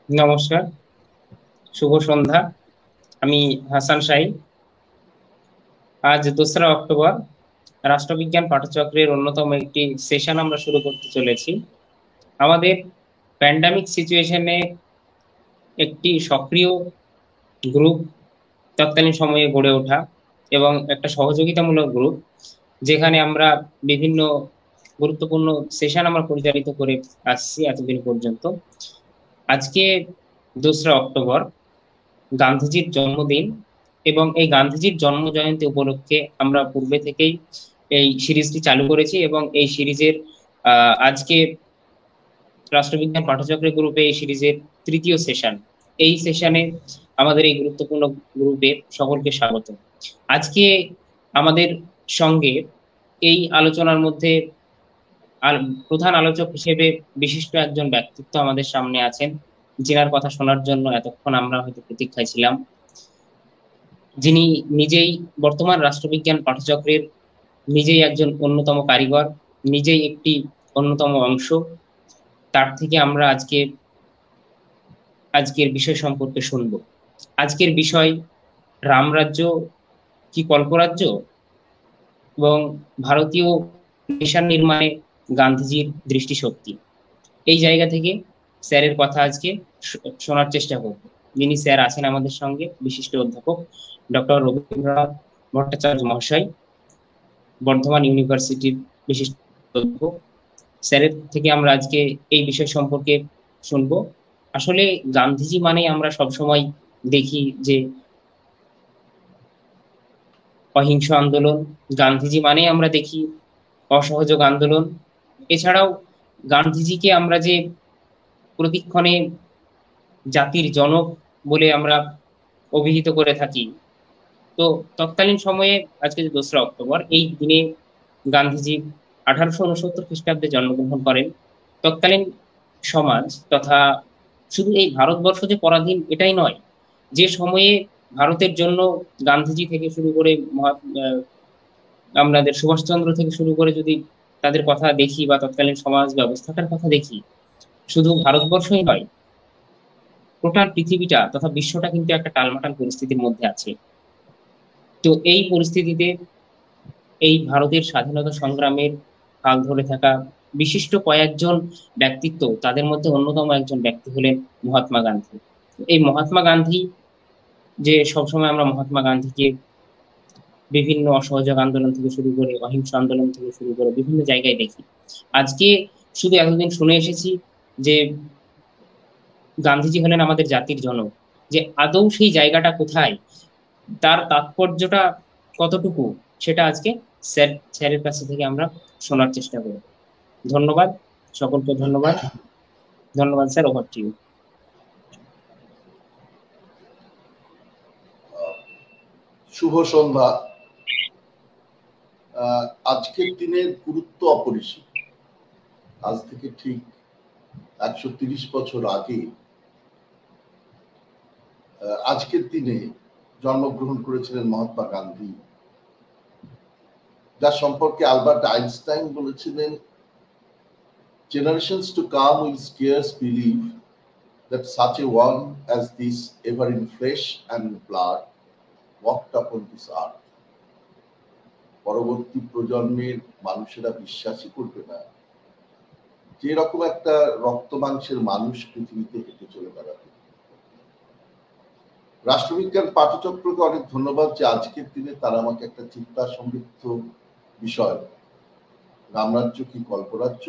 নমস্কার, শুভ সন্ধ্যা। আমি হাসান শাহী। আজ 2রা অক্টোবর রাষ্ট্রবিজ্ঞান পাঠচক্রের অন্যতম একটি সেশন আমরা শুরু করতে চলেছি। আমাদের প্যান্ডামিক সিচুয়েশনে একটি সক্রিয় গ্রুপ তৎকালীন সময়ে গড়ে ওঠা এবং একটা সহযোগিতামূলক গ্রুপ, যেখানে আমরা বিভিন্ন গুরুত্বপূর্ণ সেশন আমরা পরিচালিত করে আসছি এতদিন পর্যন্ত। আজকে 2রা অক্টোবর গান্ধীজির জন্মদিন, এবং এই গান্ধীজির জন্ম জয়ন্তী উপলক্ষে আমরা পূর্বে থেকেই এই সিরিজটি চালু করেছি, এবং এই সিরিজের আজকে রাষ্ট্রবিজ্ঞান পাঠচক্র গ্রুপে এই সিরিজের 3য় সেশন। এই সেশনে আমাদের এই গুরুত্বপূর্ণ গ্রুপে সকলকে স্বাগত। আজকে আমাদের সঙ্গে এই আলোচনার মধ্যে আর প্রধান আলোচক হিসেবে বিশিষ্ট একজন ব্যক্তিত্ব আমাদের সামনে আছেন, যিনার কথা শোনার জন্য এতক্ষণ আমরা হয়তো প্রতীক্ষায় ছিলাম। যিনি নিজেই বর্তমান রাষ্ট্রবিজ্ঞান পাঠচক্রের নিজেই একজন অন্যতম কারিগর, নিজেই একটি অন্যতম অংশ। তার থেকে আমরা আজকের বিষয় সম্পর্কে শুনব। আজকের বিষয় রামরাজ্য কি কল্পরাজ্য, এবং ভারতীয় নেশন নির্মাণে গান্ধীজির দৃষ্টিশক্তি। এই জায়গা থেকে স্যারের কথা আজকে শোনার চেষ্টা করব। যিনি স্যার আছেন আমাদের সঙ্গে, বিশিষ্ট অধ্যাপক ডক্টর রবীন্দ্রনাথ ভট্টাচার্য মহাশয়, বর্ধমান ইউনিভার্সিটির বিশিষ্ট অধ্যাপক। স্যারের থেকে আমরা আজকে এই বিষয় সম্পর্কে শুনবো। আসলে গান্ধীজি মানে আমরা সবসময় দেখি যে অহিংস আন্দোলন, গান্ধীজি মানে আমরা দেখি অসহযোগ আন্দোলন। এছাড়াও গান্ধীজিকে আমরা যে প্রতিক্ষণে জাতির জনক বলে আমরা অভিহিত করে থাকি। তো তৎকালীন সময়ে আজকে যে 2রা অক্টোবর, এই দিনে গান্ধীজি 1869 খ্রিস্টাব্দে জন্মগ্রহণ করেন। তৎকালীন সমাজ তথা শুধু এই ভারতবর্ষ যে পরাধীন এটাই নয়, যে সময়ে ভারতের জন্য গান্ধীজি থেকে শুরু করে আমাদের সুভাষচন্দ্র থেকে শুরু করে যদি তাদের কথা দেখি বা তৎকালীন সমাজ ব্যবস্থাটার কথা দেখি, শুধু ভারতবর্ষই নয়, টোটাল পৃথিবীটা তথা বিশ্বটা কিন্তু একটা টালমাটাল পরিস্থিতির মধ্যে আছে। তো এই পরিস্থিতিতে এই ভারতের স্বাধীনতা সংগ্রামের হাল ধরে থাকা বিশিষ্ট কয়েকজন ব্যক্তিত্ব, তাদের মধ্যে অন্যতম একজন ব্যক্তি হলেন মহাত্মা গান্ধী। এই মহাত্মা গান্ধী, যে সবসময় আমরা মহাত্মা গান্ধীকে বিভিন্ন অসহযোগ আন্দোলন থেকে শুরু করে অহিংস আন্দোলন থেকে শুরু করে বিভিন্ন জায়গায় দেখি, আজকে শুধু এতদিন শুনে এসেছি যে গান্ধীজি হলেন আমাদের জাতির জনক। যে আদৌ সেই জায়গাটা কোথায়, তার তাৎপর্যটা কতটুকু, সেটা আজকে স্যারের কাছ থেকে আমরা শোনার চেষ্টা করব। ধন্যবাদ সকলকে, ধন্যবাদ স্যার, ওভার টু ইউ। শুভ সন্ধ্যা। আজকের দিনের গুরুত্ব অপরিসীম। আজ থেকে ঠিক 130 বছর আগে আজকের দিনে জন্মগ্রহণ করেছিলেন মহাত্মা গান্ধী, যার সম্পর্কে আলবার্ট আইনস্টাইন বলেছিলেন, generations to come will scarce believe that such a one as this, ever in flesh and blood, walked upon this earth. পরবর্তী প্রজন্মের মানুষেরা বিশ্বাসই করবে না যে এরকম একটা রক্ত মাংসের মানুষ পৃথিবীতে হেঁটে চলে বেড়াবে। রাষ্ট্রবিজ্ঞান পাঠচক্রকে অনেক ধন্যবাদ যে আজকের দিনে তারা আমাকে একটা চিন্তা সমৃদ্ধ বিষয়, রামরাজ্য কি কল্পরাজ্য,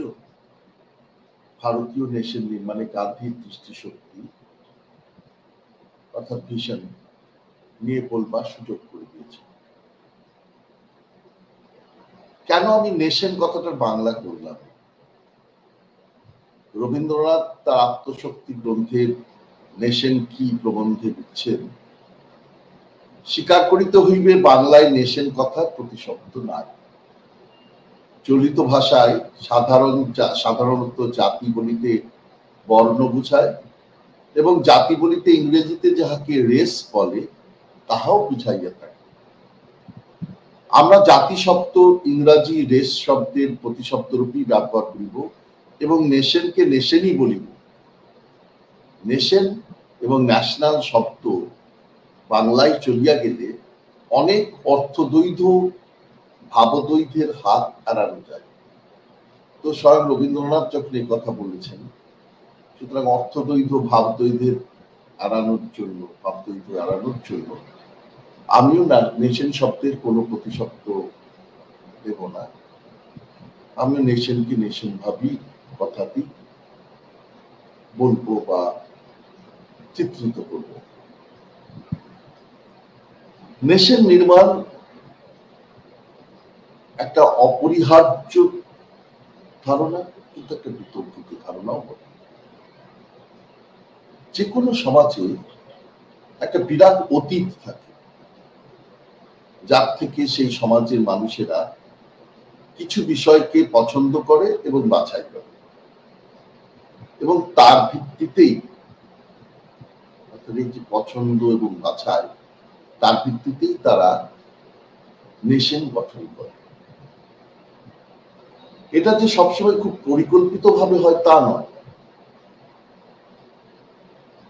ভারতীয় নেশন নির্মাণে গান্ধীর দৃষ্টিশক্তি অর্থাৎ ভিশন নিয়ে বলবার সুযোগ করে দিয়েছে। কেন আমি নেশন কথাটার বাংলা করলাম? রবীন্দ্রনাথ তার আত্মশক্তি গ্রন্থের নেশন কি প্রবন্ধে লিখছেন, স্বীকার করিতে হইবে বাংলায় নেশন কথা প্রতিশব্দ নাই। চলিত ভাষায় সাধারণত জাতি বলিতে বর্ণ বুঝায়, এবং জাতি বলিতে ইংরেজিতে যাহাকে রেস বলে তাহাও বুঝাইয়া থাকে। আমরা জাতি শব্দ ইংরাজি রেস শব্দের প্রতিশব্দরূপী ব্যবহার করিব এবং নেশনকে নেশনই বলিব। নেশন এবং ন্যাশনাল শব্দ বাংলায় চলিয়া গেলে অনেক অর্থদ্বৈধ ভাবদ্বৈধের হাত এড়ানো যায়। তো স্বয়ং রবীন্দ্রনাথ যখন এই কথা বলেছেন, সুতরাং অর্থদ্বৈধ ভাবদ্বৈধের এড়ানোর জন্য আমিও নেশন শব্দের কোনো প্রতিশব্দ দেব না। আমি নেশনকে নেশন ভাবি কথাটি বলবো বা চিত্রিত করব। নেশন নির্মাণ একটা অপরিহার্য ধারণা, কিন্তু একটা বিতর্কিত ধারণাও বটে। যে কোনো সমাজে একটা বিরাট অতীত থাকে, যার থেকে সেই সমাজের মানুষেরা কিছু বিষয়কে পছন্দ করে এবং বাছাই করে, এবং তার ভিত্তিতেই এই যে পছন্দ এবং বাছাই, তার ভিত্তিতেই তারা নেশন গঠন করে। এটা যে সবসময় খুব পরিকল্পিতভাবে হয় তা নয়,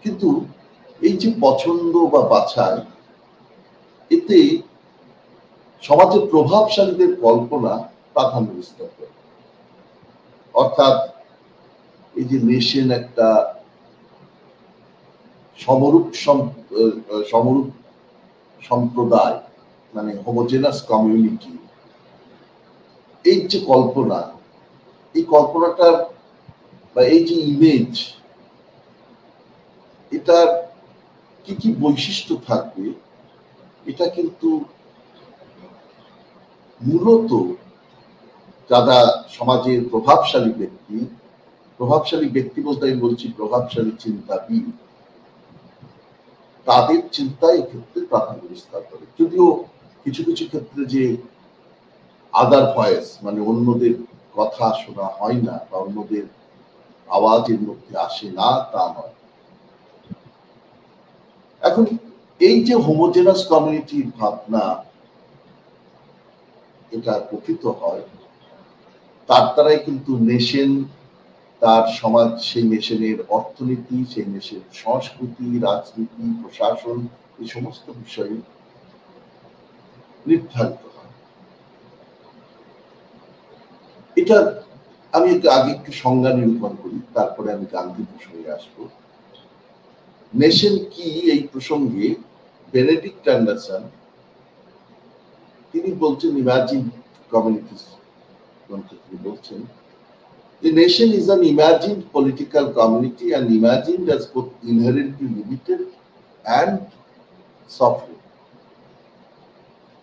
কিন্তু এই যে পছন্দ বা বাছাই, এতে সমাজের প্রভাবশালীদের কল্পনা প্রাধান্য বিস্তার করে। অর্থাৎ এই যে নেশন একটা সমরূপ সম্প্রদায়, মানে হোমোজেনাস কমিউনিটি, এই যে কল্পনা, এই কল্পনাটার বা এই যে ইমেজ, এটার কি কি বৈশিষ্ট্য থাকবে, এটা কিন্তু মূলত যারা সমাজের প্রভাবশালী ব্যক্তি বলতে আমি বলছি প্রভাবশালী চিন্তাবিদ, তাদের চিন্তায় এক্ষেত্রে প্রাধান্য বিস্তার করে। যদিও কিছু কিছু ক্ষেত্রে যে আদার ভয়েস, মানে অন্যদের কথা শোনা হয় না বা অন্যদের আওয়াজের মধ্যে আসে না, তা নয়। এখন এই যে হোমোজেনাস কমিউনিটির ভাবনা, এটা প্রকৃত হয়, তার দ্বারাই কিন্তু নেশন, তার সমাজ, সেই নেশনের অর্থনীতি, সেই নেশনের সংস্কৃতি, রাজনীতি, প্রশাসন, এই সমস্ত বিষয়ে নির্ধারিত হয়। এটা আমি আগে একটু সংজ্ঞা নিরূপণ করি, তারপরে আমি গান্ধী প্রসঙ্গে আসবো। নেশন কি, এই প্রসঙ্গে বেনেডিক্ট অ্যান্ডারসন তিনি বলছেন, ইমাজিন কমিউনিটিস গ্রন্থে তিনি বলছেন, the nation is an imagined political community and imagined as both inherently limited and sovereign.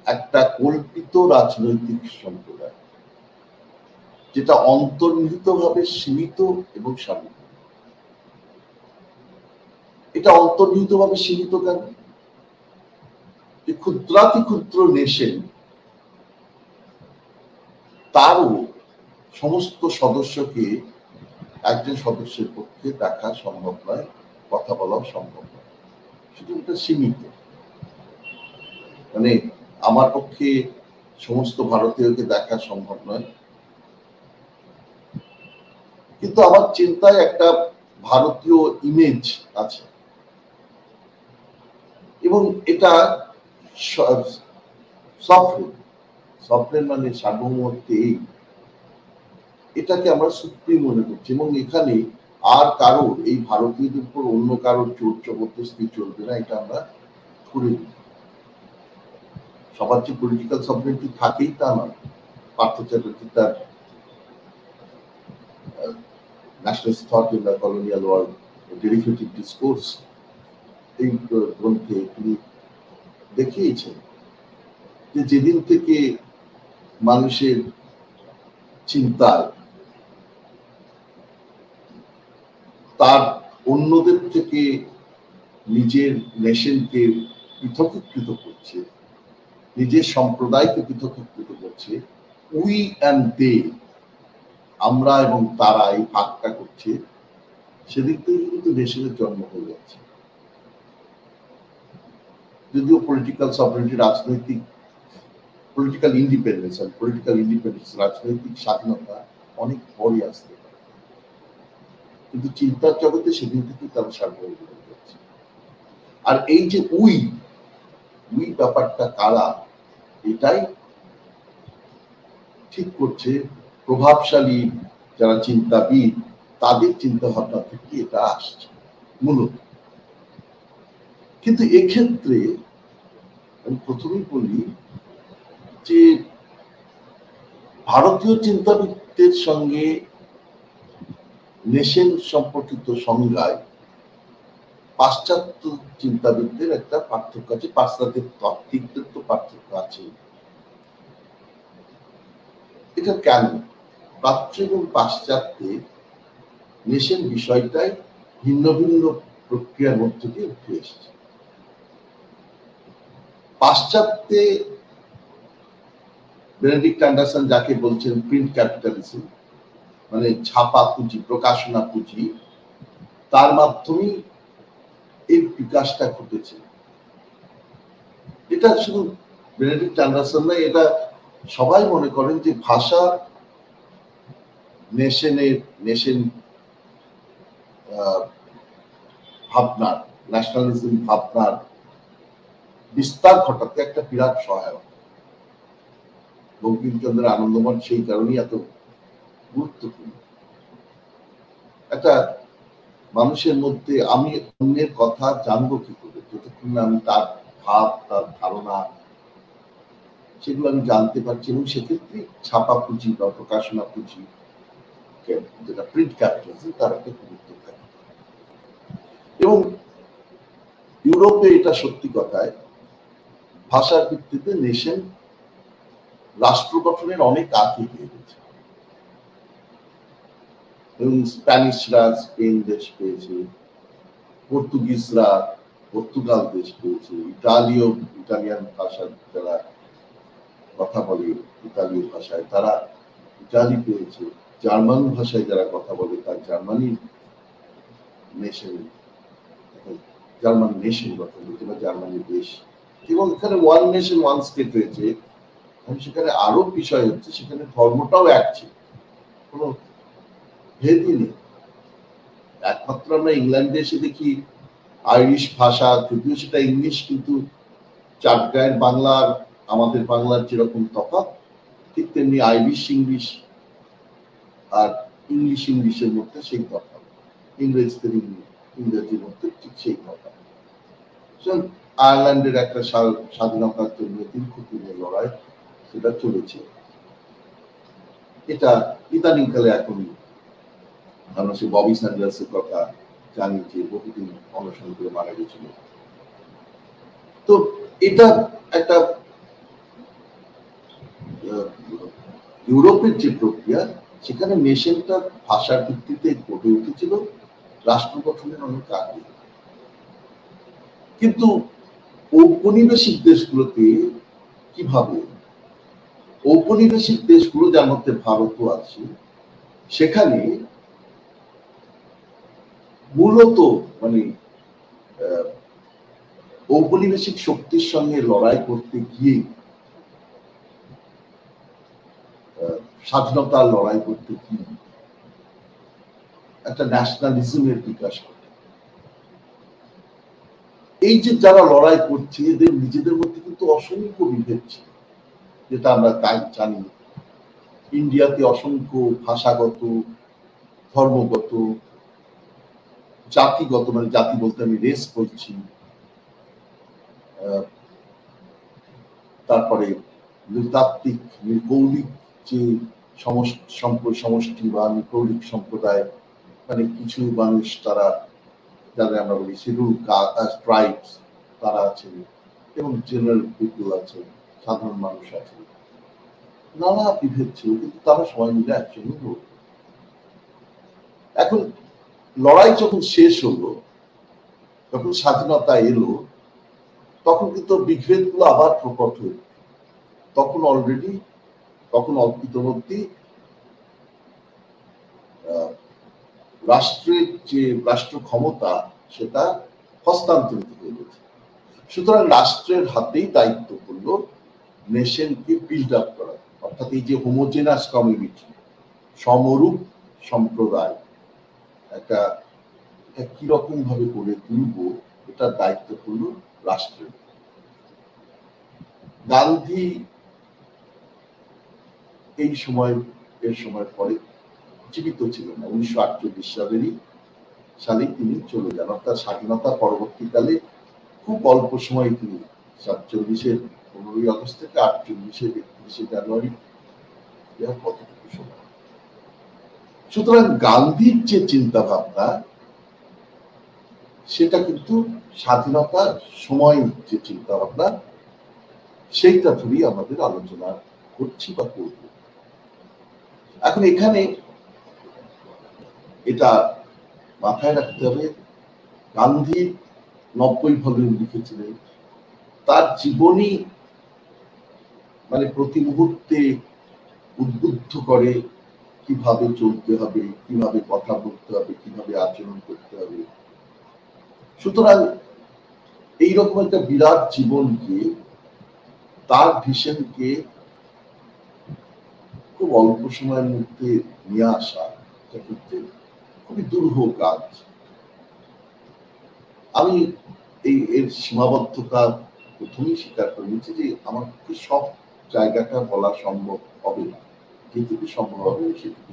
একটা কল্পিত রাজনৈতিক সম্প্রদায়, যেটা অন্তর্নিহিতভাবে সীমিত এবং সার্বভৌম। এটা অন্তর্নিহিতভাবে সীমিত কেন? ক্ষুদ্রাতি ক্ষুদ্র নেশন, তারও সমস্ত সদস্যকে একজন সদস্যের পক্ষে দেখা সম্ভব নয়, কথা বলা সম্ভব নয়, শুধু এটা সীমিত। মানে আমার পক্ষে সমস্ত ভারতীয়কে দেখা সম্ভব নয়, কিন্তু আমার চিন্তায় একটা ভারতীয় ইমেজ আছে, এবং এটা সফরেন মানে সার্বভৌমত্ব, এটাকে আমরা সুপ্রিম মনে করছি, এবং এখানে আর কারো, এই ভারতীয়দের উপর অন্য কারোর জোর জবরদস্তি চলবে না, এটা আমরা ধরে নিই। সবার যে পলিটিক্যাল সফরেনিটি থাকেই তা নয়। পার্থ চ্যাটার্জি তার nationalist thought in the colonial world, derivative discourse, এই গ্রন্থে তিনি দেখিয়েছেন যে যেদিন থেকে মানুষের চিন্তায় তার অন্যদের থেকে নিজের নেশনকে পৃথকীকৃত করছে, নিজের সম্প্রদায়কে পৃথকীকৃত করছে, উই অ্যান্ড দে, আমরা এবং তারা, এই ভাগটা করছে, সেদিক থেকে কিন্তু নেশনের জন্ম হয়ে যাচ্ছে। যদিও পলিটিক্যাল সফরেনিটি, রাজনৈতিক পলিটিক্যাল ইন্ডিপেন্ডেন্স, রাজনৈতিক স্বাধীনতা অনেক পরে আসতে পারে, কিন্তু চিন্তার জগতে সেদিন থেকে তারা সার্বভৌম হয়ে যাচ্ছে। আর এই যে উই ব্যাপারটা কারা, এটাই ঠিক করছে প্রভাবশালী যারা চিন্তাবিদ, তাদের চিন্তা ভাবনা থেকে এটা আসছে মূলত। কিন্তু এক্ষেত্রে আমি প্রথমেই বলি যে ভারতীয় চিন্তাবিদদের সঙ্গে নেশন সম্পর্কিত সংজ্ঞায় পাশ্চাত্য চিন্তাবিদদের একটা পার্থক্য আছে, পাশ্চাত্যের তাত্ত্বিকদের তো পার্থক্য আছে। এটা কেন? প্রাচ্য এবং পাশ্চাত্যে নেশন বিষয়টাই ভিন্ন ভিন্ন প্রক্রিয়ার মধ্য দিয়ে উঠে এসেছে। পাশ্চাত্যে বেনেডিক্ট অ্যান্ডারসন যাকে বলছেন প্রিন্ট ক্যাপিটালিজম, মানে ছাপা পুঁজি, প্রকাশনা পুঁজি, তার মাধ্যমেই এই বিকাশটা ঘটেছে। এটা শুধু বেনেডিক্ট অ্যান্ডারসন নয়, এটা সবাই মনে করেন যে ভাষা নেশন ভাবনার, ন্যাশনালিজম ভাবনার বিস্তার ঘটাতে একটা বিরাট সহায়ক। বঙ্কিমচন্দ্রের আনন্দমঠ সেই কারণেই এত গুরুত্বপূর্ণ। একটা মানুষের মধ্যে আমি অন্যের কথা জানবো কি করে, যতক্ষণ না আমি তার ভাব, তার ধারণা, সেগুলো আমি জানতে পারছি। এবং সেক্ষেত্রে ছাপা পুঁজি বা প্রকাশনা পুঁজি, যেটা প্রিন্ট ক্যাপিটালিজম, তার একটা গুরুত্ব থাকে। এবং ইউরোপে এটা সত্যি কথায় ভাষার ভিত্তিতে নেশন রাষ্ট্র গঠনের অনেক আগে হয়ে গেছে। এবং স্প্যানিশরা স্পেন দেশ পেয়েছে, পর্তুগিজরা পর্তুগাল দেশ পেয়েছে, ইটালিয়ান ভাষার যারা কথা বলে ইতালীয় ভাষায় তারা ইটালি পেয়েছে, জার্মান ভাষায় যারা কথা বলে তার জার্মান নেশন গঠন হয়েছে বা জার্মানি দেশ। এবং এখানে ওয়ান নেশন ওয়ান স্টেট হয়েছে। সেখানে আরো বিষয় হচ্ছে, সেখানে ধর্মটাও এক ছিল, কোনো ভেদই নেই। একমাত্র আমরা ইংল্যান্ডে এসে দেখি আইরিশ ভাষা, যদিও সেটা ইংলিশ, কিন্তু চাটগাঁয়ের বাংলার আমাদের বাংলার যেরকম তফাৎ, ঠিক তেমনি আইরিশ ইংলিশ আর ইংলিশের মধ্যে সেই তফাৎ, ইংরেজদের ইংরেজির মধ্যে ঠিক সেই তফাৎ। আয়ারল্যান্ডের একটা স্বাধীনতার জন্য দীর্ঘদিনের লড়াই, সেটা চলেছে। এটা ইদানিংকালে এখন আমরা সে ববি স্যান্ডার্সের কথা জানি যে বহুদিন অনশন করে মারা গেছিল। তো এটা একটা ইউরোপের যে প্রক্রিয়া, সেখানে নেশনটা ভাষার ভিত্তিতে গড়ে উঠেছিল রাষ্ট্র গঠনের অনেক আগে। কিন্তু ঔপনিবেশিক দেশগুলোতে কিভাবে, ঔপনিবেশিক দেশগুলো যার মধ্যে ভারতও আছে, সেখানে মূলত মানে ঔপনিবেশিক শক্তির সঙ্গে লড়াই করতে গিয়ে, স্বাধীনতার লড়াই করতে গিয়ে একটা ন্যাশনালিজমের বিকাশ ঘটে। এই যে যারা লড়াই করছে, এদের নিজেদের মধ্যে কিন্তু অসংখ্য বিভেদ ছিল, যেটা আমরা জানি। ইন্ডিয়াতে অসংখ্য ভাষাগত, ধর্মগত, জাতিগত, মানে জাতি বলতে আমি রেস বলছি, তারপরে নৃতাত্ত্বিক, নৃকৌলিক যে সমষ্টি বা নৃকৌলিক সম্প্রদায়, মানে কিছু মানুষ তারা, যাদের আমরা বলি শিডিউল ট্রাইবস, তারা আছেন, এবং জেনারেল পিপল আছে, সাধারণ মানুষ আছে। নানা বিভেদ ছিল, কিন্তু তারা সবাই মিলে একসঙ্গে লড়ত। এখন লড়াই যখন শেষ হলো, যখন স্বাধীনতা এলো, তখন কিন্তু বিভেদ গুলো আবার প্রকট হয়ে, তখন অল্পিতমধ্যেই রাষ্ট্রের যে রাষ্ট্র ক্ষমতা, সেটা হস্তান্তরিত হয়ে গেছে। সুতরাং রাষ্ট্রের হাতেই দায়িত্ব পড়লো নেশনকে বিল্ড আপ করা, অর্থাৎ এই যে হোমোজেনাস কমিউনিটি, সমরূপ সম্প্রদায়, একটা কিরকম ভাবে করে তুলবো, এটার দায়িত্ব হলো রাষ্ট্রের। গান্ধী এর সময় পরে জীবিত ছিলেন না, 1948 সালেই তিনি চলে যান। অর্থাৎ স্বাধীনতা পরবর্তীকালে খুব অল্প সময় তিনি 47-এর 15ই আগস্ট থেকে 48-এর 31শে জানুয়ারি কতটুকু সময়। সুতরাং গান্ধীর যে চিন্তা ভাবনা সেটা কিন্তু স্বাধীনতার সময় যে চিন্তা ভাবনা সেইটা ধরেই আমাদের আলোচনা করছি বা করব। এখন এখানে এটা মাথায় রাখতে হবে, গান্ধী 90 ভলিউম লিখেছিলেন, তার জীবনী মানে প্রতি মুহূর্তে উদ্বুদ্ধ করে কিভাবে চলতে হবে, কিভাবে কথা বলতে হবে, কিভাবে আচরণ করতে হবে। সুতরাং এইরকম একটা বিরাট জীবনকে, তার ভিশনকে খুব অল্প সময়ের মধ্যে নিয়ে আসা ক্ষেত্রে খুবই দুরূহ কাজ। আমি এর সীমাবদ্ধতা প্রথমেই স্বীকার করে নিচ্ছি যে আমার পক্ষে সব জায়গাটা বলা সম্ভব হবে না, যেটুকু সম্ভব হবে সেটুকু।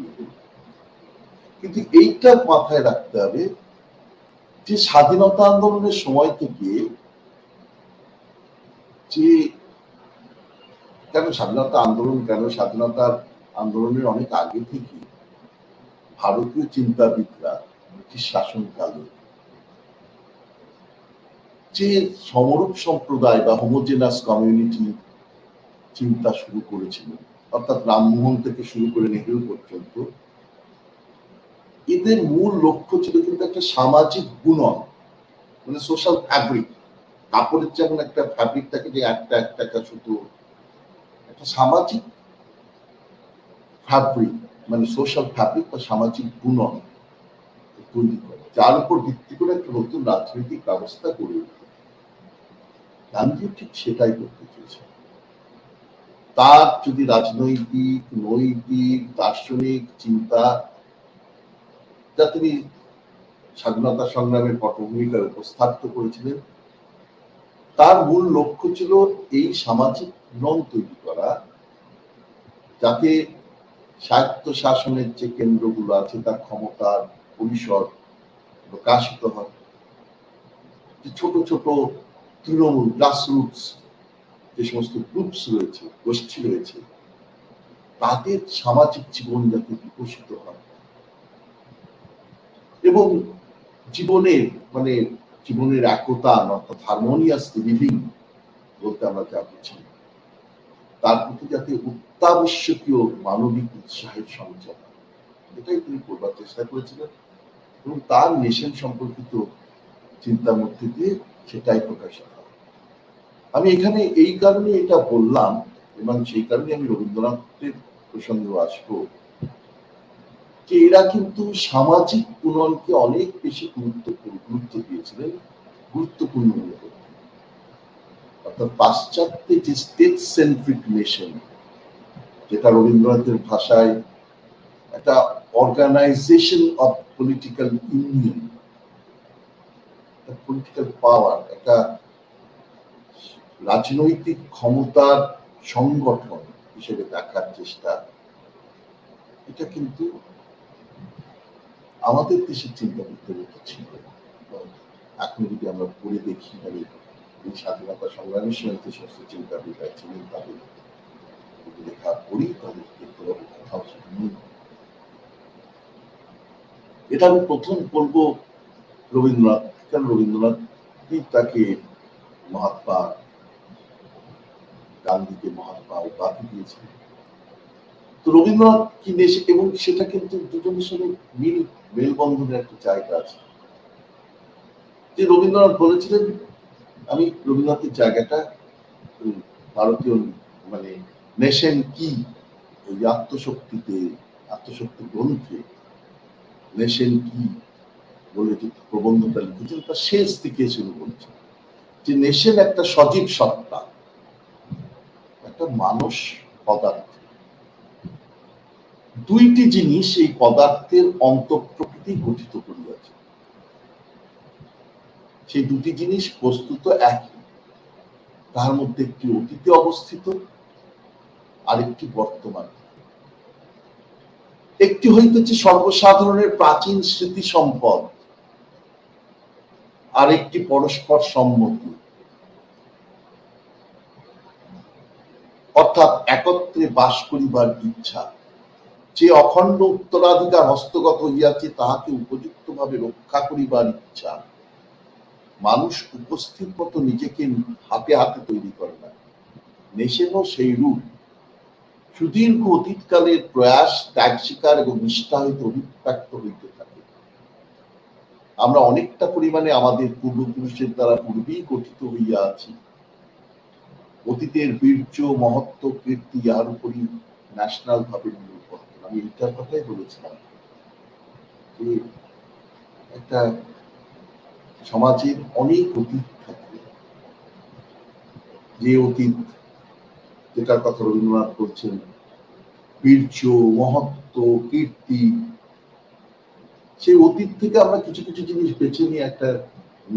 কিন্তু এইটা মাথায় রাখতে হবে যে স্বাধীনতা আন্দোলনের সময় থেকে, যে কেন স্বাধীনতা আন্দোলন, কেন স্বাধীনতার আন্দোলনের অনেক আগে থেকে ভারতীয় চিন্তাবিদরা ব্রিটিশ শাসনকালে যে সমরূপ সম্প্রদায় বা হোমোজেনাস কমিউনিটি চিন্তা শুরু করেছিলেন, অর্থাৎ রামমোহন থেকে শুরু করে নেহেরু পর্যন্ত, এদের মূল লক্ষ্য ছিল কিন্তু একটা সামাজিক গুণন, মানে সোশ্যাল ফ্যাব্রিক। কাপড়ের যেমন একটা ফ্যাব্রিক থাকে যে একটা একটা সুতো, একটা সামাজিক ফ্যাব্রিক মানে সোশ্যাল ফ্যাব্রিক বা সামাজিক গুণন তৈরি করে, যার উপর ভিত্তি করে একটা নতুন রাজনৈতিক ব্যবস্থা গড়ে ওঠে। গান্ধী ঠিক সেটাই করতে চেয়েছেন। তার যদি রাজনৈতিক, নৈতিক, দার্শনিক চিন্তা যা তিনি স্বাধীনতা সংগ্রামের পটভূমিকায় উপস্থাপিত করেছিলেন, তার মূল লক্ষ্য ছিল এই সামাজিক গুণন তৈরি করা, যাতে স্বায়ত্ত শাসনের যে কেন্দ্রগুলো আছে তার ক্ষমতার পরিসর প্রকাশিত হয়। ছোট ছোট তৃণমূল, গ্রাসরুটস যে সমস্ত গ্রুপস রয়েছে, গোষ্ঠী রয়েছে, তাদের সামাজিক জীবন যাতে বিকশিত হয় এবং জীবনের একতা, অর্থাৎ হারমোনিয়াস লিভিং বলতে আমরা যা বুঝি, তার প্রতি যাতে অত্যাবশ্যকীয় মানবিক উৎসাহের সঞ্চার, এটাই তিনি করবার চেষ্টা করেছিলেন এবং তার নেশন সম্পর্কিত চিন্তার মধ্যে দিয়ে সেটাই প্রকাশিত হয়। আমি এখানে এই কারণে এটা বললাম এবং সেই কারণে আমি রবীন্দ্রনাথের প্রসঙ্গে আসবো যে এরা কিন্তু সামাজিক উন্নয়নকে অনেক বেশি গুরুত্ব দিয়েছিলেন, গুরুত্বপূর্ণ মনে করতেন। অর্থাৎ পাশ্চাত্যে যে স্টেট সেন্ট্রিক নেশন, যেটা রবীন্দ্রনাথের ভাষায় একটা organisation of political union, political power, একটা রাজনৈতিক ক্ষমতার সংগঠন হিসেবে দেখার চেষ্টা, এটা কিন্তু আমাদের দেশের চিন্তাবিদদের ছিল। এখন যদি আমরা পড়ে দেখি, মানে এই স্বাধীনতা সংগ্রামের সময় যে সমস্ত চিন্তাবিদরা ছিলেন তাদের লেখা পড়ি, তাদের কোথাও নেই। এটা আমি প্রথম বলবো রবীন্দ্রনাথ, কারণ রবীন্দ্রনাথ তাকে মহাত্মা, গান্ধীকে মহাত্মা উপাধি দিয়েছিলেন। তো রবীন্দ্রনাথ কি দেশে, এবং সেটা কিন্তু দুজনের সঙ্গে মেলবন্ধনের একটা জায়গা আছে। যে রবীন্দ্রনাথ বলেছিলেন, আমি রবীন্দ্রনাথের জায়গাটা ভারতীয় মানে নেশন কি, ওই আত্মশক্তি গ্রন্থে নেশন কি বলে যে প্রবন্ধটা লিখেছেন, তার শেষ দিকে শুরু করেছেন যে নেশন একটা সজীব সত্তা, একটা মানুষ পদার্থ, দুইটি জিনিস এই পদার্থের অন্তঃপ্রকৃতি গঠিত করিয়াছে। সেই দুটি জিনিস বস্তুত একই, তার মধ্যে একটি অতীতে অবস্থিত আর একটি বর্তমান। একটি হইতেছে সর্বসাধারণের প্রাচীন স্মৃতি সম্পদ, আর একটি পরস্পর সম্মতি, অর্থাৎ একত্রে বাস করিবার ইচ্ছা। যে অখণ্ড উত্তরাধিকার হস্তগত হইয়াছে তাহাকে উপযুক্তভাবে রক্ষা করিবার ইচ্ছা। মানুষ উপস্থিত মতো নিজেকে হাতে হাতে তৈরি করে না, নেশেনও সেই রূপ সুদীর্ঘ অতীতকালের প্রয়াস, ত্যাগ স্বীকার এবং নিষ্ঠা হইতে অভিপ্রাপ্ত হইতে থাকে। আমরা অনেকটা পরিমাণে আমাদের পূর্বপুরুষের দ্বারা পূর্বেই গঠিত হইয়া আছি। অতীতের বীর্য, মহত্ব, কীর্তি ইহার উপরই ন্যাশনাল ভাবে নির্ভর। আমি এইটার কথাই বলেছিলাম যে একটা সমাজের অনেক অতীত থাকে, যে অতীত যেটার কথা রবীন্দ্রনাথ বলছেন, বীর্য, মহত্ব, কীর্তি, সেই অতীত থেকে আমরা কিছু কিছু জিনিস বেছে নিয়ে একটা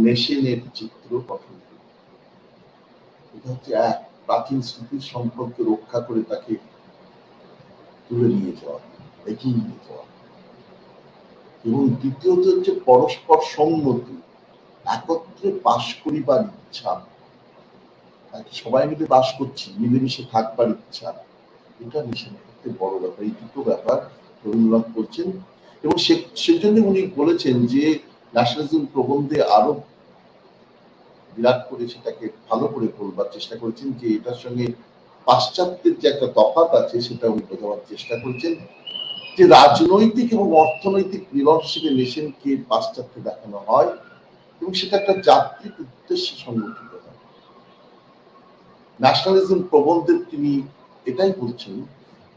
নেশনের চিত্র গঠন করি। এটা হচ্ছে এক, প্রাচীন স্মৃতির সম্পর্কে রক্ষা করে তাকে তুলে নিয়ে যাওয়া, এগিয়ে নিয়ে যাওয়া। এবং দ্বিতীয়ত হচ্ছে পরস্পর সম্মতি, একত্রে বাস করিবার ইচ্ছা, সবাই মিলে বাস করছি, মিলেমিশে থাকবার ইচ্ছা, এটা নেশনের ক্ষেত্রে বড় ব্যাপার। এই দুটো ব্যাপার রবীন্দ্রনাথ করছেন। এবং সেজন্য উনি বলেছেন যে ন্যাশনালিজম প্রবন্ধে আরো বিরাট করে সেটাকে ভালো করে বলবার চেষ্টা করেছেন, যে এটার সঙ্গে পাশ্চাত্যের যে একটা তফাৎ আছে সেটা উনি বোঝাবার চেষ্টা করেছেন, যে রাজনৈতিক এবং অর্থনৈতিক মিলন হিসেবে নেশনকে পাশ্চাত্যে দেখানো হয় এবং সেটা একটা জাতিক উদ্দেশ্যে সংগঠিত হয়। ন্যাশনালিজম প্রবন্ধে তিনি এটাই বলছেন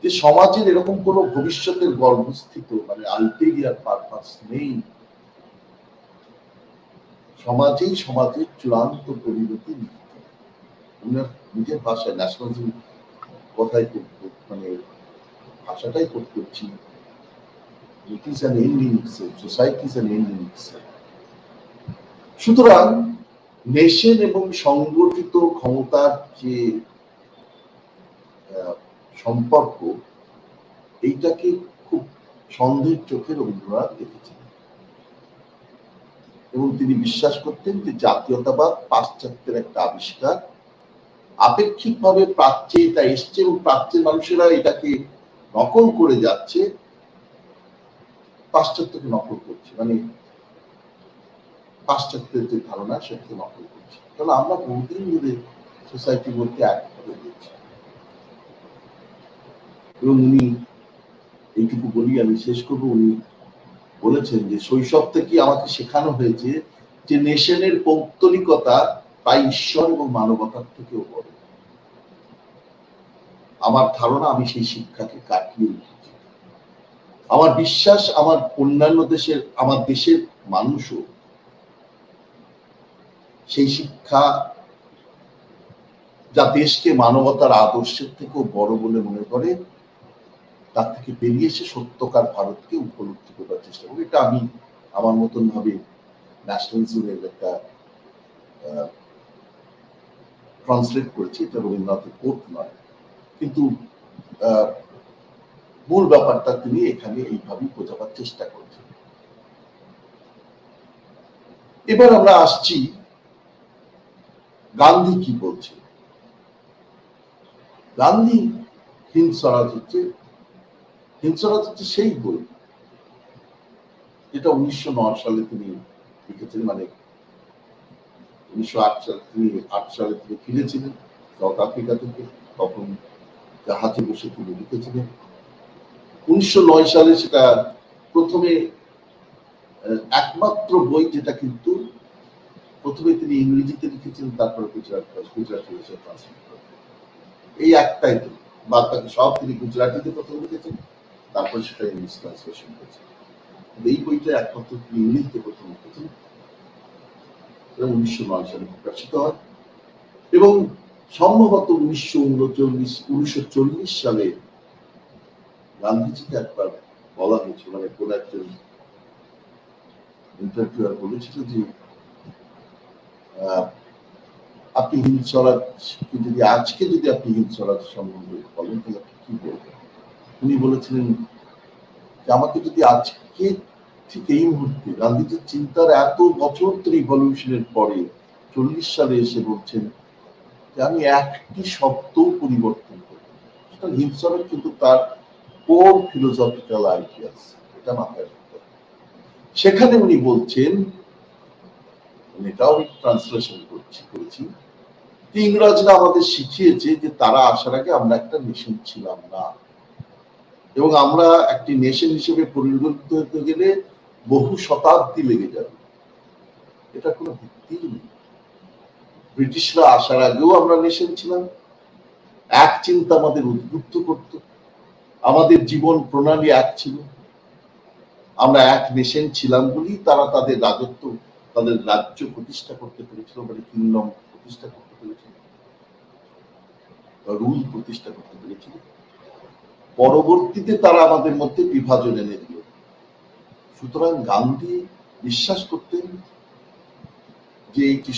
যে সমাজের এরকম কোনো ভবিষ্যতের গর্ভস্থিত মানে আলটেরিয়ার পারপাস নেই। সমাজেই সমাজের চূড়ান্ত পরিণতি নিহিত। উনার নিজের ভাষায় ন্যাশনালিজম কথাই মানে ভাষাটাই করছি, it is an end in itself, society is an end in itself. সুতরাং নেশন এবং সংগঠিত ক্ষমতার যে সম্পর্ক, এইটাকে খুব সন্দেহের চোখে রবীন্দ্রনাথ দেখেছেন এবং তিনি বিশ্বাস করতেন যে জাতীয়তাবাদ পাশ্চাত্যের একটা আবিষ্কার, আপেক্ষিকভাবে প্রাচ্যে এটা এসছে এবং প্রাচ্যের মানুষেরা এটাকে নকল করে যাচ্ছে, পাশ্চাত্যকে নকল করছে, মানে পাশ্চাত্যের যে ধারণা সেটাকে নকল করছে। তাহলে আমরা বহুদিন ধরে সোসাইটির মধ্যে একভাবে দেখছি। এবং উনি এইটুকু বলি আমি শেষ করবো, উনি বলেছেন যে শৈশব থেকে আমাকে শেখানো হয়েছে যে নেশনের পৌত্তলিকতা প্রায় ঈশ্বর এবং মানবতার থেকেও বড়। আমার ধারণা আমি সেই শিক্ষাকে কাটিয়ে উঠেছি। আমার বিশ্বাস আমার অন্যান্য দেশের, আমার দেশের মানুষও সেই শিক্ষা, যা দেশকে মানবতার আদর্শের থেকেও বড় বলে মনে করে, তার থেকে বেরিয়ে এসে সত্যকার ভারতকে উপলব্ধি করার চেষ্টা করি। এটা আমি আমার মতন ভাবে ন্যাশনালিজমের একটা ট্রান্সলেট করেছি, এটা রবীন্দ্রনাথের কোট নয়, কিন্তু মূল ব্যাপারটা তিনি এখানে এইভাবেই বোঝাবার চেষ্টা করেছেন। এবার আমরা আসছি গান্ধী কি বলছে। গান্ধী হিন্দস্বরাজ হচ্ছে সেই বই যেটা 1909 সালে তিনি লিখেছেন, মানে 1908 সালে তিনি 8 সালে তিনি ফিরেছিলেন সাউথ আফ্রিকা থেকে, তখন জাহাজে বসে তিনি লিখেছিলেন। 1909 সালে সেটা প্রথমে একমাত্র বই যেটা কিন্তু প্রথমে তিনি ইংরেজিতে লিখেছেন, তারপরে গুজরাটি ট্রান্সলেট করেন, এই একটাই তো, বাদ বাকি সব তিনি গুজরাটিতে প্রথম লিখেছেন, তারপরে সেটা ইংলিশ ট্রান্সলেশন করেছেন। এই বইটা একমাত্র তিনি ইংরেজিতে প্রথম লিখেছেন, 1909 সালে প্রকাশিত হয় এবং সম্ভবত 1940 সালে গান্ধীজিকে একবার বলা হয়েছে, মানে কোন একজন ইন্টারভিউয়ার বলেছিল যে আপনি হিন্দ স্বরাজ যদি আজকে যদি আপনি হিন্দ স্বরাজ সম্বন্ধে বলেন তাহলে আপনি কি বলবেন? উনি বলেছিলেন যে আমাকে যদি আজকে ঠিক এই মুহূর্তে গান্ধীজির চিন্তার এত বছর রিভলিউশনের পরে 40 সালে এসে বলছেন যে আমি একটি শব্দ পরিবর্তন করব, হিন্দ স্বরাজ কিন্তু তার কোর ফিলোসফিক্যাল আইডিয়াস, এটা মাথায় রাখতে হবে। সেখানে উনি বলছেন, এটাও ট্রান্সলেশন করেছি, ইংরেজরা আমাদের শিখিয়েছে যে তারা আসার আগে আমরা একটা নেশন ছিলাম না, এবং আমরা একটি নেশন হিসেবে পরিণত হতে গেলে বহু শতাব্দী লেগে যাবে। এটা কোনো ভিত্তি নেই। ব্রিটিশরা আসার আগেও আমরা নেশন ছিলাম, এক চিন্তা আমাদের উদ্বুদ্ধ করত, আমাদের জীবন প্রণালী এক ছিল, আমরা এক নেশন ছিলাম বলেই তারা তাদের রাজত্ব, তাদের রাজ্য প্রতিষ্ঠা করতে পেরেছিল, মানে কিংডম প্রতিষ্ঠা করতে পেরেছিল, রুল প্রতিষ্ঠা করতে পেরেছিল। পরবর্তীতে তারা আমাদের মধ্যে বিভাজন এনে দিল। সুতরাং গান্ধী বিশ্বাস করতেন যে একটি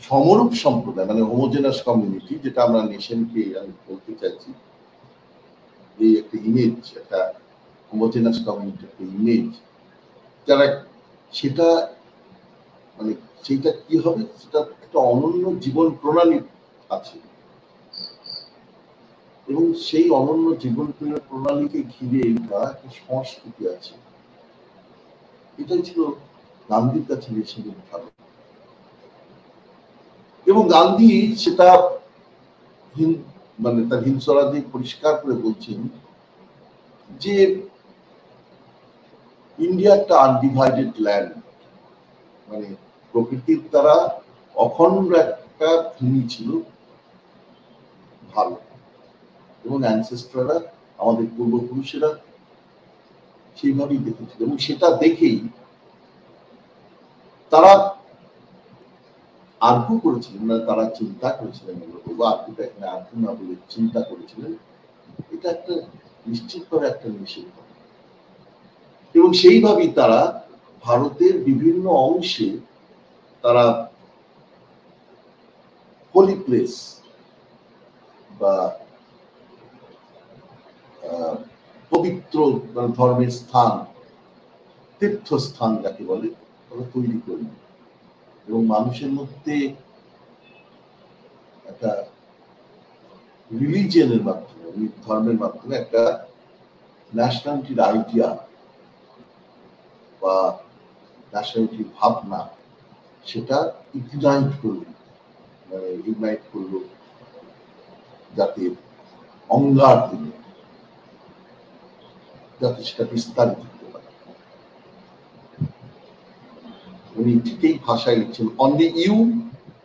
সমরূপ সম্প্রদায়, মানে হোমোজেনাস কমিউনিটি, যেটা আমরা নেশনকে আমি বলতে চাইছি, এই একটা ইমেজ, একটা হোমোজেনাস কমিউনিটি একটা ইমেজ, যারা সেটা মানে সেইটা কি হবে, সেটা একটা অনন্য জীবন প্রণালী আছে, এবং সেই অনন্য জীবন প্রণালীকে ঘিরে একটা সংস্কৃতি আছে। এটাই ছিল গান্ধীর কাছে নেশনের ভালো। এবং গান্ধী সেটা মানে তার হিন্দ স্বরাজে পরিষ্কার করে বলছেন যে ইন্ডিয়া একটা আনডিভাইডেড ল্যান্ড, মানে প্রকৃতির দ্বারা অখণ্ড একটা ভূমি ছিল, ভালো, এবং অ্যানসেস্টররা, আমাদের পূর্বপুরুষেরা সেইভাবেই দেখেছিল, এবং সেটা দেখেই তারা আর্গু করেছিলেন, না তারা চিন্তা করেছিলেন, আর্গুটা এখানে আর্গু না বলে চিন্তা করেছিলেন, এটা একটা নিশ্চিতভাবে একটা নিষেধ, এবং সেইভাবেই তারা ভারতের বিভিন্ন অংশে তারা হোলি প্লেস বা পবিত্র ধর্মের স্থান, তীর্থস্থান যাকে বলে, তারা তৈরি করলেন, এবং মানুষের মধ্যে একটা রিলিজিয়নের মাধ্যমে, ধর্মের মাধ্যমে একটা ন্যাশনালিটির আইডিয়া বা ন্যাশনালিটির ভাবনা, সেটা ইগনাইট করলো, যাতে অঙ্গার দিলে, যাতে সেটা বিস্তারিত হতে পারে। উনি ঠিকই ভাষায় লিখছেন, only you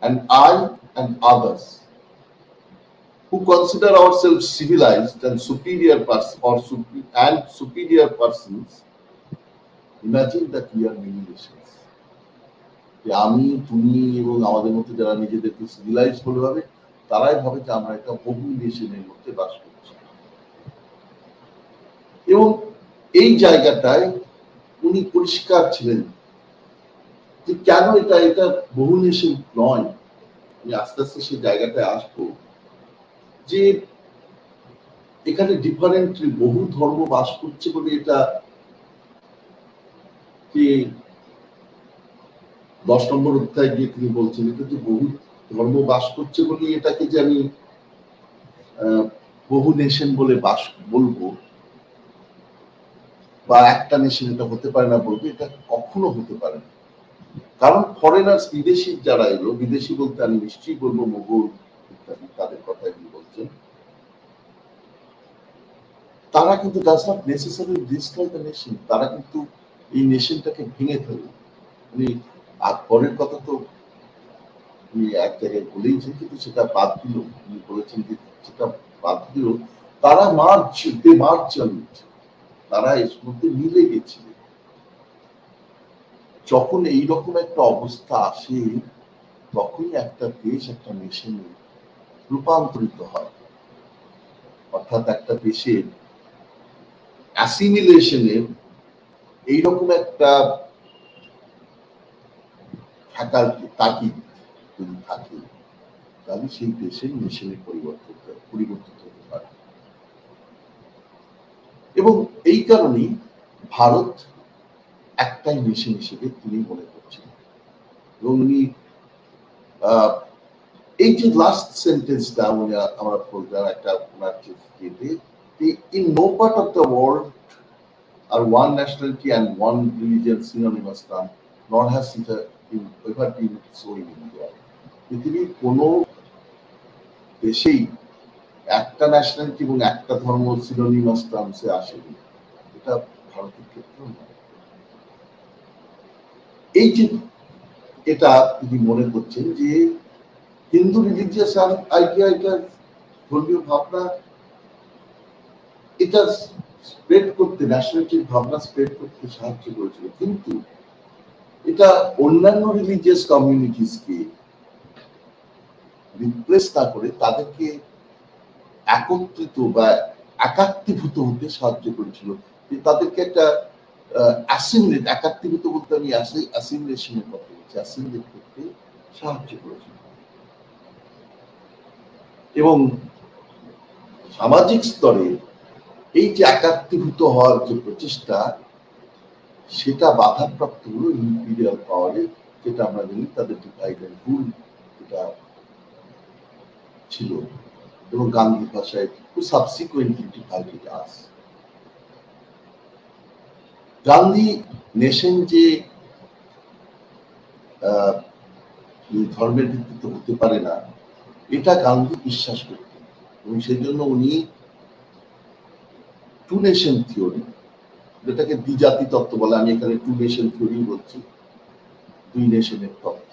and I and others who consider ourselves civilized and superior persons imagine that we are many nations. আমি, তুমি এবং আমাদের মধ্যে যারা নিজেদেরকে সিভিলাইজ বলে ভাবে, তারাই ভাবে যে আমরা একটা বহু নেশনের মধ্যে বাস করছি। এবং এই জায়গাটায় উনি পরিষ্কার ছিলেন যে কেন এটা বহু নেশন নয়। আমি আস্তে আস্তে সেই জায়গাটায় আসবো, যে এখানে ডিফারেন্ট বহু ধর্ম বাস করছে বলে এটা যে 10 নম্বর অধ্যায় গিয়ে তিনি বলছেন, এটা যে বহু ধর্ম বাস করছে বলে এটাকে যে আমি বহু নেশন বলে বলবো, বা একটা নেশন এটা হতে পারে না বলবো, এটা কখনো হতে পারে না। কারণ ফরেনার্স, বিদেশি যারা এলো, বিদেশি বলতে আমি নিশ্চয়ই বলবো মোগল ইত্যাদি, তাদের কথা এগুলো বলছেন, তারা কিন্তু does not necessary destroy the nation, তারা কিন্তু এই নেশনটাকে ভেঙে ফেলে। উনি পরের কথা তো উনি এক জায়গায় বলেইছেন, কিন্তু সেটা বাদ দিল। উনি বলেছেন যে সেটা বাদ দিল, তারা তারা এর মধ্যে মিলে গেছিল। যখন এইরকম একটা অবস্থা আসে, তখনই একটা দেশ একটা নেশনে রূপান্তরিত হয়। অর্থাৎ একটা দেশের অ্যাসিমিলেশনের এইরকম একটা ফ্যাকাল্টি তাকিদ যদি থাকে, তাহলে সেই দেশের নেশনের পরিবর্তিত হতে পারে। এবং এই কারণেই ভারত একটাই নেশন হিসেবে তিনি মনে করছেন। এবং উনি এই যে লাস্ট সেন্টেন্সটা আমরা বললাম একটা ওনার in no part of the world are one nationality and one religion synonymous term, nor has it ever been so in India. পৃথিবীর কোনো দেশেই একটা ন্যাশনালিটি এবং একটা ধর্ম সিনোনিমাস টার্মসে আসেনি, এটা ভারতের ক্ষেত্রেও নয়। এই যে এটা তিনি মনে করছেন যে হিন্দু রিলিজিয়াস আইডিয়া, এটা ধর্মীয় ভাবনা, এটা স্প্রেড করতে, ন্যাশনালিটির ভাবনা স্প্রেড করতে সাহায্য করেছিল, কিন্তু এটা অন্যান্য রিলিজিয়াস কমিউনিটিসকে রিপ্লেস না করে তাদেরকে একত্রিত বা একাত্মীভূত হতে সাহায্য করেছিল। তাদেরকে একটা অ্যাসিমিলেট, একাত্মীভূত বলতে আমি অ্যাসিমিলেশনের কথা বলছি, অ্যাসিমিলেট করতে সাহায্য করেছিল। এবং সামাজিক স্তরে এই যে একাত্মীভূত হওয়ার যে প্রচেষ্টা, সেটা বাধাপ্রাপ্ত হলো ইম্পিরিয়াল পাওয়ারে, যেটা আমরা জানি তাদের ডিভাইড এন্ড রুল এটা ছিল। এবং গান্ধীর ভাষায় সাবসিকুয়েন্টলি ডিভাইডেড আস। গান্ধী নেশন যে ধর্মের ভিত্তিতে হতে পারে না, এটা গান্ধী বিশ্বাস করতেন। এবং সেই জন্য উনি টু নেশন থিওরি, যেটাকে দ্বিজাতি তত্ত্ব বলে, আমি এখানে টু নেশন থিওরি বলছি, দুই নেশনের তত্ত্ব,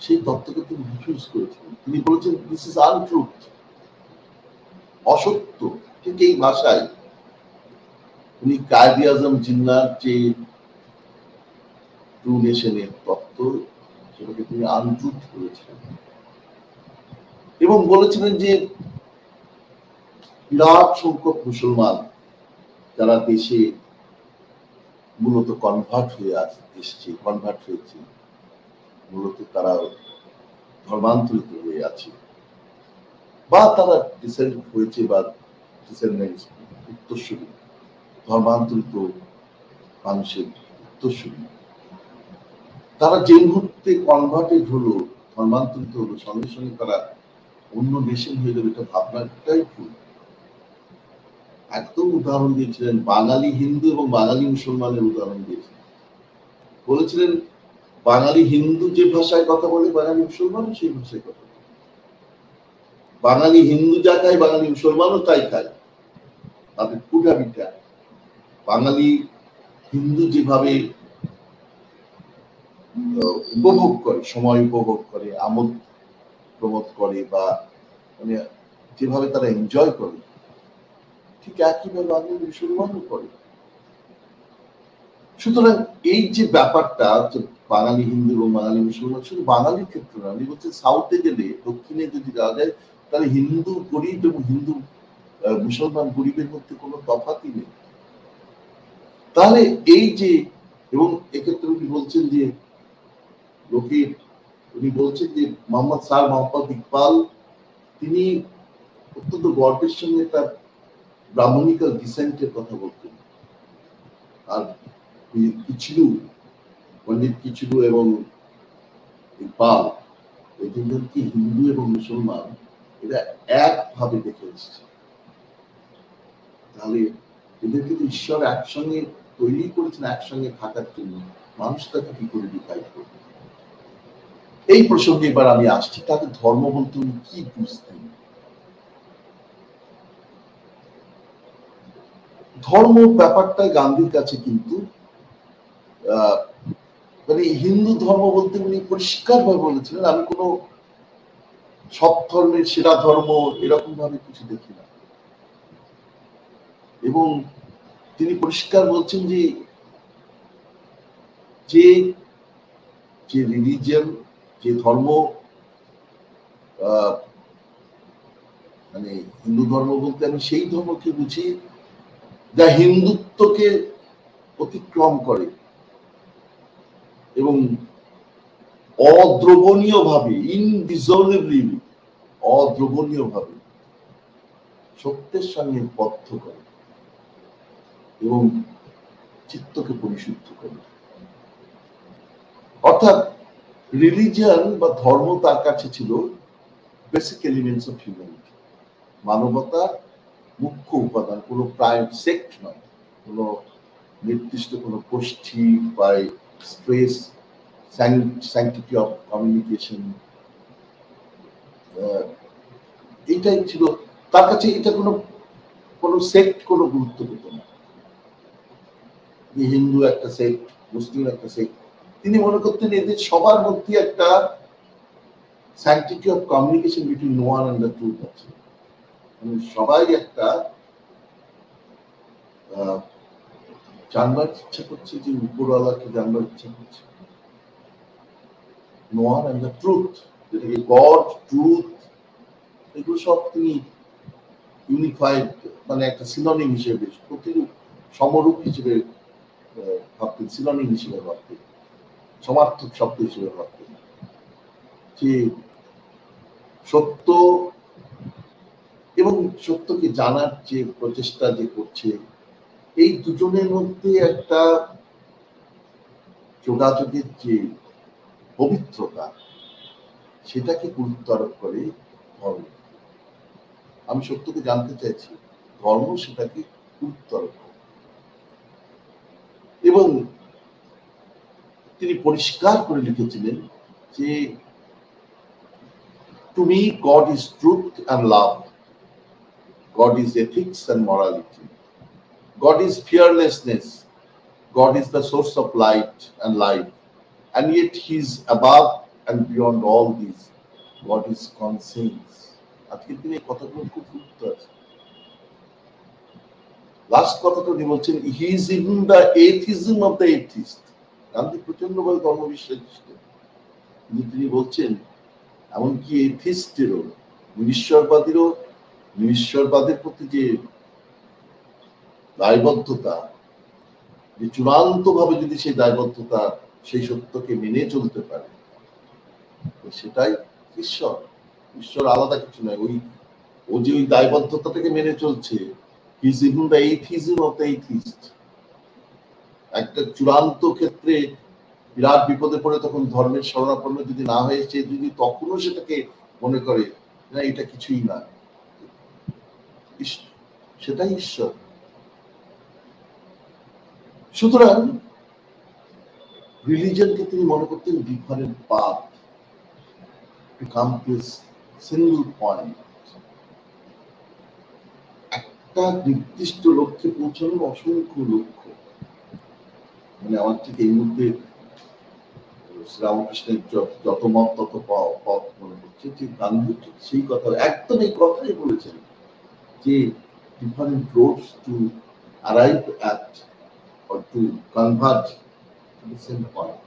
সেই তত্ত্বকে তিনি রিফিউজ করেছিলেন। তিনি বলেছেন দিস ইজ আনট্রুথ, অসত্য। ঠিক এই ভাষায় উনি কায়েদে আজম জিন্নাহর যে টু নেশনের তত্ত্ব, সেটাকে তিনি আনট্রুথ করেছিলেন এবং বলেছিলেন যে বিরাট সংখ্যক মুসলমান যারা দেশে মূলত কনভার্ট হয়েছে, মূলত তারা ধর্মান্তরিত হয়ে আছে, বা তারা ডিসেন্ট হয়েছে বা ডিসেন্ডেন্টস উত্তরসূরি, ধর্মান্তরিত মানুষের উত্তরসূরি, তারা যে মুহূর্তে কনভার্টেড হলো, ধর্মান্তরিত হলো, সঙ্গে সঙ্গে তারা অন্য নেশন হয়ে যাবে, এটা ভাবনাটাই ভুল। একদম উদাহরণ দিয়েছিলেন, বাঙালি হিন্দু এবং বাঙালি মুসলমানের উদাহরণ দিয়েছিলেন। বলেছিলেন বাঙালি হিন্দু যে ভাষায় কথা বলে, বাঙালি মুসলমানও সেই ভাষায় কথা বলে। বাঙালি হিন্দু যা খায়, বাঙালি মুসলমানও তাই খায়, তাদের ফুড হ্যাবিট। বাঙালি হিন্দু যেভাবে উপভোগ করে, সময় উপভোগ করে, আমোদ প্রমোদ করে, বা মানে যেভাবে তারা এনজয় করে, ঠিক একইভাবে বাঙালি মুসলমানও করে। সুতরাং এই যে ব্যাপারটা, বাঙালি হিন্দু এবং বাঙালি মুসলমান শুধু বাঙালির ক্ষেত্রে না, আমি বলছি সাউথে গেলে, দক্ষিণে যদি যাওয়া যায়, তাহলে হিন্দু গরিব এবং হিন্দু মুসলমান গরিবের মধ্যে কোনো তফাৎই নেই। তাহলে এই যে, এবং এক্ষেত্রে উনি বলছেন যে মোহাম্মদ ইকবাল, তিনি অত্যন্ত গর্বের সঙ্গে তার ব্রাহ্মণিক্যাল ডিসেন্টের কথা বলতেন। আর পণ্ডিত কিচলু এবং ইকবাল, এই দুজনকে হিন্দু এবং মুসলমান এরা একভাবে দেখে এসছে। তাহলে এদেরকে তো ঈশ্বর একসঙ্গে তৈরি করেছেন একসঙ্গে থাকার জন্য, মানুষ তাকে কি করে ডিফাইন করবে? এই প্রসঙ্গে এবার আমি আসছি, তাদের ধর্ম বলতে উনি কি বুঝতেন। ধর্ম ব্যাপারটা গান্ধীর কাছে কিন্তু মানে হিন্দু ধর্ম বলতে উনি পরিষ্কার ভাবে বলেছিলেন, আমি কোনো সব ধর্মের সেরা ধর্ম এরকম ভাবে কিছু দেখি না। এবং তিনি পরিষ্কার বলছেন যে যে রিলিজিয়ন, যে ধর্ম, মানে হিন্দু ধর্ম বলতে আমি সেই ধর্মকে বুঝি যা হিন্দুত্বকে অতিক্রম করে এবং অদ্রবণীয় ভাবে, ইনডিসলভেবলি অদ্রবণীয় ভাবে সত্যের সঙ্গে বদ্ধ করে এবং চিত্তকে পরিশুদ্ধ করে। অর্থাৎ রিলিজিয়ন বা ধর্ম তার কাছে ছিল বেসিক এলিমেন্টস অফ হিউম্যানিটি, মানবতার মুখ্য উপাদান, কোনো প্রাইম সেক্ট নয়, কোনো নির্দিষ্ট কোনো গোষ্ঠী বা স্পেস, স্যাংটিটি অফ কমিউনিকেশন, এটাই ছিল তার কাছে। এটা কোনো সেক্ট কোনো গুরুত্ব পেত না। হিন্দু একটা সেক্ট, মুসলিম একটা সেক্ট, তিনি মনে করতেন এদের সবার মধ্যে একটা sanctity of communication between no one and the truth আছে। সবাই একটা জানবার ইচ্ছা করছে, যে উপরওয়ালাকে জানবার ইচ্ছা করছে। No one and the truth, যেটাকে গড, ট্রুথ, এগুলো সব তিনি ইউনিফাইড, মানে একটা সিনোনিম হিসেবে, প্রতিরূপ, সমরূপ হিসেবে ভাবতেন, সিনোনিম হিসেবে ভাবতেন, সমার্থক শব্দ হিসেবে ভাবতেন। যে সত্য এবং সত্যকে জানার যে প্রচেষ্টা যে করছে, এই দুজনের মধ্যে একটা যোগাযোগের যে পবিত্রতা, সেটাকে গুরুত্ব আরোপ করে ধর্ম। আমি সত্যকে জানতে চাইছি, ধর্ম সেটাকে গুরুত্ব আরোপ করে। এবং তিনি পরিষ্কার করে লিখেছিলেন যে to me God is truth and love, God is ethics and morality, God is fearlessness, God is the source of light and life, and yet He is above and beyond all these. God is conscience. আজকে তিনি এই কথাগুলো খুব গুরুত্ব আছে। Last কথাটা উনি বলছেন, He is even the atheism of the atheist. Gandhi প্রচন্ডভাবে ধর্মবিশ্বাসী ছিলেন, কিন্তু তিনি বলছেন এমনকি এথিস্টেরও, নিরীশ্বরবাদীরও, নিরীশ্বরবাদের প্রতি যে দায়বদ্ধতা, যে চূড়ান্ত ভাবে যদি সেই দায়বদ্ধতা, সেই সত্যকে মেনে চলতে পারে, সেটাই ঈশ্বর। ঈশ্বর আলাদা কিছু নয়। ও যে ওই দায়বদ্ধতাটাকে মেনে চলছে, his even the atheism of the atheist. একটা চূড়ান্ত ক্ষেত্রে বিরাট বিপদে পড়ে তখন ধর্মের শরণাপন্ন যদি না হয়ে, সে যদি তখনও সেটাকে মনে করে না এটা কিছুই না, সেটাই ঈশ্বর। সুতরাং রিলিজিয়নকে তিনি মনে করতেন different path to come to single point, একটা নির্দিষ্ট লক্ষ্যে পৌঁছানোর অসংখ্য লক্ষ্য। মানে আমার ঠিক এই মুহূর্তে শ্রীরামকৃষ্ণের যত মত তত পথ মনে করছে, যে গান্ধী সেই কথা একদম এই কথাই বলেছেন, যে different roads to arrive at or to converge to the same point,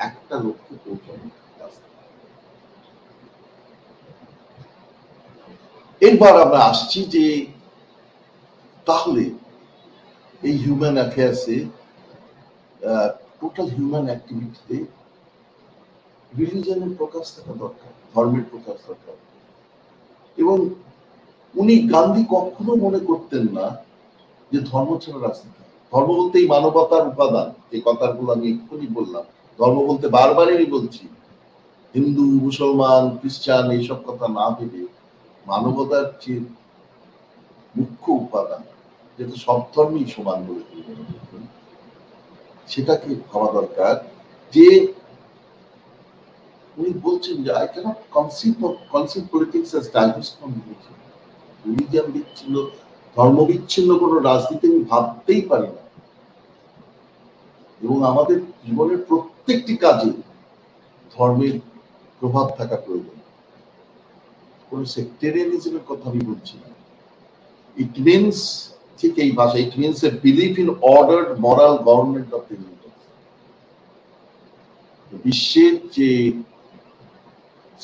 একটা লক্ষ্যে পৌঁছানো। এরপর আমরা আসছি যে তাহলে এই হিউম্যান অ্যাফেয়ার্সে, টোটাল হিউম্যান অ্যাক্টিভিটিতে রিলিজিয়নের প্রকাশ থাকা দরকার, ধর্মের প্রকাশ দরকার। এবং উনি গান্ধী কখনো মনে করতেন না যে ধর্ম ছাড়া রাজনীতি। ধর্ম বলতে এই মানবতার উপাদান, যে কথাগুলো আমি এক্ষুনি বললাম, ধর্ম বলতে বারবারই বলছি, হিন্দু, মুসলমান, খ্রিস্টান এইসব কথা না ভেবে মানবতার যে মুখ্য উপাদান, যেটা সব ধর্মই সমান বলে সেটাকে ভাবা দরকার। যে উনি বলছেন যে I cannot conceive politics as diverse from religion. Religion বিচ্ছিন্ন, ধর্ম বিচ্ছিন্ন কোনো রাজনীতি আমি ভাবতেই পারি না। এবং আমাদের জীবনের প্রত্যেকটি কাজে ধর্মের প্রভাব থাকা প্রয়োজন। কোন সেক্টেরিয়ানিজমের কথা আমি বলছি না। ইট মিনস, ঠিক এই ভাষা, it means a believe in ordered moral government of the universe. বিশ্বের যে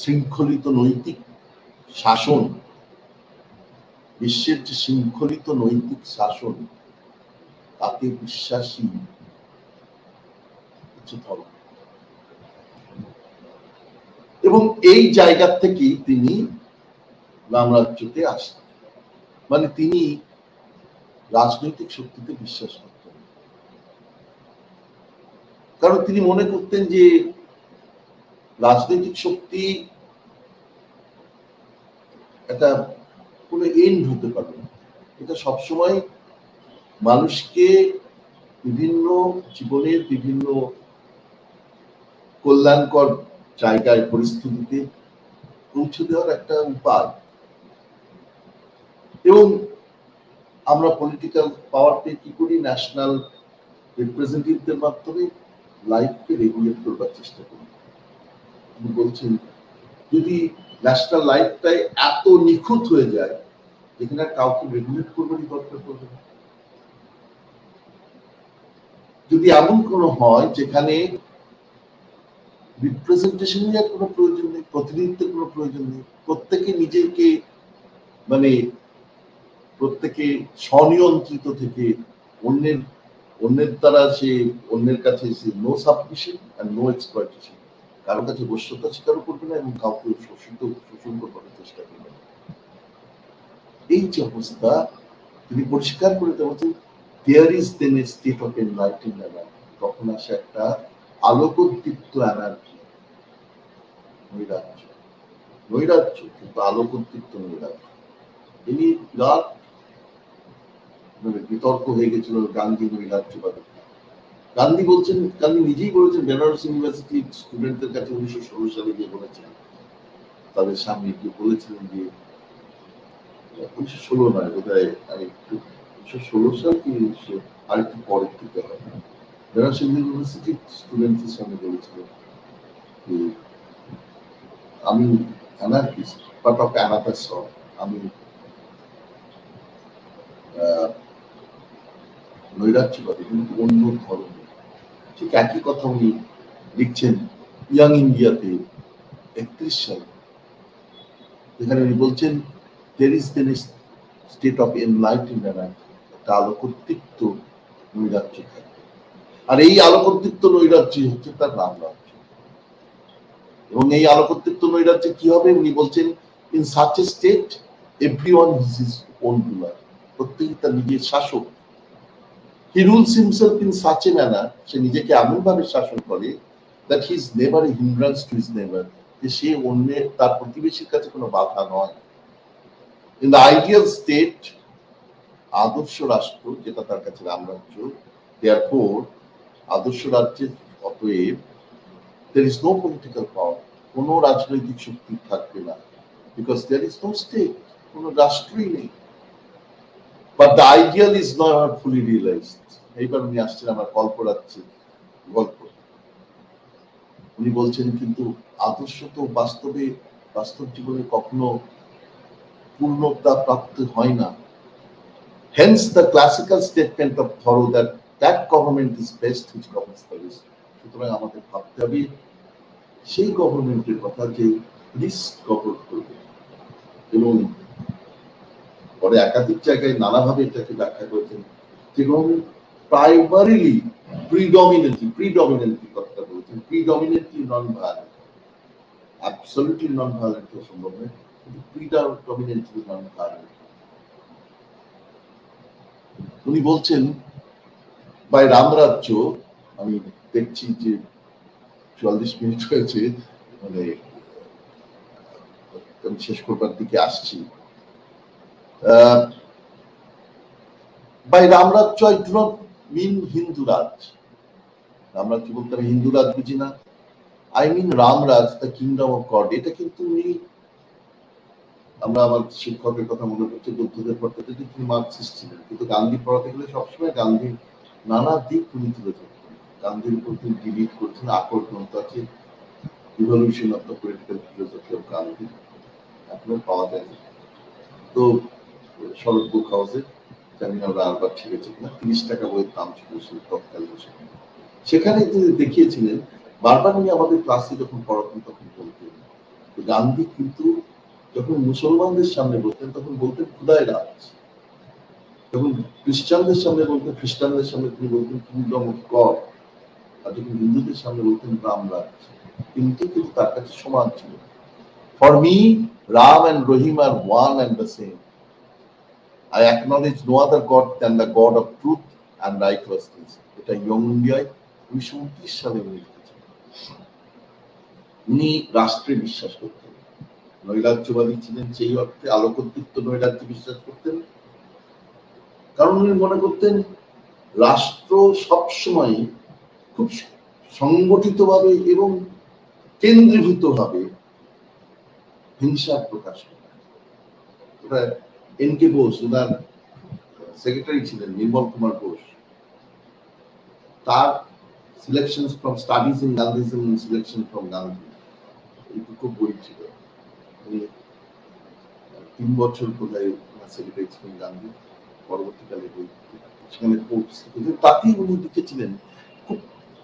শৃঙ্খলিত নৈতিক শাসন, বিশ্বের যে শৃঙ্খলিত নৈতিক শাসন, তাতে বিশ্বাসী ধর্ম। এবং এই জায়গা থেকেই তিনি রামরাজ্যতে আসেন, মানে তিনি রাজনৈতিক শক্তিতে বিশ্বাস করতেন, কারণ তিনি মনে করতেন যে রাজনৈতিক শক্তি একটা কোনো এন্ড হতে পারে না, এটা সবসময় মানুষকে বিভিন্ন জীবনের বিভিন্ন কল্যাণকর জায়গায় পরিস্থিতিতে পৌঁছে দেওয়ার একটা উপায়। এবং আমরা পলিটিক্যাল পাওয়ার পেয়ে কি করি, ন্যাশনাল রিপ্রেজেন্টেটিভদের মাধ্যমে লাইফকে রেগুলেট করবার চেষ্টা করি। তিনি বলছেন যদি ন্যাশনাল লাইফটাই এত নিখুঁত হয়ে যায় যেখানে কাউকে রেগুলেট করবারই দরকার পড়বে না। যদি এমন কোনো হয় যেখানে রিপ্রেজেন্টেশনের কোনো প্রয়োজন নেই, প্রতিনিধিত্বের কোনো প্রয়োজন নেই, প্রত্যেকে নিজেকে মানে প্রত্যেকে স্বনিয়ন্ত্রিত থেকে অন্যের দ্বারা সে অন্যের কাছে নো সাবমিশন আর নো এক্সপ্লয়টেশন, কারো কাছে বশ্যতা স্বীকারও করবে না এবং কাউকে শোষণ করবার চেষ্টা করবে না। এই যে অবস্থা তিনি পরিষ্কার করে দেওয়া, there is then a state of enlightened anarchy, তখন আসে একটা আলোকোদ্দীপ্ত অ্যানার্কি, নৈরাজ্য কিন্তু আলোকোদ্দীপ্ত নৈরাজ্য। তিনি বিরাট বিতর্ক হয়ে গেছিল গান্ধী নৈরাজ্যবাদী। গান্ধী বলছেন, গান্ধী নিজেই বলেছেন বেনারস ইউনিভার্সিটি স্টুডেন্টদের কাছে 1916 সালে গিয়ে বলেছেন, তাদের সামনে গিয়ে বলেছিলেন যে 1916 নয় বোধহয় আরেকটু 1916 সাল কি আরেকটু পরের দিকে হয়, বেনারস ইউনিভার্সিটি স্টুডেন্টদের সামনে বলেছিলেন যে আমি anarchist but of another sort, আমি নৈরাজ্যবাদী কিন্তু অন্য ধরনের। ঠিক একই কথা উনি লিখছেন ইয়াং ইন্ডিয়াতে 31 সালে, যেখানে উনি বলছেন there is then a state of enlightened anarchy, একটা আলোকোদ্দীপ্ত নৈরাজ্য থাকে, আর এই আলোকোদ্দীপ্ত নৈরাজ্য হচ্ছে তার রামরাজ্য। এবং এই আলোকোদ্দীপ্ত নৈরাজ্যে কি হবে উনি বলছেন, in such a state everyone is his own ruler, প্রত্যেকে তার নিজের শাসক। He rules himself in such a manner, সে নিজেকে এমন ভাবে শাসন করে that he is never a hindrance to his neighbor, যে সে অন্যের তার প্রতিবেশীর কাছে কোনো বাধা নয়। In the ideal state, আদর্শ রাষ্ট্র যেটা তার কাছে রামরাজ্য, therefore আদর্শ রাজ্যের অতএব there is no political power, কোনো রাজনৈতিক শক্তি থাকবে না, because there is no state, কোনো রাষ্ট্রই নেই। But the ideal is not fully realized. এইবার উনি আসছেন আমার কল্পনাচ্ছি গল্প, উনি বলছেন কিন্তু আদর্শ তো বাস্তব জীবনে কখনো পূর্ণতা প্রাপ্ত হয় না। Hence the classical statement of Thoreau that government is best which governs the least. সুতরাং আমাদের ভাবতে হবে সেই গভর্নমেন্টের কথা যে লিস্ট গভর্ন করবে। এবং পরে একাধিক জায়গায় নানাভাবে এটাকে ব্যাখ্যা করেছেন যে গভর্নমেন্ট প্রাইমারিলি প্রিডমিনেন্টলি কথা বলছেন, প্রিডমিনেন্টলি নন ভায়োলেন্ট, অ্যাবসলিউটলি নন ভায়োলেন্ট তো সম্ভব নয়, কিন্তু প্রিডমিনেন্টলি নন ভায়োলেন্ট। উনি বলছেন বাই রামরাজ্য, আমি দেখছি যে 44 মিনিট হয়েছে, মানে আমি শেষ করবার দিকে আসছি। By Ramrajya I do not mean Hindu Raj, Ramrajya বলতে আমি হিন্দু রাজ বুঝি না, I mean Ramraj, the kingdom of God. এটা কিন্তু উনি, আমরা আমার শিক্ষকের কথা মনে করছি বুদ্ধদেব ভট্টাচার্য, তিনি মার্কসিস্ট ছিলেন, কিন্তু গান্ধী পড়াতে গেলে সবসময় গান্ধীর নানা দিক উনি তুলে ধরতেন। গান্ধীর উপর তিনি ডিলিট করছেন, আকর গ্রন্থ আছে evolution of the political philosophy of Gandhi, এখনো পাওয়া যায় না। তো শরৎ বুক হাউসে, জানি না ওরা আরবার ছেড়েছে কিনা, 30 টাকা বইয়ের দাম ছিল তৎকালীন সময়। সেখানে তিনি দেখিয়েছিলেন, বারবার উনি আমাদের ক্লাসে যখন পড়াতেন তখন বলতেন গান্ধী কিন্তু যখন মুসলমানদের সামনে বলতেন তখন বলতেন খুদাই রাজ, যখন খ্রিস্টানদের সামনে বলতেন, খ্রিস্টানদের সামনে তিনি বলতেন কিংডম অফ গড, আর যখন হিন্দুদের সামনে বলতেন রাম রাজ্য, কিন্তু তার কাছে সমান ছিল। For me Ram and Rahim are one and the same. I acknowledge no other God than the God of truth and righteousness. এটা ইয়ং ইন্ডিয়ায় 1929 সালে উনি লিখেছেন। উনি রাষ্ট্রে বিশ্বাস করতেন, নৈরাজ্যবাদী ছিলেন সেই অর্থে, আলোকোদ্দীপ্ত নৈরাজ্যে বিশ্বাস করতেন, কারণ উনি মনে করতেন রাষ্ট্র সবসময় খুব সংগঠিতভাবে এবং কেন্দ্রীভূতভাবে হিংসার প্রকাশ করে। ওটা এন.কে. বোস, ওনার সেক্রেটারি ছিলেন নির্মল কুমার ঘোষ, তার selection from studies in Gandhism and selection from Gandhi, এইটুকু বই ছিল। উনি 3 বছর বোধহয় সেক্রেটারি ছিলেন গান্ধী, পরবর্তীকালে বই সেখানে পড়ছে, কিন্তু তাতেই উনি লিখেছিলেন খুব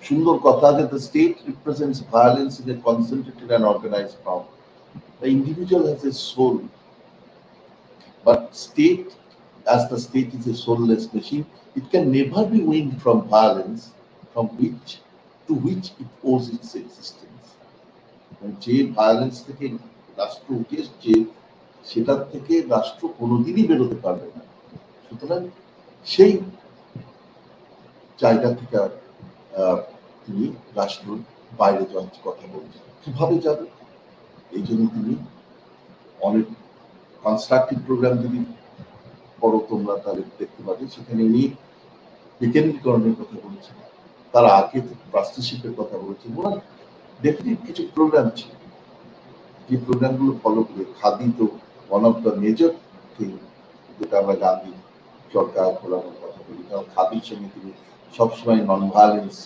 সুন্দর কথা, যে the state represents violence in a concentrated and organized form. The individual has a soul, but state, as the state is a soulless machine, it can never be weaned from violence, to which it owes its existence. যে violence থেকে রাষ্ট্র উঠে এসছে, সেটার থেকে রাষ্ট্র কোনোদিনই বেরোতে পারবে না। সুতরাং সেই জায়গা থেকে তিনি রাষ্ট্র বাইরে যাওয়ার কথা বলছেন। কিভাবে যাবে? এই জন্য তিনি অনেক কনস্ট্রাকটিভ প্রোগ্রাম যদি পড়ো তোমরা তাহলে দেখতে পাবে, সেখানে উনি বিকেন্দ্রীকরণের কথা বলেছেন, তার আগে ট্রাস্টিশিপের কথা বলেছেন। ওনার ডেফিনিট কিছু প্রোগ্রাম ছিল, যে প্রোগ্রামগুলো ফলো করে খাদি তো one of the major thing, যেটা আমরা গান্ধী সরকার খোলানোর কথা বলি, কারণ খাদির সঙ্গে তিনি সবসময় নন ভায়োলেন্স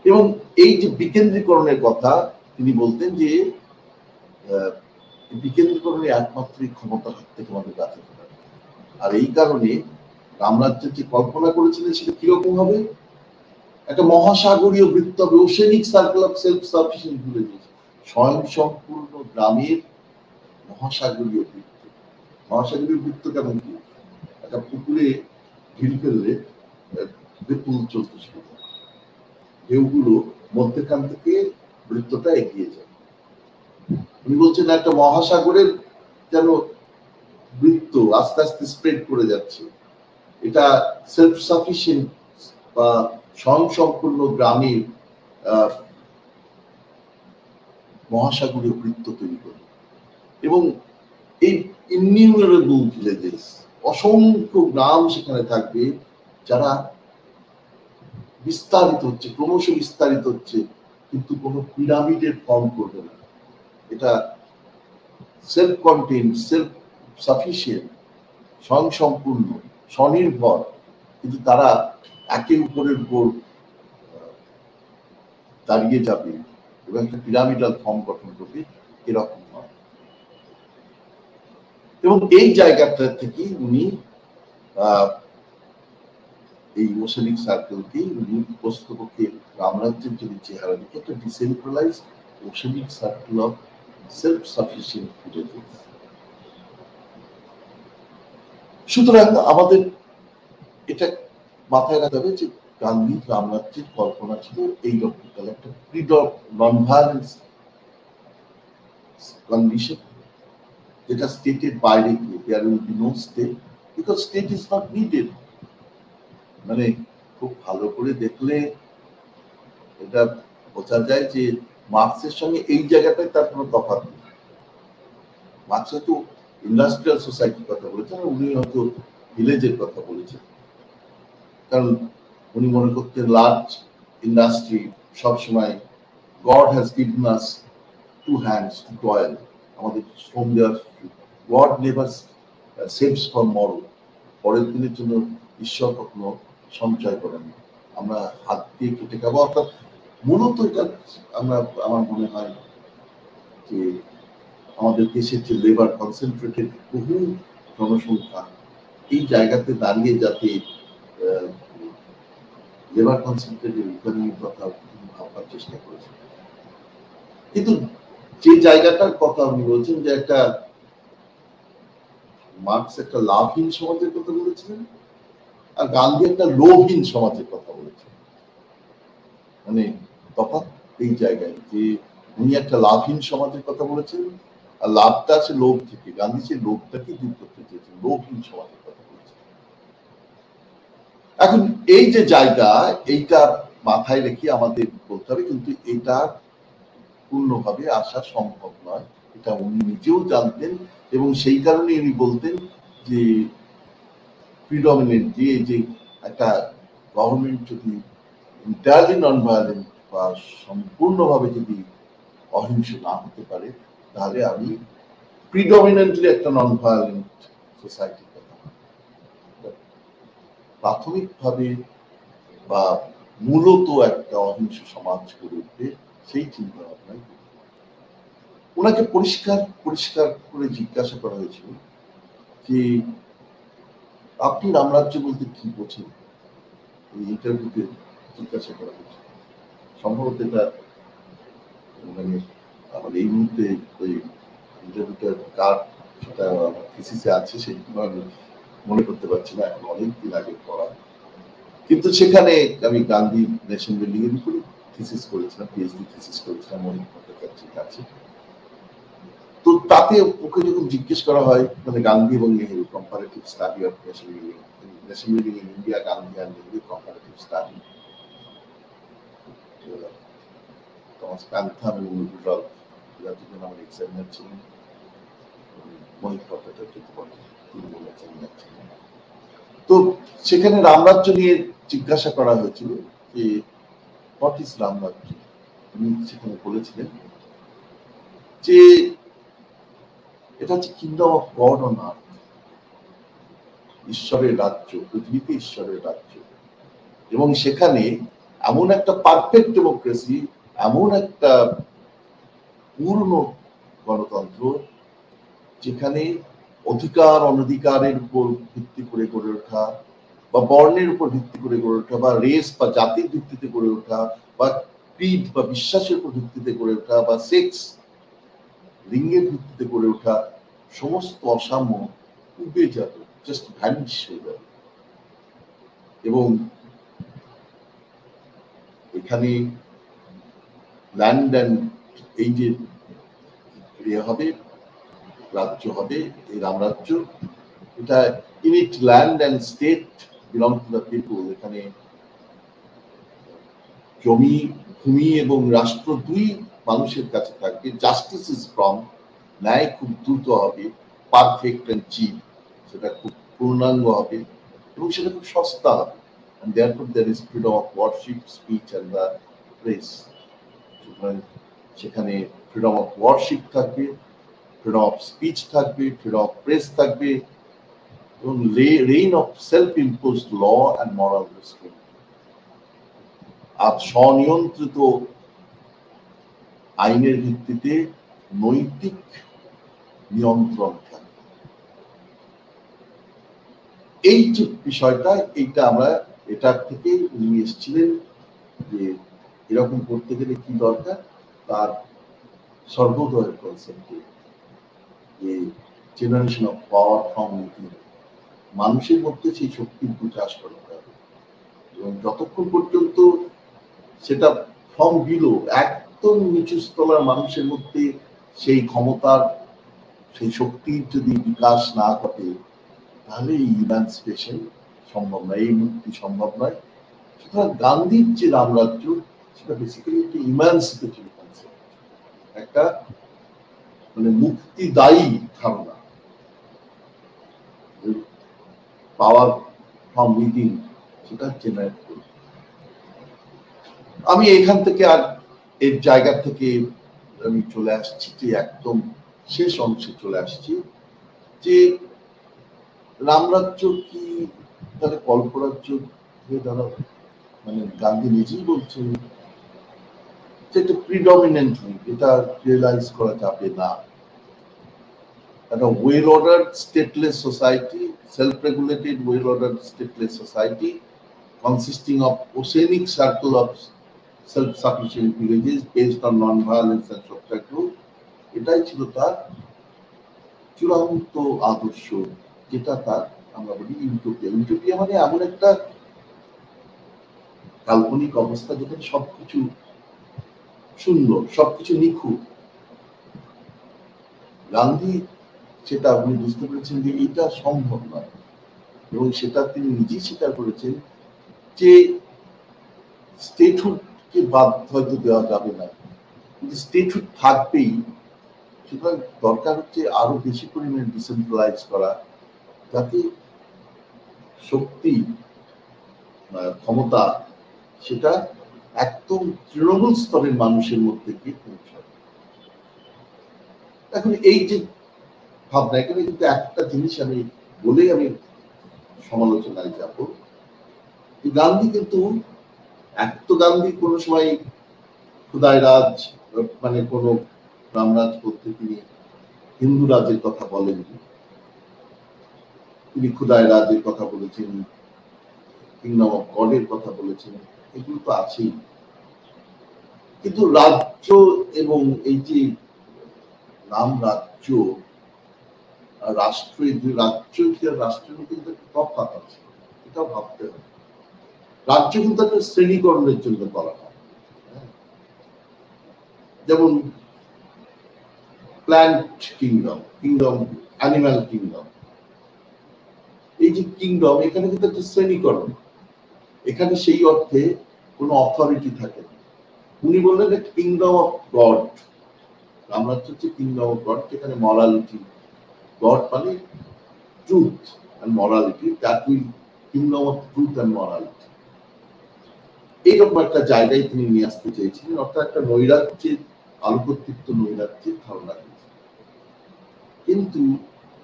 এবং এই যে বিকেন্দ্রীকরণের কথা তিনি বলতেন, যে বিকেন্দ্রীকরণের একমাত্রই ক্ষমতার হাত থেকে আমাদের বাঁচাতে পারে। আর এই কারণে রামরাজ্যের যে কল্পনা করেছিলেন সেটা কিরকম হবে, একটা মহাসাগরীয় বৃত্ত হবে, oceanic circle of self sufficient villages, স্বয়ং সম্পূর্ণ গ্রামের মহাসাগরীয় বৃত্ত। মহাসাগরীয় বৃত্ত কেমন কি, একটা পুকুরে ঢিল ফেললে বিপুল চলতে শুরু করে, ঢেউগুলো মধ্যখান থেকে বৃত্তটা এগিয়ে যায়। উনি বলছেন একটা মহাসাগরের যেন বৃত্ত আস্তে আস্তে স্প্রেড করে যাচ্ছে, এটা সেলফ সাফিসিয়েন্ট বা স্বয়ংসম্পূর্ণ গ্রামের মহাসাগরীয় বৃত্ত তৈরি করে, এবং এই ইননিউমারেবল ভিলেজেস, অসংখ্য গ্রাম সেখানে থাকবে, যারা বিস্তারিত হচ্ছে, ক্রমশ বিস্তারিত হচ্ছে, কিন্তু কোনো পিরামিডের ফর্ম করবে না। এটা সেলফ কন্টেন্ট, সেলফ সাফিসিয়েন্ট, স্বয়ংসম্পূর্ণ, স্বনির্ভর, কিন্তু তারা একের উপরের উপর দাঁড়িয়ে যাবে এবং একটা পিরামিডাল ফর্ম গঠন করবে, এরকম হয়। এবং এই জায়গাটা থেকে উনি এই ওশেনিক সার্কেলকে উনি প্রস্তুতপক্ষে রামরাজ্যের যদি চেহারা দিকে একটা decentralise oceanic circle of self sufficient villages. সুতরাং আমাদের এটা মাথায় রাখতে হবে যে গান্ধী রামরাজ্যের কল্পনা ছিল এইরকম একটা ফ্রিডম, নন ভায়োলেন্স কন্ডিশন, যেটা স্টেটের বাইরে গিয়ে there will be no state because state is not needed। মানে খুব ভালো করে দেখলে এটা বোঝা যায় যে মার্ক্সের সঙ্গে এই জায়গাটায় তার কোনো তফাৎ নেই। মার্ক্স হয়তো ইন্ডাস্ট্রিয়াল সোসাইটির কথা বলেছেন, উনি হয়তো ভিলেজের কথা বলেছেন, কারণ উনি মনে করতেন লার্জ ইন্ডাস্ট্রি সবসময় God has given us two hands to toil, আমাদের শ্রম দেওয়ার, God never saves for morrow, পরের দিনের জন্য ঈশ্বর কখনো সঞ্চয় করেন না, আমরা হাত দিয়ে কেটে খাবো। অর্থাৎ মূলত এটা আমরা, আমার মনে হয় যে আমাদের দেশের যে লেবার কনসেন্ট্রেটেড বহু জনসংখ্যা, এই জায়গাতে দাঁড়িয়ে যাতে লেবার কনসেন্ট্রেটেড ইকোনমির কথা ভাববার চেষ্টা করেছে। কিন্তু যে জায়গাটার কথা আপনি বলছেন যে একটা মার্কস একটা লাভহীন সমাজের কথা বলেছিলেন আর গান্ধী একটা লোভহীন সমাজের কথা বলেছেন, মানে তফাৎ এই জায়গায় যে উনি একটা লাভহীন সমাজের কথা বলেছেন আর লাভটা আছে লোভ থেকে, গান্ধী সেই লোভটাকে দূর করতে চেয়েছেন, লোভহীন সমাজের কথা বলেছেন। এখন এই যে জায়গা, এইটা মাথায় রেখে আমাদের বলতে হবে, কিন্তু এটা পূর্ণভাবে আসা সম্ভব নয়, এটা উনি নিজেও জানতেন এবং সেই কারণে উনি বলতেন যে প্রিডমিনেন্টলি এই যে একটা গভর্নমেন্ট যদি এন্টায়ারলি নন ভায়োলেন্ট বা সম্পূর্ণভাবে যদি অহিংস না হতে পারে তাহলে আমি প্রিডমিনেন্টলি একটা নন ভায়োলেন্ট সোসাইটির কথা প্রাথমিকভাবে বা মূলত একটা অহিংস সমাজ গড়ে উঠবে সেই চিন্তা ভাবনায় ওনাকে পরিষ্কার পরিষ্কার করে জিজ্ঞাসা করা হয়েছিল যে আপনি রামরাজ্য বলতে কি বোঝেন, এই ইন্টারভিউতে জিজ্ঞাসা করা হয়েছিল। সম্ভবত এটা মানে আমার এই মুহূর্তে ওই ইন্টারভিউটার কার্ড সেটা থিসিসে আছে সেটা আমি মনে করতে পারছি না, এখন অনেকদিন আগে পড়া, কিন্তু সেখানে আমি গান্ধী নেশন বিল্ডিং এর উপরে থিসিস করেছিলাম, পিএইচডি থিসিস করেছিলাম মহিলা ভট্টাচার্যের কাছে। তো তাতে ওকে যখন জিজ্ঞেস করা হয় মানে গান্ধী এবং Nehru comparative study of nation building in India, Gandhi আর Nehru comparative study, Thomas Pantham এবং রুডলফ যতজন আমার এক্সামিনার ছিলেন, মহিলা ভট্টাচার্য ছিলেন। তো সেখানে রামরাজ্য নিয়ে জিজ্ঞাসা করা হয়েছিল যে হোয়াট ইজ রামরাজ্য। উনি সেখানে বলেছিলেন যে এটা হচ্ছে kingdom of god on earth, ঈশ্বরের রাজ্য, পৃথিবীতে ঈশ্বরের রাজ্য, এবং সেখানে এমন একটা পারফেক্ট ডেমোক্রেসি, এমন একটা পূর্ণ গণতন্ত্র যেখানে অধিকার অনধিকারের উপর ভিত্তি করে গড়ে ওঠা বা বর্ণের উপর ভিত্তি করে গড়ে ওঠা বা রেস বা জাতির ভিত্তিতে গড়ে ওঠা বা ক্রিড বা বিশ্বাসের উপর ভিত্তিতে গড়ে ওঠা বা সেক্স লিঙ্গের ভিত্তিতে গড়ে ওঠা সমস্ত অসাম্য উবে যাবে, জাস্ট ভ্যানিশ হয়ে যাবে। এবং এখানে ল্যান্ড অ্যান্ড এই যে হবে রাজ্য হবে, এই রামরাজ্য, এটা init land and state belong to the people. এখানে জমি, ভূমি এবং রাষ্ট্র দুই মানুষের কাছে থাকবে। জাস্টিস ইজ ফ্রম, ন্যায় খুব দ্রুত হবে, পারফেক্ট অ্যান্ড চিপ, সেটা খুব পূর্ণাঙ্গ হবে এবং সেটা খুব সস্তা হবে। and therefore there is freedom of worship, speech and the press. সেখানে ফ্রিডম অফ ওয়ারশিপ থাকবে, ফ্রিডম অফ স্পিচ থাকবে, ফ্রিডম অফ প্রেস থাকবে এবং reign of self imposed law and moral restrict. আর স্বনিয়ন্ত্রিত আইনের ভিত্তিতে নৈতিক নিয়ন্ত্রণ থাকবে। এই যে বিষয়টা, এইটা আমরা এটার থেকে নিয়ে এসেছিলেন যে এরকম করতে গেলে কি দরকার, তার সর্বোদয়ের কনসেপ্টে যে generation of power from within, মানুষের মধ্যে সেই শক্তির বিকাশ করতে হবে এবং যতক্ষণ পর্যন্ত সেটা ফ্রম বিলো, একদম নিচু স্তরের মানুষের মধ্যে সেই ক্ষমতার, সেই শক্তির যদি বিকাশ না ঘটে তাহলে এই ইমানসিপেশন সম্ভব নয়, এই মুক্তি সম্ভব নয়। সুতরাং গান্ধীর যে রামরাজ্য সেটা বেসিক্যালি একটা ইমানসিপেটরি কনসেপ্ট, একটা মানে মুক্তিদায়ী ধারণা, পাওয়ার ফ্রম উইদিন সেটা জেনারেট করবে। আমি এখান থেকে আর এর জায়গা থেকে আমি চলে আসছি যে একদম শেষ অংশে চলে আসছি যে রামরাজ্য কি তাহলে কল্পরাজ্য হয়ে দাঁড়াবে। মানে গান্ধী নিজেই বলছেন যে এটা প্রিডমিনেন্টলি এটা রিয়েলাইজ করা যাবে না। একটা well ordered stateless society, self regulated well ordered stateless society consisting of oceanic circle of self-sufficient villages based on non-violence and satyagraha এটাই ছিল তার চূড়ান্ত আদর্শ, যেটা তার আমরা বলি ইউটোপিয়া। ইউটোপিয়া মানে এমন একটা কাল্পনিক অবস্থা যেখানে সবকিছু শূন্য, সবকিছু নিখুঁত। গান্ধী সেটা আপনি বুঝতে পেরেছেন যে এটা সম্ভব নয়, এবং সেটা তিনি নিজেই স্বীকার করেছেন যে স্টেটহুডকে বাদ হয়তো দেওয়া যাবে না, কিন্তু স্টেটহুড থাকবেই। সুতরাং দরকার হচ্ছে আরো বেশি পরিমাণে ডিসেন্ট্রালাইজ করা, যাতে শক্তি ক্ষমতা সেটা একদম তৃণমূল স্তরের মানুষের মধ্যে গিয়ে পৌঁছায়। এখন এই যে ভাবনা, এখানে কিন্তু একটা জিনিস আমি বলেই আমি সমালোচনায় যাব। গান্ধী কিন্তু গান্ধী কোনো সময় খুদাই রাজ মানে কোনো রামরাজ করতে তিনি হিন্দু রাজের কথা বলেননি। তিনি খুদাই রাজের কথা বলেছেন, কিংডম অফ গডের কথা বলেছেন, এগুলো তো আছেই। কিন্তু রাজ্য এবং এই যে নাম রাজ্য রাষ্ট্র, এই দুই রাজ্য আর রাষ্ট্রের মধ্যে কিন্তু একটা তফাৎ আছে, এটাও ভাবতে হবে। রাজ্য কিন্তু একটা শ্রেণীকরণের জন্য করা হয়, যেমন plant kingdom, kingdom animal kingdom. এই যে কিংডম, এখানে কিন্তু একটা শ্রেণীকরণ, এখানে সেই অর্থে কোনো অথরিটি থাকে না। উনি বললেন কিংডম অফ গড, রামরাজ্য হচ্ছে কিংডম অফ গড, যেখানে মরালিটি, গড মানে truth and morality, that will kingdom of truth and morality. এইরকম একটা জায়গায় তিনি নিয়ে আসতে চেয়েছিলেন, অর্থাৎ একটা নৈরাজ্যের, আনুগত্যিত্ব নৈরাজ্যের ধারণা দিয়েছিলেন। কিন্তু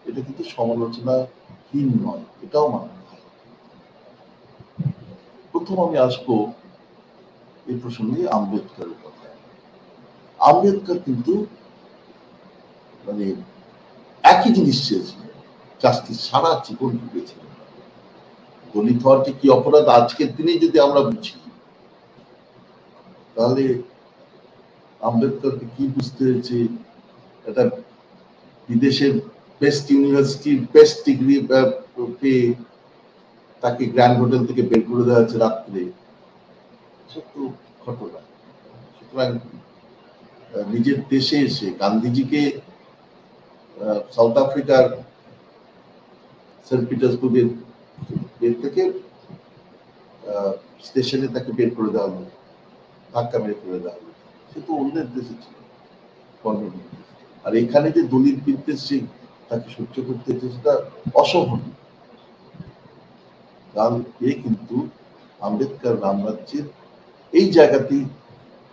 এটা কিন্তু সমালোচনাহীন নয়, এটাও মানতে হয়। প্রথম আমি আসবো এই প্রসঙ্গে আম্বেদকরের কথা। আম্বেদকর কিন্তু মানে একই জিনিস চেয়েছিলেন, জাস্টিস, সারা জীবন ভুগেছিলেন। দলিত হওয়াটি কি অপরাধ আজকের দিনে যদি আমরা বুঝি, তাহলে আম্বেদকরকে কি বুঝতে হয়েছে? এটা বিদেশের বেস্ট ইউনিভার্সিটির বেস্ট ডিগ্রি পেয়ে তাকে গ্র্যান্ড হোটেল থেকে বের করে দেওয়া হচ্ছে রাত্রে, সত্য ঘটনা। সুতরাং নিজের দেশে এসে গান্ধীজিকে সাউথ আফ্রিকার সেন্ট পিটার্সবুর্গের থেকে স্টেশনে তাকে বের করে দেওয়া হলো, ধাক্কা বের করে দেওয়া হলো। সে তো অন্যের দেশে ছিল, আর এখানে যে দলিত বিদ্বেষ তাকে সহ্য করতে হচ্ছে, সেটা অসহনীয়। কিন্তু আম্বেদকর রামরাজ্যের এই জায়গাতেই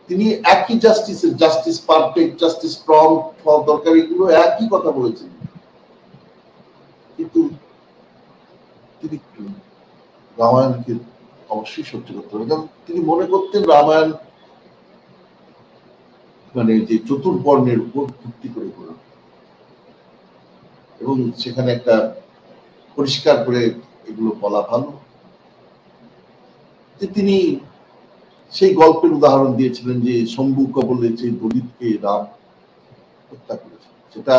তিনি একই জাস্টিস পারফেক্ট, জাস্টিস প্রম্পট হওয়া দরকার, এগুলো একই কথা বলেছেন। কিন্তু তিনি রামায়ণকে অবশ্যই সহ্য করতে হবে, কারণ তিনি মনে করতেন রামায়ণ মানে যে চতুর্বর্ণের উপর ভিত্তি করে গড়ে, এবং সেখানে একটা পরিষ্কার করে এগুলো বলা ভালো। তিনি সেই গল্পের উদাহরণ দিয়েছিলেন যে শম্ভু কবলে যে দলিতকে রাম হত্যা করেছে, সেটা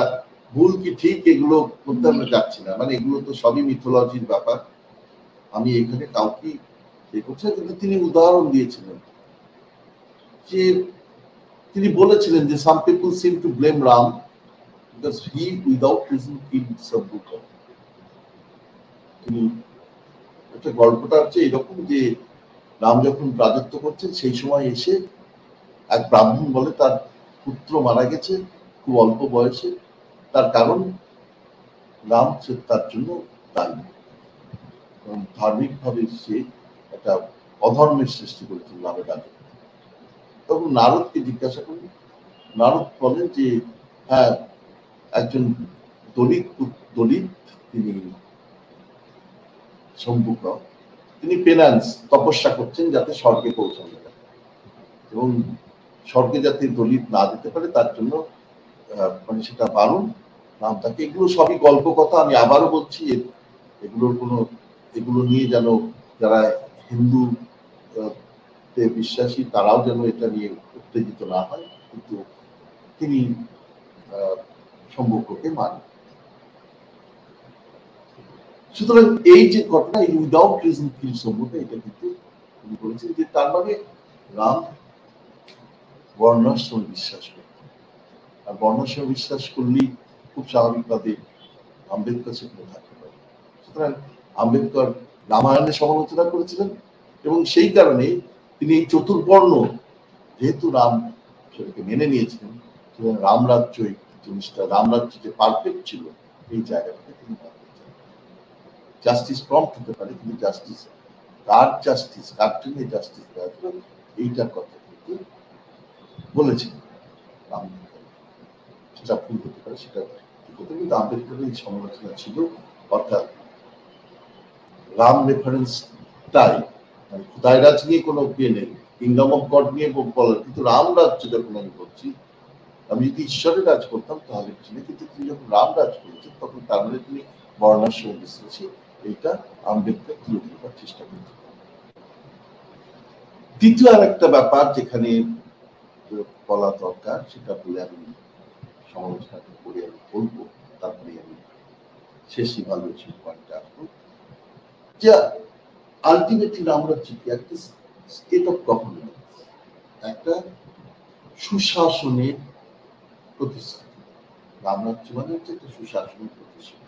ভুল কি ঠিক এগুলো করতে আমরা যাচ্ছি না, মানে এগুলো তো সবই মিথোলজির ব্যাপার, আমি এখানে কাউকে করছি। কিন্তু তিনি উদাহরণ দিয়েছিলেন যে তিনি বলেছিলেন যে some people seem to blame Ram because he without reason killed Shambhuka. তিনি একটা গল্পটা হচ্ছে এরকম যে রাম যখন রাজত্ব করছেন সেই সময় এসে এক ব্রাহ্মণ বলে তার পুত্র মারা গেছে খুব অল্প বয়সে, তার কারণ রাম তার জন্য দায়ী, এবং ধার্মিক ভাবে সে একটা অধর্মের সৃষ্টি করেছিল রামের রাজত্ব। তখন নারদকে জিজ্ঞাসা করি, নারদ বলেন যে হ্যাঁ, একজন দলিত তিনি শম্ভুক, তিনি পেনান্স, তপস্যা করছেন যাতে স্বর্গে পৌঁছানো যায়, এবং স্বর্গে যাতে দলিত না যেতে পারে তার জন্য মানে সেটা বারণ, নাম তাকে। এগুলো সবই গল্প কথা, আমি আবারও বলছি, এগুলো নিয়ে যেন যারা হিন্দু বিশ্বাসী তারাও যেন এটা নিয়ে উত্তেজিত না হয়। কিন্তু তিনি সম্পর্ককে মানে। সুতরাং এই যে ঘটনা, এই উইদাউট রিজন কিল সম্পর্কে, এটা কিন্তু তিনি বলেছেন যে তার মানে রাম বর্ণাশ্রমে বিশ্বাস করত, আর বর্ণাশ্রমে বিশ্বাস করলেই খুব স্বাভাবিকভাবে আম্বেদকর সেখানে থাকতে পারে। সুতরাং আম্বেদকর রামায়ণের সমালোচনা করেছিলেন, এবং সেই কারণে তিনি এই চতুর্বর্ণ, যেহেতু রাম সেটাকে মেনে নিয়েছিলেন, সুতরাং রামরাজ্য এই জিনিসটা, রামরাজ্য যে পারফেক্ট ছিল, এই জায়গাটাকে তিনি জাস্টিস প্রম্পট হতে পারে, কিন্তু জাস্টিস কার, জাস্টিস কার জন্য জাস্টিস দেওয়া ছিল, এইটার কথা কিন্তু বলেছেন রাম। সেটা ভুল হতে পারে, সেটা ঠিক হতে, কিন্তু আম্বেদকরের এই সমালোচনা ছিল, অর্থাৎ রাম রেফারেন্সটাই, মানে খুদাইরাজ নিয়ে কোনো বিয়ে নেই, কিংডম অফ গড নিয়ে বলার, কিন্তু রাম রাজ্য যখন আমি বলছি, আমি যদি ঈশ্বরের রাজ করতাম তাহলে কিছু নেই, কিন্তু তিনি যখন রাম রাজ করেছেন তখন তার মানে তিনি বর্ণাশ্রম বিশ্বাসী, এইটা আম্বেদকর তুলে ধরবার চেষ্টা করেছেন। দ্বিতীয় আর একটা ব্যাপার যেখানে বলা দরকার, সেটা বলে আমি সমালোচনাটা করে আমি বলবো, তারপরে আমি শেষ ইভালুয়েশন পয়েন্টে আসবো, যে আলটিমেটলি রামরাজ্য কি একটা স্টেট অফ গভর্নমেন্ট, একটা সুশাসনের প্রতিশ্রুতি। রামরাজ্য মানে হচ্ছে একটা সুশাসনের প্রতিশ্রুতি।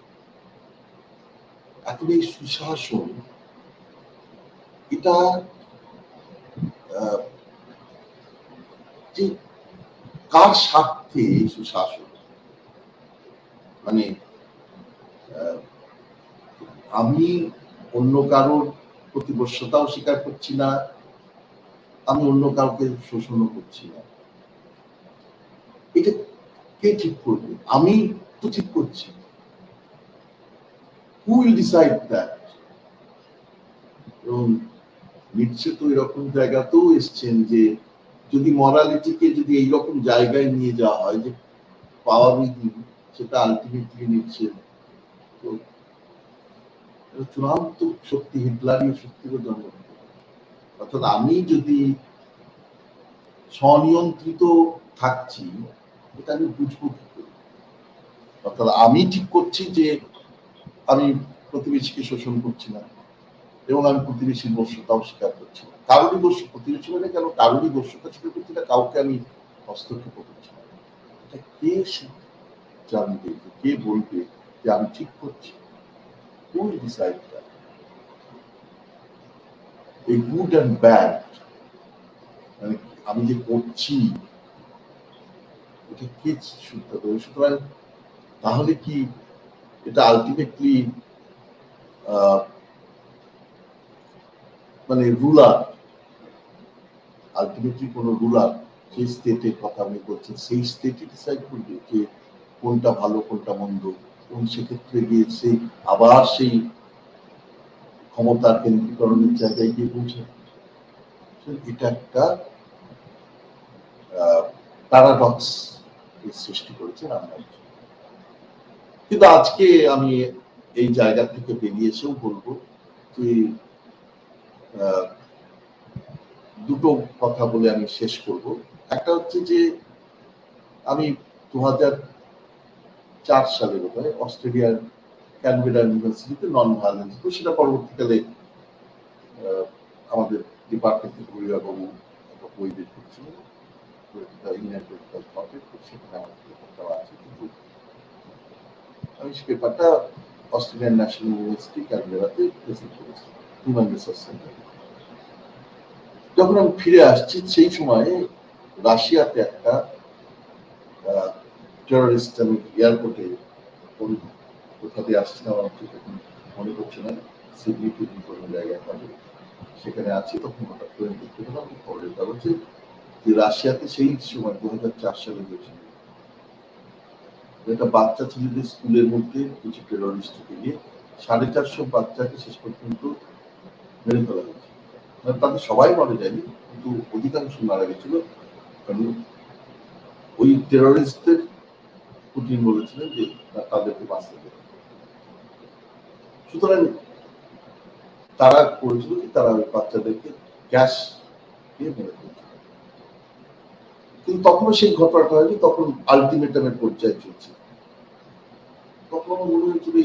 এখন এই সুশাসন, এটা যে কার স্বার্থে এই সুশাসন, মানে আমি অন্য কারোর প্রতিবশ্যতাও স্বীকার করছি না, আমি অন্য কাউকে শোষণও করছি না, এটা কে ঠিক করবে? আমি তো ঠিক করছি। Who will decide that? এবং নিচ্ছে তো এরকম জায়গাতেও এসছেন যে যদি মরালিটিকে যদি এইরকম জায়গায় নিয়ে যাওয়া হয় যে পাওয়ার উইদিন, সেটা আলটিমেটলি নিচ্ছে চূড়ান্ত শক্তি, হিটলারীয় শক্তিরও জন্ম। অর্থাৎ আমি যদি স্বনিয়ন্ত্রিত থাকছি, এটা আমি বুঝবো কি করে? অর্থাৎ আমি ঠিক করছি যে আমি প্রতিবেশীকে শোষণ করছি না, এবং আমি প্রতিবেশীর বশ্যতাও স্বীকার করছি না, কারোরই প্রতিবেশী মানে কেন কারোরই বশ্যতা স্বীকার করছি না, কাউকে আমি হস্তক্ষেপ করছি না। এটা কে জানবে, কে বলবে যে আমি ঠিক করছি? কোন ডিসাইড দ্যাট? এই গুড অ্যান্ড ব্যাড, মানে আমি যে করছি এটা কে শুনতে হবে? সুতরাং তাহলে কি এটা আলটিমেটলি মানে রুলার, আলটিমেটলি কোন রুলার যে স্টেটের কথা আমি বলছি, সেই স্টেটই ডিসাইড করবে যে কোনটা ভালো কোনটা মন্দ, এবং সেক্ষেত্রে গিয়ে সেই আবার সেই ক্ষমতার কেন্দ্রীকরণের জায়গায় গিয়ে পৌঁছে। এটা একটা প্যারাডক্স সৃষ্টি করেছে রামরাজ্য। কিন্তু আজকে আমি এই জায়গা থেকে বেরিয়ে এসেও বলবো যে দুটো কথা বলে আমি শেষ করব। একটা হচ্ছে যে আমি 2004 সালে বোধহয় অস্ট্রেলিয়ার ক্যানবেরা ইউনিভার্সিটিতে নন ভায়োলেন্স, তো সেটা পরবর্তীকালে আমাদের ডিপার্টমেন্ট থেকে পরিবারবাবু একটা বই বের করছিলেন, সেখানে আমার পেপারটাও আছে, কিন্তু আমি সে পেপারটা অস্ট্রেলিয়ান ন্যাশনাল ইউনিভার্সিটি ক্যানবেরাতে প্রেজেন্ট করেছি হিউম্যান রিসোর্স সেন্টার। যখন আমি ফিরে আসছি সেই সময়ে রাশিয়াতে একটা টেররিস্ট, আমি এয়ারপোর্টে কোথা দিয়ে আসছিলাম আমার ঠিক এখন মনে করছে না, সিডনি টুডনি কোনো জায়গায় পাবে, সেখানে আছি, তখন হঠাৎ করে দেখতে পেলাম খবরের কাগজে যে রাশিয়াতে সেই সময় 2004 সালে হয়েছিল একটা বাচ্চা ছেলেদের স্কুলের মধ্যে কিছু টেররিস্ট গিয়ে 450 বাচ্চাকে শেষ পর্যন্ত মেরে ফেলা হয়েছে। মানে তাদের সবাই মারা যায়নি, কিন্তু অধিকাংশ মারা গেছিল, কারণ ওই টেররিস্টদের পুতিন বলেছিলেন যে তাদেরকে বাঁচতে দেবে। সুতরাং তারা করেছিল কি, তারা ওই বাচ্চাদেরকে গ্যাস দিয়ে মেরে ফেলেছিল। কিন্তু তখনও সেই ঘটনাটা হয়নি, তখন আলটিমেটামের পর্যায়ে চলছে। তখন আমার মনে হয়েছিল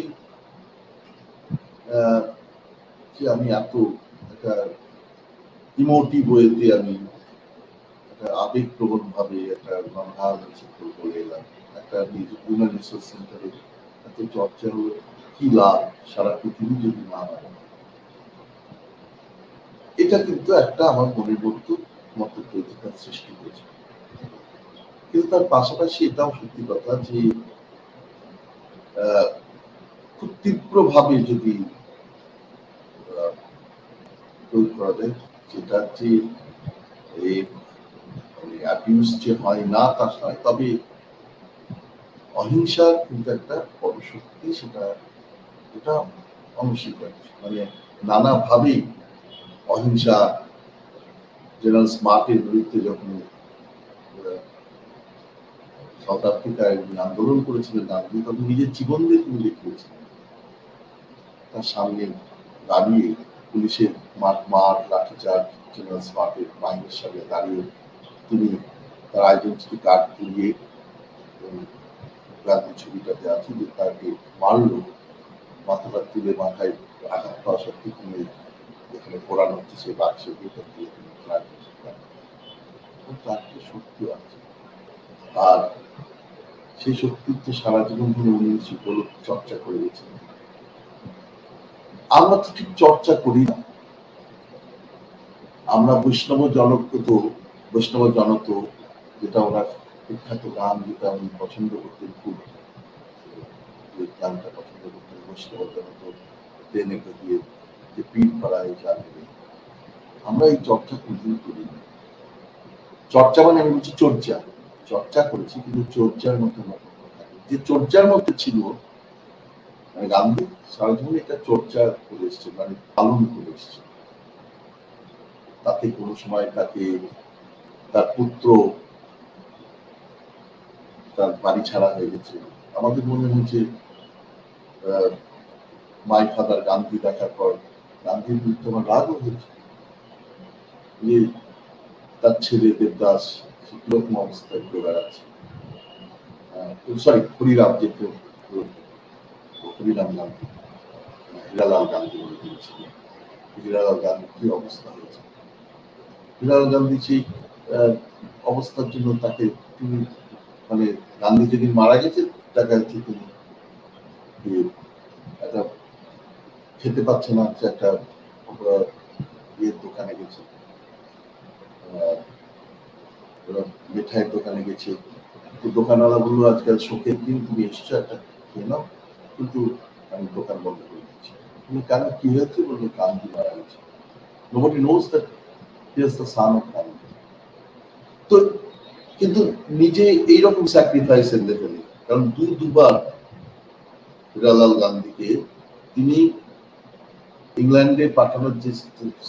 যে আমি এত একটা ইমোটিভ ওয়েতে আমি একটা আবেগপ্রবণ ভাবে একটা বলে এলাম, একটা হিউম্যান রিসোর্স সেন্টারে এত চর্চা হলো, কি লাভ সারা পৃথিবী যদি না হয়। এটা কিন্তু একটা আমার মনের মধ্যে মতপ্রতিকার সৃষ্টি করেছে। কিন্তু তার পাশাপাশি এটাও সত্যি কথা যে খুব তীব্রভাবে যদি প্রয়োগ করা যায়, যেটা যে অ্যাবিউজ যে হয় না তা নয়, তবে অহিংসা কিন্তু একটা বড় শক্তি, এটা অনস্বীকার্য। মানে নানাভাবেই অহিংসা, জেনারেল স্মার্টের বিরুদ্ধে যখন সাউথ আফ্রিকায় আন্দোলন করেছিলেন গান্ধী, তখন নিজের জীবন দিয়ে তিনি দেখিয়েছিলেন। তার সামনে দাঁড়িয়ে পুলিশের মার লাঠিচার্জ, জেনারেল স্মার্টের বাহিনীর সামনে দাঁড়িয়ে তিনি তার আইডেন্টিটি কার্ড দিয়ে গান্ধী ছবিটাতে আছে যে তাকে মারলো, মাথাটা তুলে মাথায় আঘাত পাওয়া সত্যি তিনি যেখানে পোড়ানো হচ্ছে সেই বাক্সে দিয়ে তার শক্তি আছে। আর সেই শক্তির তো সারা জীবন ধরে উনি চর্চা করে গেছেন। আমরা তো ঠিক চর্চা করি না। আমরা বৈষ্ণব জনত, যেটা ওনার বিখ্যাত গান, যেটা উনি পছন্দ করতেন, খুব গানটা পছন্দ করতেন, বৈষ্ণব জনত ট্রেনে গিয়ে যে পীর পাড়ায় যাবে, আমরা এই চর্চা কোনদিন করি না। চর্চা মানে আমি বলছি চর্চা করেছি, কিন্তু চর্চার মধ্যে যে চর্চার মধ্যে ছিল মানে গান্ধী সারা জীবন এটা চর্চা করে এসছে, মানে পালন করে এসছে। তাতে কোনো সময় তাকে তার পুত্র তার বাড়ি ছাড়া হয়ে গেছে। আমাদের মনে হচ্ছে মাই ফাদার গান্ধী দেখার পর গান্ধীর বিরুদ্ধে আমার রাগও হয়েছে যে তার ছেলে দেবদাস কিরকম অবস্থায় ঘুরে বেড়াচ্ছে। হরিরাম গান্ধী, হীরালাল গান্ধী বলে দিয়েছিলেন। হীরালাল গান্ধী কি অবস্থা হয়েছে, হীরালাল গান্ধী সেই অবস্থার জন্য তাকে তিনি মানে গান্ধী যেদিন মারা গেছে তাকে তিনি একটা খেতে পাচ্ছে না, একটা ইয়ের দোকানে গেছে, মিঠাইয়ের দোকানে গেছে। দোকানওয়ালা বললো আজকাল শোকের দিন, তুমি এসছো একটা খেয়ে নাও, কিন্তু আমি দোকান বন্ধ করে দিচ্ছি। তুমি কেন, কি হয়েছে? বললো গান্ধী মারা গেছে। Nobody knows that he is the son of Gandhi. তো কিন্তু নিজে এইরকম স্যাক্রিফাইসের লেভেলে, কারণ দুবার হীরালাল গান্ধীকে তিনি ইংল্যান্ডে পাঠানোর যে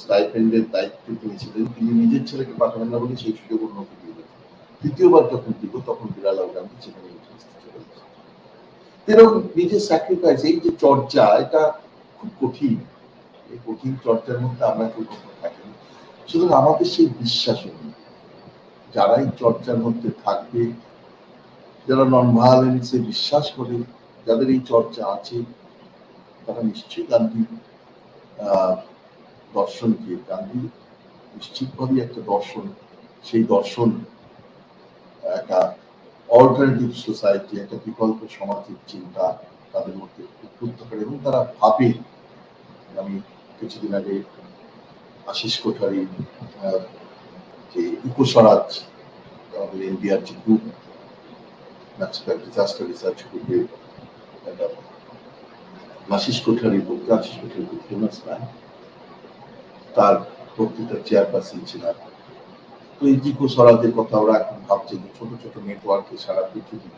স্টাইপেন্ডের দায়িত্ব নিয়েছিলেন, তিনি নিজের ছেলেকে পাঠাবেন না বলে সেই সুযোগ অন্যকে দিয়ে দিয়েছেন। দ্বিতীয়বার যখন দিব তখন হীরালাল গান্ধী সেখানে এরকম নিজের স্যাক্রিফাইস, এই যে চর্চা, এটা খুব কঠিন। এই কঠিন চর্চার মধ্যে আমরা কেউ থাকি না। সুতরাং আমাদের সেই বিশ্বাস নেই, যারা এই চর্চার মধ্যে থাকবে, যারা নন ভায়োলেন্সে বিশ্বাস করে, যাদের এই চর্চা আছে, তারা নিশ্চয়ই গান্ধী দর্শনকে, গান্ধী নিশ্চিতভাবে একটা দর্শন, সেই দর্শন একটা অল্টারনেটিভ সোসাইটি, একটা বিকল্প সমাজের চিন্তা তাদের মধ্যে উদ্বুদ্ধ করে, এবং তারা ভাবে। আমি কিছুদিন আগে আশিস কোঠারি যে ইকোস্বরাজ, আমাদের ইন্ডিয়ার যে গ্রুপ ন্যাচারাল ডিজাস্টার রিসার্চ গ্রুপে আশিস কোঠারি বক্তা, আশিস কোঠারি খুব ফেমাস ম্যান, তার বক্তৃতার চেয়ারপারসন ছিলেন। তো এই ইকোস্বরাজের কথা ওরা এখন ভাবছে যে ছোট ছোট নেটওয়ার্কে সারা পৃথিবী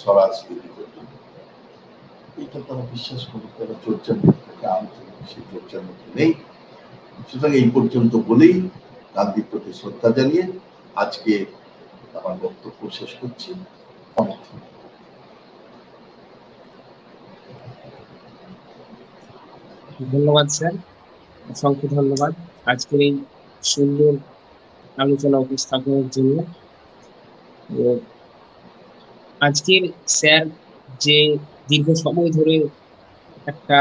স্বরাজ তৈরি করবে। এটা তারা বিশ্বাস করে, তারা চর্চার মধ্যে আনতে, সেই চর্চার মধ্যে নেই। সুতরাং এই পর্যন্ত বলেই গান্ধীর প্রতি শ্রদ্ধা জানিয়ে আজকে আমার বক্তব্য শেষ করছি। অনেক ধন্যবাদ স্যার, অসংখ্য ধন্যবাদ আজকের এই সুন্দর আলোচনা উপস্থাপনের জন্য। তো আজকের স্যার যে দীর্ঘ সময় ধরে একটা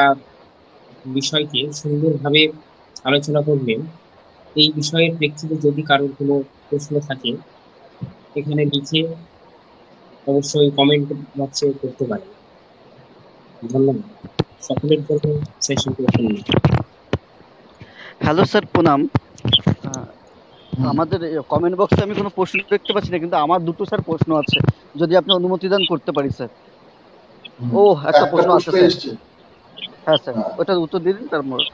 বিষয়কে সুন্দরভাবে আলোচনা করলেন, এই বিষয়ের প্রেক্ষিতে যদি কারোর কোনো প্রশ্ন থাকে এখানে লিখে অবশ্যই কমেন্ট বক্সে করতে পারেন। ধন্যবাদ সকলের জন্য সেশনটি ওপেন। হ্যালো স্যার, প্রণাম। হুম। আমাদের কমেন্ট বক্সে আমি কোনো প্রশ্ন দেখতে পাচ্ছি না, কিন্তু আমার দুটো স্যার প্রশ্ন আছে, যদি আপনি অনুমতি দান করতে পারি স্যার। ও, একটা একটা প্রশ্ন আছে প্রশ্ন স্যার। এসছে। হ্যাঁ স্যার, হ্যাঁ, ওটার উত্তর দিয়ে দিন,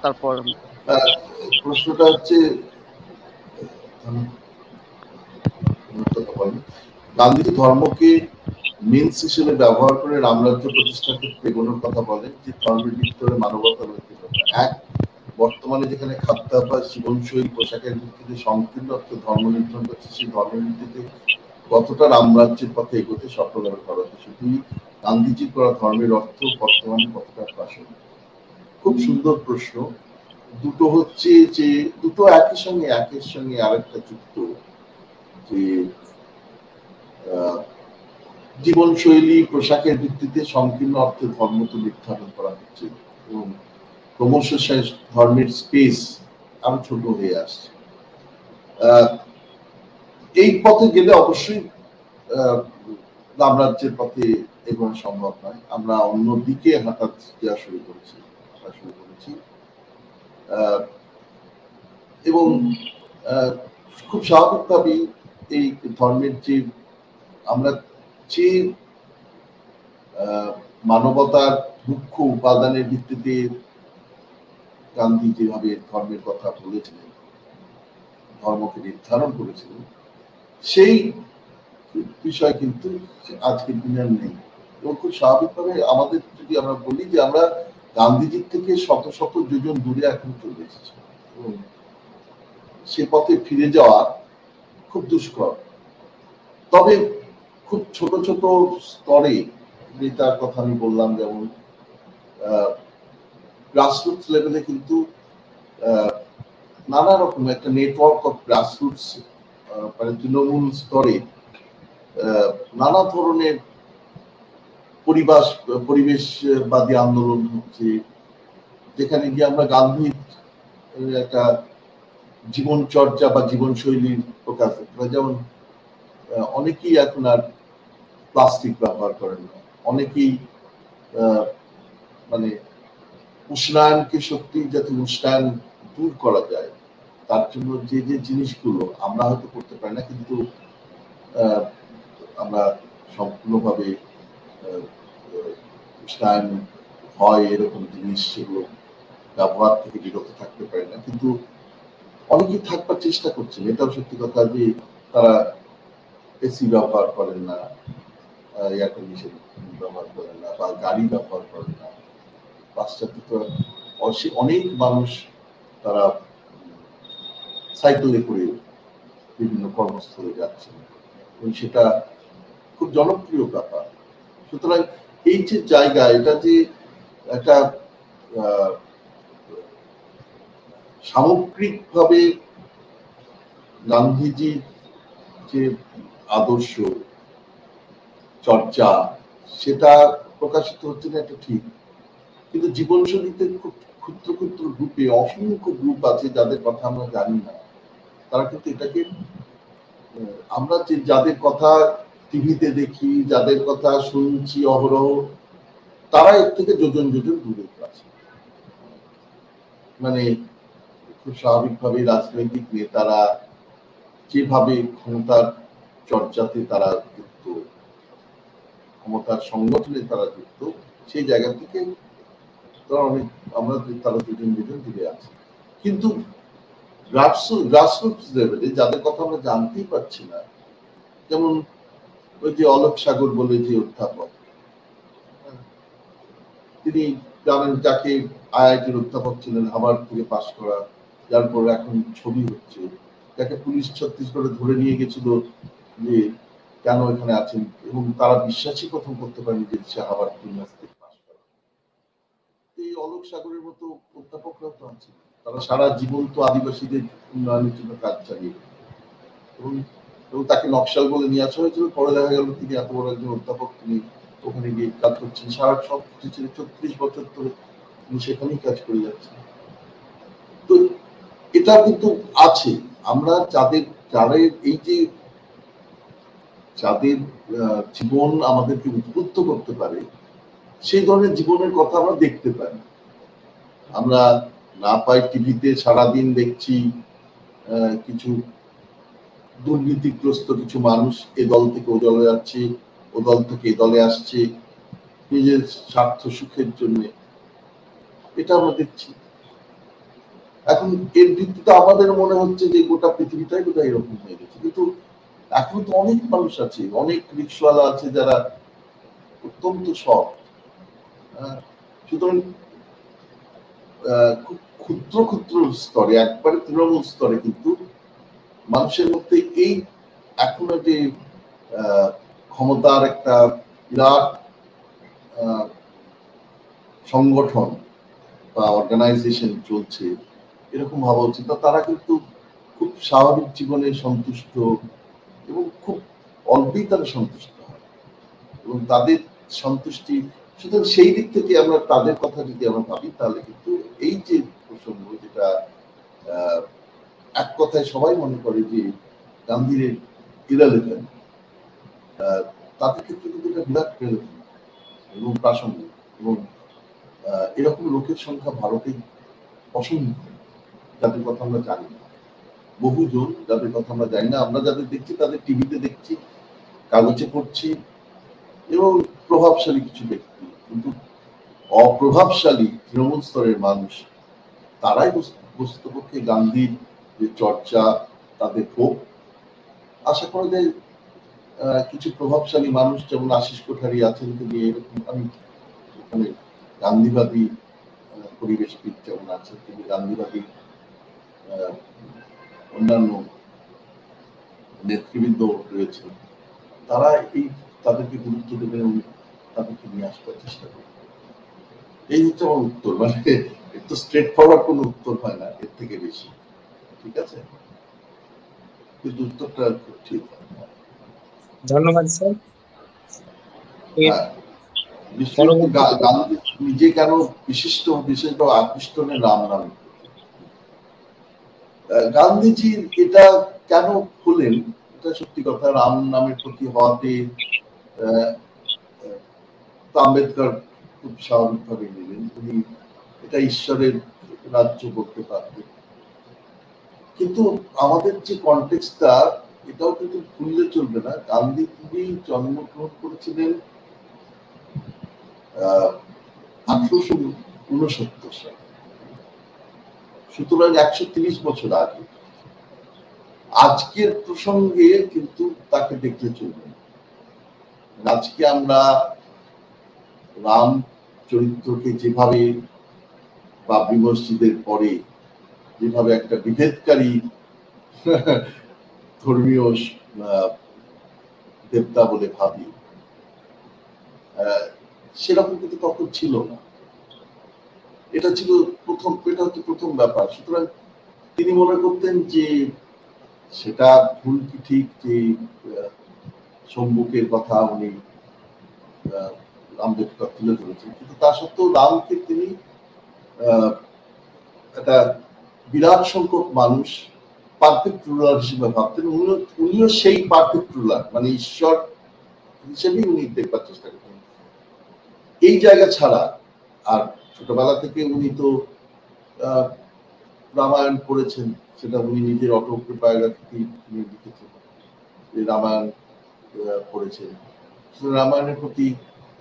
তারপর প্রশ্নটা হচ্ছে গান্ধী ধর্মকে মিন্স হিসেবে ব্যবহার করে রামরাজ্য প্রতিষ্ঠার ক্ষেত্রে এগোনোর কথা বলেন, যে ধর্মের ভিতরে মানবতা নৈতিকতা। এক, বর্তমানে যেখানে খাদ্যাভ্যাস, জীবনশৈলী, পোশাকের ভিত্তিতে সংকীর্ণ অর্থে ধর্ম নির্ধারণ করছে, সেই ধর্মের ভিত্তিতে কতটা রামরাজ্যের পথে এগোতে সফল হবে ভারতবর্ষ? দুই, গান্ধীজির করা ধর্মের অর্থ বর্তমানে কতটা প্রাসঙ্গিক? খুব সুন্দর প্রশ্ন। দুটো হচ্ছে যে দুটো একের সঙ্গে আরেকটা যুক্ত, যে জীবনশৈলী, পোশাকের ভিত্তিতে সংকীর্ণ অর্থে ধর্ম তো নির্ধারণ করা হচ্ছে এবং ক্রমশ ধর্মের স্পেস আরো ছোট হয়ে আসছে। এই পথে গেলে অবশ্যই রামরাজ্যের পথে এগোনো সম্ভব নয়। আমরা অন্যদিকে হাঁটা শুরু করেছি এবং খুব স্বাভাবিকভাবেই এই ধর্মের যে আমরা যে মানবতার মুখ্য উপাদানের ভিত্তিতে গান্ধী যেভাবে ধর্মের কথা বলেছিলেন, ধর্মকে নির্ধারণ করেছিলেন, সেই বিষয় কিন্তু আজকের দিনে নেই। এবং খুব স্বাভাবিকভাবে আমাদের যদি আমরা বলি যে আমরা গান্ধীজির থেকে শত শত যোজন দূরে এখন চলে এসেছি এবং সে পথে ফিরে যাওয়া খুব দুষ্কর। তবে খুব ছোট ছোট স্তরে, যেটার কথা আমি বললাম, যেমন গ্রাসরুটস লেভেলে কিন্তু নানা রকম একটা নেটওয়ার্ক অফ গ্রাসরুটস, মানে তৃণমূল স্তরে নানা ধরনের পরিবেশবাদী আন্দোলন হচ্ছে, যেখানে গিয়ে আমরা গান্ধীর একটা জীবনচর্যা বা জীবনশৈলীর প্রকাশ। যেমন অনেকেই এখন আর প্লাস্টিক ব্যবহার করেন না, অনেকেই মানে উষ্ণায়নকে সত্যি যাতে উষ্ণায়ন দূর করা যায় তার জন্য যে যে জিনিসগুলো আমরা হয়তো করতে পারি না, কিন্তু আমরা সম্পূর্ণভাবে উষ্ণায়ন হয় এরকম জিনিস সেগুলো ব্যবহার থেকে বিরত থাকতে পারে না, কিন্তু অনেকেই থাকবার চেষ্টা করছেন। এটাও সত্যি কথা যে তারা এসি ব্যবহার করেন না, এয়ার কন্ডিশন ব্যবহার করেন না, বা গাড়ি ব্যবহার করেন না। পাশ্চাত্য অনেক মানুষ তারা সাইকেলে করে বিভিন্ন কর্মস্থলে যাচ্ছেন এবং সেটা খুব জনপ্রিয় ব্যাপার। সুতরাং এই যে জায়গা, এটা যে একটা সামগ্রিকভাবে গান্ধীজির যে আদর্শ চর্চা সেটা প্রকাশিত হচ্ছে না, এটা ঠিক, কিন্তু জীবনশৈলীতে খুব ক্ষুদ্র ক্ষুদ্র গ্রুপে অসংখ্য গ্রুপ আছে যাদের কথা আমরা জানি না। তারা কিন্তু এটাকে, আমরা যে যাদের কথা টিভিতে দেখি, যাদের কথা শুনছি অহরহ, তারা এর থেকে যোজন যোজন দূরে আছে। মানে খুব স্বাভাবিকভাবে রাজনৈতিক নেতারা যেভাবে ক্ষমতার চর্চাতে তারা যুক্ত, ক্ষমতার সংগঠনে তারা যুক্ত, সেই জায়গা থেকে আমরা তারা দুজন দুজন দূরে আছি। কিন্তু গ্রাসরুটস লেভেলে যাদের কথা আমরা জানতেই পারছি না, যেমন ওই যে অলোক সাগর বলে যে অধ্যাপক, তিনি জানেন, যাকে আইআইটির অধ্যাপক ছিলেন, হার্ভার্ড থেকে পাশ করা, যার পর এখন ছবি হচ্ছে, যাকে পুলিশ ছত্তিশগড়ে ধরে নিয়ে গেছিল যে কেন এখানে আছেন, এবং তারা বিশ্বাসই প্রথম করতে পারেনি যে সে হার্ভার্ড ইউনিভার্সিটি থেকে পাশ করা। এই অলোক সাগরের মতো অধ্যাপকরাও তো আছেন, তারা সারা জীবন তো আদিবাসীদের উন্নয়নের জন্য কাজ চালিয়ে এবং এবং তাকে নকশাল বলে নিয়ে আসা হয়েছিল। পরে দেখা গেল তিনি এত বড় একজন অধ্যাপক, তিনি ওখানে গিয়ে কাজ করছেন, সারা সব কিছু ছিল, 36 বছর ধরে তিনি সেখানেই কাজ করে যাচ্ছেন। তো এটা কিন্তু আছে। আমরা যারা এই যে যাদের জীবন আমাদেরকে উদ্বুদ্ধ করতে পারে, সেই ধরনের জীবনের কথা আমরা দেখতে পাই। আমরা না পাই টিভিতে সারাদিন দেখছি কিছু দুর্নীতিগ্রস্ত কিছু মানুষ এ দল থেকে ও দলে যাচ্ছে, ও দল থেকে এ দলে আসছে নিজের স্বার্থ সুখের জন্য, এটা আমরা দেখছি। এখন এর ভিত্তিতে আমাদের মনে হচ্ছে যে গোটা পৃথিবীটাই বোধহয় এরকম হয়ে গেছে, কিন্তু এখন তো অনেক মানুষ আছে, অনেক রিক্সাওয়ালা আছে যারা অত্যন্ত সৎ। সুতরাং খুব ক্ষুদ্র ক্ষুদ্র স্তরে, একবারে তৃণমূল স্তরে কিন্তু মানুষের মধ্যে এই এখনো যে ক্ষমতার একটা বিরাট সংগঠন বা অর্গানাইজেশন চলছে, এরকম ভাবা উচিত। তারা কিন্তু খুব স্বাভাবিক জীবনে সন্তুষ্ট এবং খুব অল্পেই তারা সন্তুষ্ট হয় এবং তাদের সন্তুষ্টি, সুতরাং সেই দিক থেকে আমরা তাদের কথা যদি আমরা ভাবি, তাহলে কিন্তু এই যে প্রসঙ্গ, যেটা এক কথায় সবাই মনে করে যে গান্ধীর ইরালেভেন্ট, তাদের ক্ষেত্রে কিন্তু এটা বিরাট রেলেভেন্ট এবং প্রাসঙ্গিক। এবং এরকম লোকের সংখ্যা ভারতে অসংখ্য, যাদের কথা আমরা জানি না, বহুজন যাদের কথা আমরা জানি না। আমরা যাদের দেখছি তাদের টিভিতে দেখছি, কাগজে পড়ছি, এবং প্রভাবশালী কিছু ব্যক্তি, কিন্তু অপ্রভাবশালী তৃণমূল স্তরের মানুষ, তারাই বস্তুপক্ষে গান্ধীর যে চর্চা তাদের হোক। আশা করা যায় কিছু প্রভাবশালী মানুষ যেমন আশিস কোঠারি আছেন, তিনি এরকম, আমি এখানে গান্ধীবাদী পরিবেশবিদ যেমন আছেন, তিনি গান্ধীবাদী অন্যান্য নেতৃবৃন্দ রয়েছেন, তারা এই তাদেরকে গুরুত্ব দেবেন এবং তাদেরকে নিয়ে আসবার চেষ্টা করবেন। এই হচ্ছে আমার উত্তর। মানে এর তো স্ট্রেট ফরওয়ার্ড কোনো উত্তর হয় না, এর থেকে বেশি, ঠিক আছে? কিন্তু উত্তরটা ঠিক। ধন্যবাদ স্যার। গান্ধী নিজে কেন বিশেষভাবে আকৃষ্টনের রাম নামে, গান্ধীজির এটা কেন হলেন, এটা সত্যি কথা। রাম নামের প্রতি হওয়াতে আম্বেদকর খুব স্বাভাবিকভাবে নিলেন, তিনি এটা ঈশ্বরের রাজ্য করতে পারতেন। কিন্তু আমাদের যে কনটেক্সটটা, এটাও কিন্তু ভুললে চলবে না। গান্ধী তিনি জন্মগ্রহণ করেছিলেন 1869 সালে, সুতরাং 130 বছর আগে। আজকের প্রসঙ্গে কিন্তু তাকে দেখলে চলবে না। আজকে আমরা রাম চরিত্রকে যেভাবে বাবরি মসজিদের পরে যেভাবে একটা বিভেদকারী ধর্মীয় দেবতা বলে ভাবি, সেরকম কিন্তু তখন ছিল না। এটা হচ্ছে প্রথম ব্যাপার। সুতরাং তিনি মনে করতেন যে সেটা ভুল কি ঠিক, যে সম্মুখের কথা উনি আম্বেদকর তুলে ধরেছেন, কিন্তু তা সত্ত্বেও রামকে তিনি একটা বিরাট সংখ্যক মানুষ পারফেক্ট রুলার হিসেবে ভাবতেন। উনিও সেই পারফেক্ট রুলার, মানে ঈশ্বর হিসেবেই উনি দেখবার চেষ্টা করতেন। এই জায়গা ছাড়া আর ছোটবেলা থেকে উনি তো রামায়ণ পড়েছেন, সেটা উনি নিজের অটোবায়োগ্রাফি লিখেছেন, রামায়ণ পড়েছেন। রামায়ণের প্রতি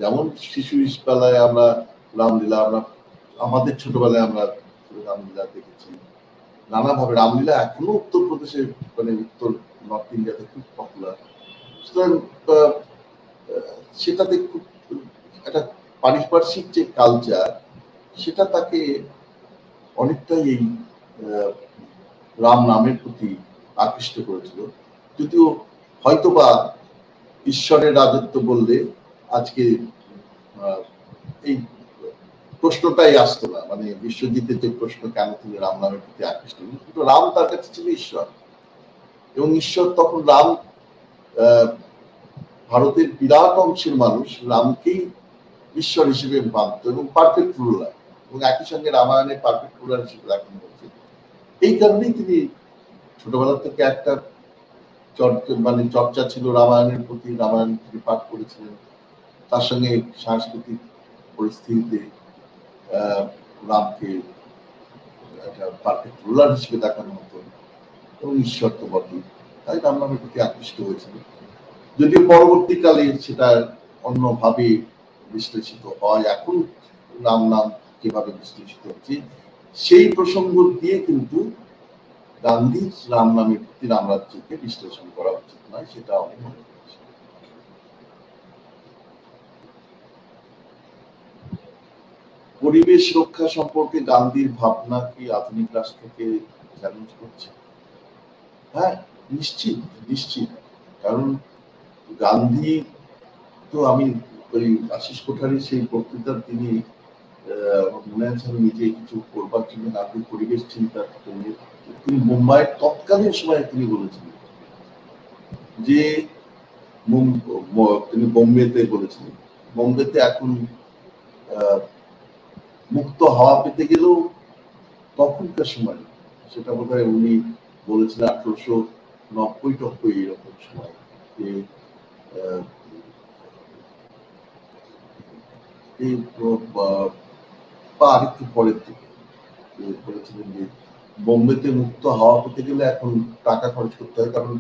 যেমন শিশু বেলায় আমরা রামলীলা, আমরা আমাদের ছোটবেলায় আমরা রামলীলা দেখেছি নানাভাবে। রামলীলা এখনো উত্তরপ্রদেশে, মানে উত্তর নর্থ ইন্ডিয়াতে খুব পপুলার। সুতরাং সেটাতে খুব একটা পারিপার্শ্বিক যে কালচার, সেটা তাকে অনেকটাই এই রাম নামের প্রতি আকৃষ্ট করেছিল। যদিও হয়তোবা ঈশ্বরের রাজত্ব বললে আজকে এই প্রশ্নটাই আসতো না, মানে বিশ্বজিতের যে প্রশ্ন, কেন তিনি রাম নামের প্রতি আকৃষ্ট, কিন্তু রাম তার কাছে ছিল ঈশ্বর, এবং ঈশ্বর তখন রাম ভারতের বিরাট অংশের মানুষ রামকেই ঈশ্বর হিসেবে মানত এবং পারফেক্ট রুলার, এবং একই সঙ্গে রামায়ণের পারফেক্ট রুলার হিসেবে দেখানো হয়েছে। এই কারণেই তিনি ছোটবেলা থেকে একটা চর্চা ছিল রামায়ণের প্রতি, রামায়ণ তিনি পাঠ করেছিলেন। তার সঙ্গে সাংস্কৃতিক পরিস্থিতিতে রামকে একটা পারফেক্ট রুলার হিসেবে দেখানো হতো এবং ঈশ্বর তো বটেই, তাই রাম নামের প্রতি আকৃষ্ট হয়েছিল। যদিও পরবর্তীকালে সেটা অন্যভাবে বিশ্লেষিত হয়, এখন রাম নাম কিভাবে বিশ্লেষিত হচ্ছে সেই প্রসঙ্গ দিয়ে কিন্তু গান্ধীর রাম নামের প্রতি রামরাজ্যকে বিশ্লেষণ করা উচিত নয়, সেটা আমি মনে করছি। পরিবেশ রক্ষা সম্পর্কে গান্ধীর ভাবনা কি আধুনিক রাষ্ট্রকে চ্যালেঞ্জ করছে? হ্যাঁ, নিশ্চিত নিশ্চিত। কারণ গান্ধী তো, আমি ওই আশিস কোঠারির সেই বক্তৃতার তিনি মনে আছে, আমি নিজে কিছু করবার জন্য গান্ধীর পরিবেশ চিন্তার জন্য তিনি মুম্বাইয়ের তৎকালীন সময়ে তিনি বলেছিলেন যে তিনি বোম্বেতে বলেছিলেন, বোম্বেতে এখন মুক্ত হাওয়া পেতে গেলেও তখনকার সময়, সেটা বোধ হয় উনি বলেছিলেন 1890 এরকম সময়, যে আরেকটু পরের দিকে বলেছিলেন যে বোম্বেতে মুক্ত হাওয়া পেতে গেলে এখন টাকা খরচ করতে হয়, কারণ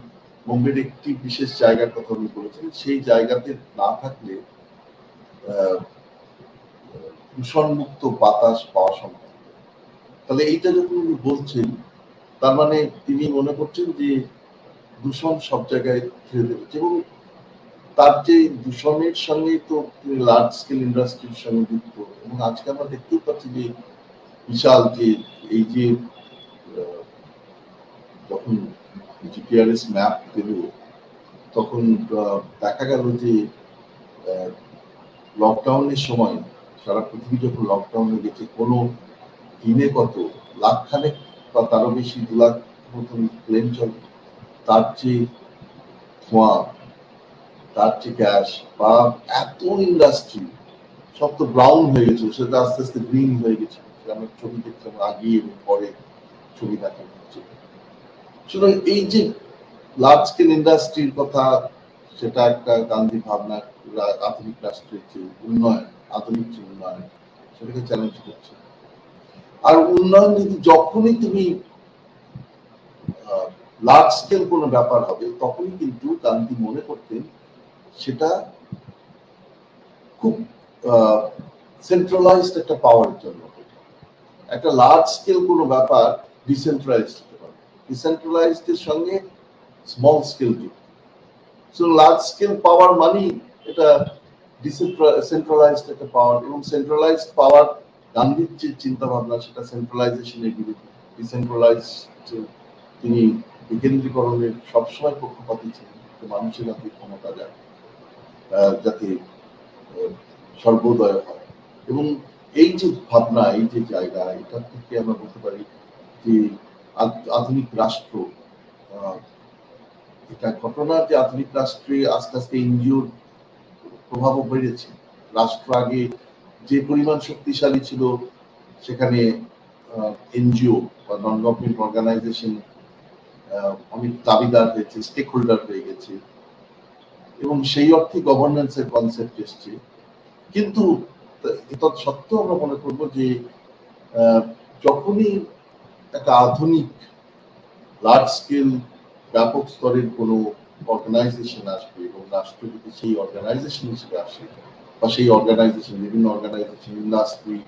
বোম্বের একটি বিশেষ জায়গার কথা উনি বলেছেন, সেই জায়গাতে না থাকলে দূষণ মুক্ত বাতাস পাওয়া সম্ভব। তাহলে এইটা যখন উনি বলছেন, তার মানে তিনি মনে করছেন যে দূষণ সব জায়গায় ছেড়ে দেবে, এবং তার যে দূষণের সঙ্গে তো তিনি লার্জ স্কেল ইন্ডাস্ট্রির সঙ্গে যুক্ত। এবং আজকে আমরা দেখতেই পাচ্ছি যে বিশাল যে এই যে যখন জিপিআরএস ম্যাপ পেল, তখন দেখা গেল যে লকডাউনের সময় সারা পৃথিবী যখন লকডাউনে গেছে, কোনো দিনে কত লাখখানেক বা তারও বেশি 2 লাখ মতন প্লেন চলে, তার যে ধোঁয়া, তার যে গ্যাস বা এত ইন্ডাস্ট্রি সব তো ব্রাউন হয়ে গেছিল, সেটা আস্তে আস্তে গ্রিন হয়ে গেছে। আমরা ছবি দেখলাম আগে এবং পরে ছবি দেখা হচ্ছে। সুতরাং এই যে লার্জ স্কেল ইন্ডাস্ট্রির কথা, সেটা একটা গান্ধী ভাবনা আধুনিক রাষ্ট্রের যে উন্নয়ন, আধুনিক যে উন্নয়ন, সেটাকে চ্যালেঞ্জ করছে। আর উন্নয়ন যদি যখনই তুমি লার্জ স্কেল কোনো ব্যাপার হবে, তখনই কিন্তু গান্ধী মনে করতেন সেটা খুব সেন্ট্রালাইজড একটা পাওয়ারের জন্য। একটা লার্জ স্কেল কোনো ব্যাপার ডিসেন্ট্রালাইজড হতে পারে, ডিসেন্ট্রালাইজড এর সঙ্গে স্মল স্কেল যুক্ত। সো লার্জ স্কেল পাওয়ার মানে এটা সেন্ট্রালাইজড একটা পাওয়ার, এবং সেন্ট্রালাইজড পাওয়ার গান্ধীর যে চিন্তা ভাবনা, সেটা সেন্ট্রালাইজেশনের বিরুদ্ধে। ডিসেন্ট্রালাইজড তিনি বিকেন্দ্রীকরণের সবসময় পক্ষপাতী ছিলেন, মানুষের হাতে ক্ষমতা যায়, যাতে সর্বোদয় হয়। এবং এই যে ভাবনা, এই যে জায়গা, এটা থেকে আমরা বলতে পারি যে আধুনিক রাষ্ট্র, এটা ঘটনা যে আধুনিক রাষ্ট্রে আস্তে আস্তে এনজিওর প্রভাবও বেড়েছে। রাষ্ট্র আগে যে পরিমাণ শক্তিশালী ছিল, সেখানে এনজিও বা নন গভর্নমেন্ট অর্গানাইজেশন অনেক দাবিদার হয়েছে, স্টেক হোল্ডার হয়ে গেছে, এবং সেই অর্থে গভর্নেন্সের কনসেপ্ট এসছে। কিন্তু সত্ত্বেও আমরা মনে করবো যে যখনই একটা আধুনিক লার্জ স্কেল ব্যাপক স্তরের কোনো অর্গানাইজেশন আসবে, এবং রাষ্ট্র যদি সেই অর্গানাইজেশন হিসেবে আসে, বা সেই অর্গানাইজেশন, বিভিন্ন অর্গানাইজেশন, ইন্ডাস্ট্রি,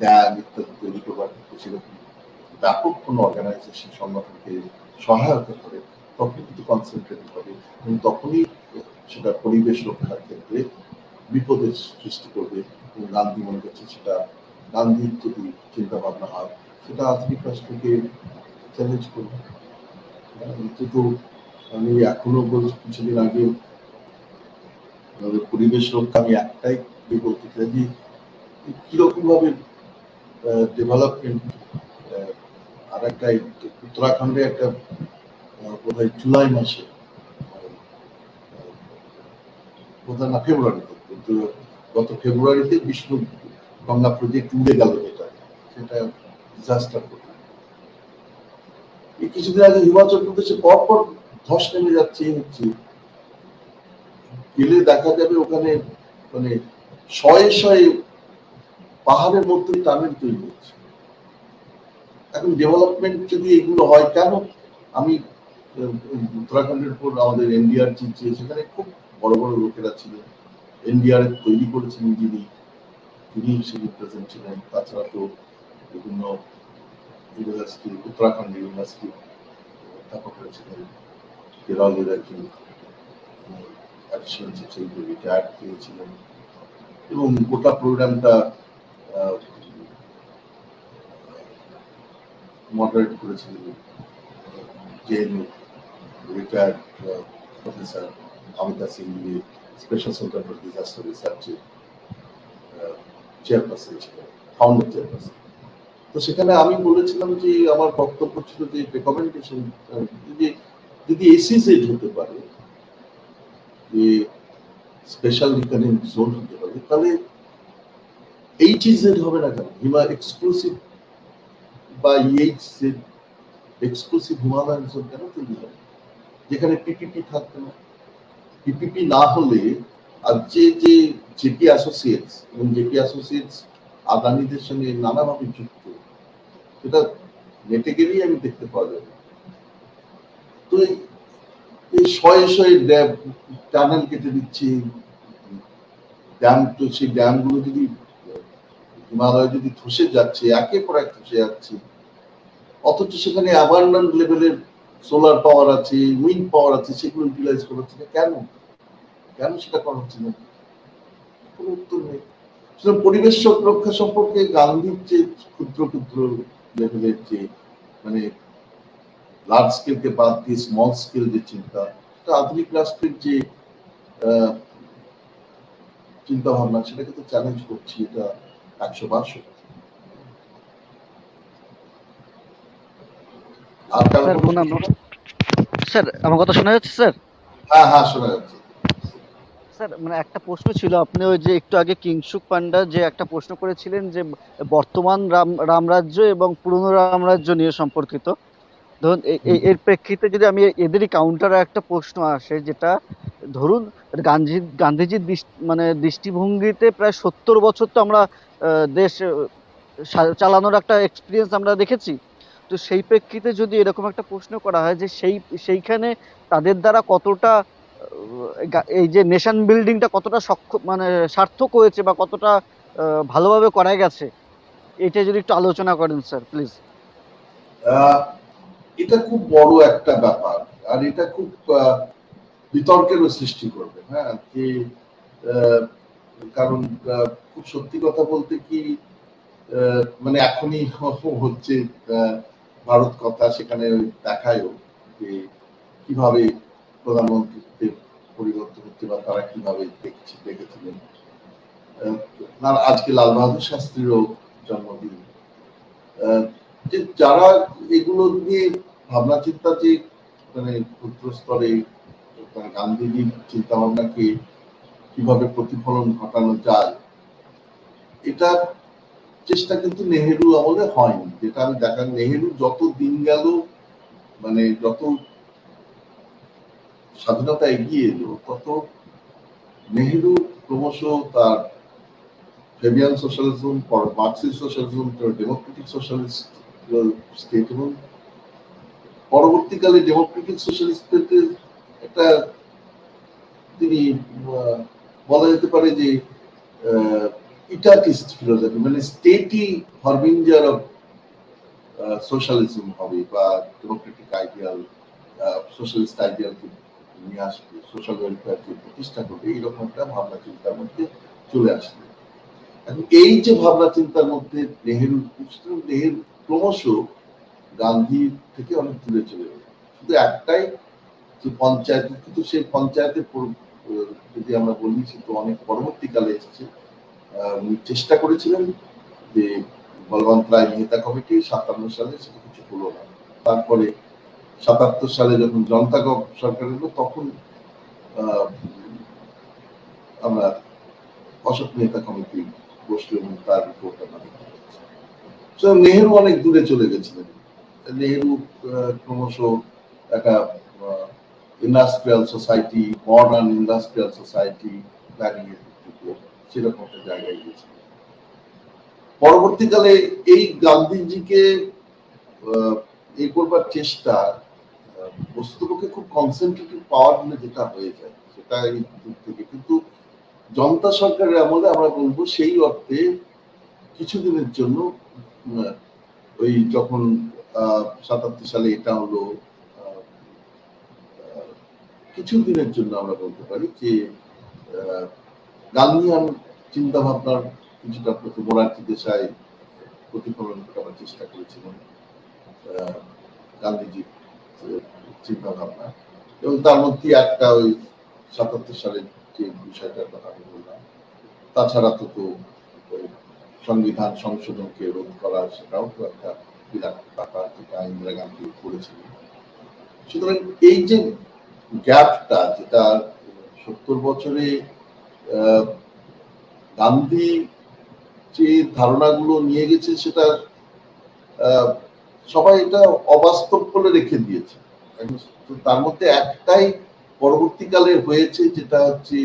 ড্যাম ইত্যাদি তৈরি করবার ক্ষেত্রে সেরকম ব্যাপক কোনো অর্গানাইজেশন সংগঠনকে সহায়তা করে, তখন কিন্তু কনসেন্ট্রেট হবে, এবং তখনই সেটা পরিবেশ রক্ষার ক্ষেত্রে বিপদের সৃষ্টি করবে। এবং গান্ধী মনে করছে সেটা, গান্ধীর যদি চিন্তা ভাবনা হয়, সেটা আধুনিক রাষ্ট্রকে চ্যালেঞ্জ করবে। কিন্তু আমি এখনো বলছি, কিছুদিন আগে পরিবেশ রক্ষা, আমি একটাই বলতে চাই যে কিরকম ভাবে ডেভেলপমেন্ট। আর একটা উত্তরাখণ্ডে একটা বোধহয় জুলাই মাসে বোধহয় না ফেব্রুয়ারিতে, কিন্তু গত ফেব্রুয়ারিতে বিষ্ণু গঙ্গা প্রজেক্ট উড়ে গেল, সেটা ডিজাস্টার। এই কিছুদিন আগে হিমাচল প্রদেশে পরপর ধস নেমে যাচ্ছে, গেলে দেখা যাবে ওখানে মানে শয়ে শয়ে পাহাড়ের মধ্যে টানেল তৈরি হচ্ছে। এখন ডেভেলপমেন্ট যদি এগুলো হয়, কেন আমি উত্তরাখণ্ডের উপর আমাদের এনডিআর সেখানে খুব বড় বড় লোকেরা ছিলেন, এনডিআর তৈরি করেছিলেন তিনি সেখানে প্রেজেন্ট ছিলেন। তাছাড়া তো বিভিন্ন ইউনিভার্সিটি, উত্তরাখণ্ড ইউনিভার্সিটি অধ্যাপকরা ছিলেন, কেরলের একজন অ্যাডিশনাল সেক্রেটারি রিটায়ার্ড হয়েছিলেন, এবং গোটা প্রোগ্রামটা মডারেট করেছিলেন JNU retired professor Amita Singh, special centre for disaster রিসার্চের চেয়ারপারসন ছিলেন, ফাউন্ডার চেয়ারপারসন। তো সেখানে আমি বলেছিলাম যে আমার বক্তব্য ছিল যে রেকমেন্ডেশন, যদি এসিজেড হতে পারে, যে স্পেশাল ইকোনমিক জোন হতে পারে, তাহলে এইচইজেড হবে না কেন? হিমা এক্সক্লুসিভ বা ইএইচজেড এক্সক্লুসিভ হিমালয়ান জোন কেন তৈরি হবে, যেখানে পিপিপি থাকবে না? পিপিপি না হলে, আর যে জেপি অ্যাসোসিয়েটস, এবং জেপি অ্যাসোসিয়েটস আদানিদের সঙ্গে নানাভাবে যুক্ত, সেটা নেটে গেলেই আমি দেখতে পাওয়া যাবে। তো এই শয়ে শয়ে টানেল কেটে দিচ্ছে, ড্যাম, তো সেই ড্যামগুলো যদি হিমালয় যদি ধসে যাচ্ছে, একের পর এক ধসে যাচ্ছে, অথচ সেখানে অ্যাবান্ডেন্ট লেভেলের সোলার পাওয়ার আছে, উইন্ড পাওয়ার আছে, সেগুলো ইউটিলাইজ করা হচ্ছে না কেন? সেটা করা হচ্ছে না? কোনো উত্তর নেই। পরিবেশ রক্ষা সম্পর্কে গান্ধীর যে ক্ষুদ্র ক্ষুদ্র লেভেলের যে মানে লার্জ স্কেলকে বাদ দিয়ে স্মল স্কেল যে চিন্তা, আধুনিক রাষ্ট্রের যে চিন্তা ভাবনা, সেটাকে তো চ্যালেঞ্জ করছি, এটা 100 বার। স্যার আমার কথা শোনা যাচ্ছে স্যার? হ্যাঁ হ্যাঁ, শোনা যাচ্ছে স্যার। মানে একটা প্রশ্ন ছিল, আপনি ওই যে একটু আগে কিংসুক পান্ডা যে একটা প্রশ্ন করেছিলেন যে বর্তমান রামরাজ্য এবং পুরনো রামরাজ্য নিয়ে সম্পর্কিত। ধরুন এর প্রেক্ষিতে যদি আমি এদেরই কাউন্টার একটা প্রশ্ন আসে, যেটা ধরুন গান্ধীজির মানে দৃষ্টিভঙ্গিতে প্রায় 70 বছর তো আমরা দেশ চালানোর একটা এক্সপিরিয়েন্স আমরা দেখেছি। তো সেই প্রেক্ষিতে যদি এরকম একটা প্রশ্ন করা হয় যে সেইখানে তাদের দ্বারা কতটা এই যে নেশন বিল্ডিংটা কতটা মানে সার্থক হয়েছে বা কতটা ভালোভাবে করা গেছে, এটা যদি একটু আলোচনা করেন স্যার প্লিজ। এটা খুব বড় একটা ব্যাপার, আর এটা খুব বিতর্কেরও সৃষ্টি করবে। হ্যাঁ, যে কারণ খুব সত্যি কথা বলতে কি, মানে এখনই হচ্ছে ভারত কথা, সেখানে দেখায়ও যে কিভাবে প্রধানমন্ত্রীত্বের পরিবর্তন হচ্ছে বা তারা কিভাবে দেখেছিলেন। আজকে লাল বাহাদুর শাস্ত্রীরও জন্মদিন। যে যারা এগুলো নিয়ে ভাবনা চিন্তা, যে মানে ক্ষুদ্র স্তরে গান্ধীজির চিন্তা ভাবনাকে কিভাবে প্রতিফলন ঘটানো যায়, এটা চেষ্টা কিন্তু নেহেরু আমলে হয়নি। যেটা আমি দেখার, নেহেরু যত দিন গেল, মানে যত স্বাধীনতা এগিয়ে এলো, তত নেহেরু ক্রমশ তার Fabian socialism, Marxist socialism, Democratic socialist state, এবং পরবর্তীকালে ডেমোক্রেটিক সোশ্যালিস্টদের একটা তিনি বলা যেতে পারে যে ইটাটিস্ট ফিলোসফি, মানে স্টেটই হারবিঞ্জার অফ সোশ্যালিজম হবে, বা ডেমোক্রেটিক আইডিয়াল, সোশ্যালিস্ট আইডিয়ালকে নিয়ে আসবে, সোশ্যাল ওয়েলফেয়ারকে প্রতিষ্ঠা করবে, এইরকম একটা ভাবনা চিন্তার মধ্যে চলে আসবে। এখন এই যে ভাবনা চিন্তার মধ্যে নেহেরু ক্রমশ গান্ধী থেকে অনেক দূরে চলে গেল। শুধু একটাই যে পঞ্চায়েত, কিন্তু সেই পঞ্চায়েতের যদি আমরা বলি, সে তো অনেক পরবর্তীকালে এসেছে। উনি চেষ্টা করেছিলেন যে বলবন্ত রায় মেহতা কমিটি 57 সালে, সেটা কিছু হলো না। তারপরে 77 সালে যখন জনতা সরকার এলো, তখন আমরা অসৎ নেতা কমিটি বসলো এবং তার রিপোর্ট আমরা দেখতে পাচ্ছি। নেহেরু অনেক দূরে চলে গেছিলেন। নেহেরু ক্রমশ একটা industrial society, modern industrial society দাঁড়িয়ে সেরকম একটা জায়গায় গেছে। পরবর্তীকালে এই গান্ধীজিকে এই করবার চেষ্টা বস্তুতপক্ষে খুব কনসেন্ট্রেটেড পাওয়ার হলে যেটা হয়ে যায় সেটা এই দিক থেকে, কিন্তু জনতা সরকারের আমলে আমরা বলবো সেই অর্থে কিছুদিনের জন্য ওই যখন ৭৭ সালে এটা হলো, কিছুদিনের জন্য আমরা বলতে পারি যে গান্ধীয়ান চিন্তা ভাবনার কিছুটা মোরারজি দেশাই প্রতিফলন করার চেষ্টা করেছিলেন গান্ধীজির চিন্তা ভাবনা, এবং তার মধ্যে একটা ওই ৭৭ সালের যে বিষয়টার কথা আমি বললাম। তাছাড়া তো সংবিধান সংশোধনকে রোধ করা, সেটাও তো একটা বিরাট ব্যাপার যেটা ইন্দিরা গান্ধী করেছিলেন। সুতরাং এই যে গ্যাপটা, যেটা ৭০ বছরে গান্ধী যে ধারণাগুলো নিয়ে গেছে সেটা সবাই এটা অবাস্তব বলে রেখে দিয়েছে। তার মধ্যে একটাই পরবর্তীকালে হয়েছে, যেটা হচ্ছে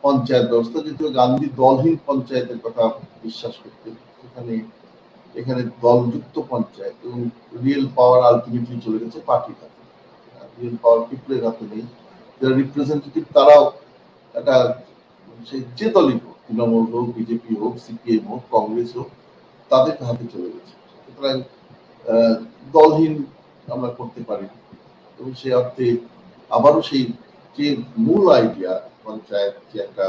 পঞ্চায়েত ব্যবস্থা। যদিও গান্ধী দলহীন পঞ্চায়েতের কথা বিশ্বাস করতেন, এখানে দলযুক্ত পঞ্চায়েত এবং রিয়েল পাওয়ার আলটিমেটলি চলে গেছে পার্টির হাতে। রিয়েল পাওয়ার পিপলের হাতে নেই। যারা রিপ্রেজেন্টেটিভ তারাও একটা যে দলই হোক, তৃণমূল হোক, বিজেপি হোক, সিপিএম হোক, কংগ্রেস হোক, তাদের হাতে চলে গেছে। সুতরাং দলহীন আমরা করতে পারি, এবং সেই অর্থে আবারও সেই যে মূল আইডিয়া পঞ্চায়েত যে একটা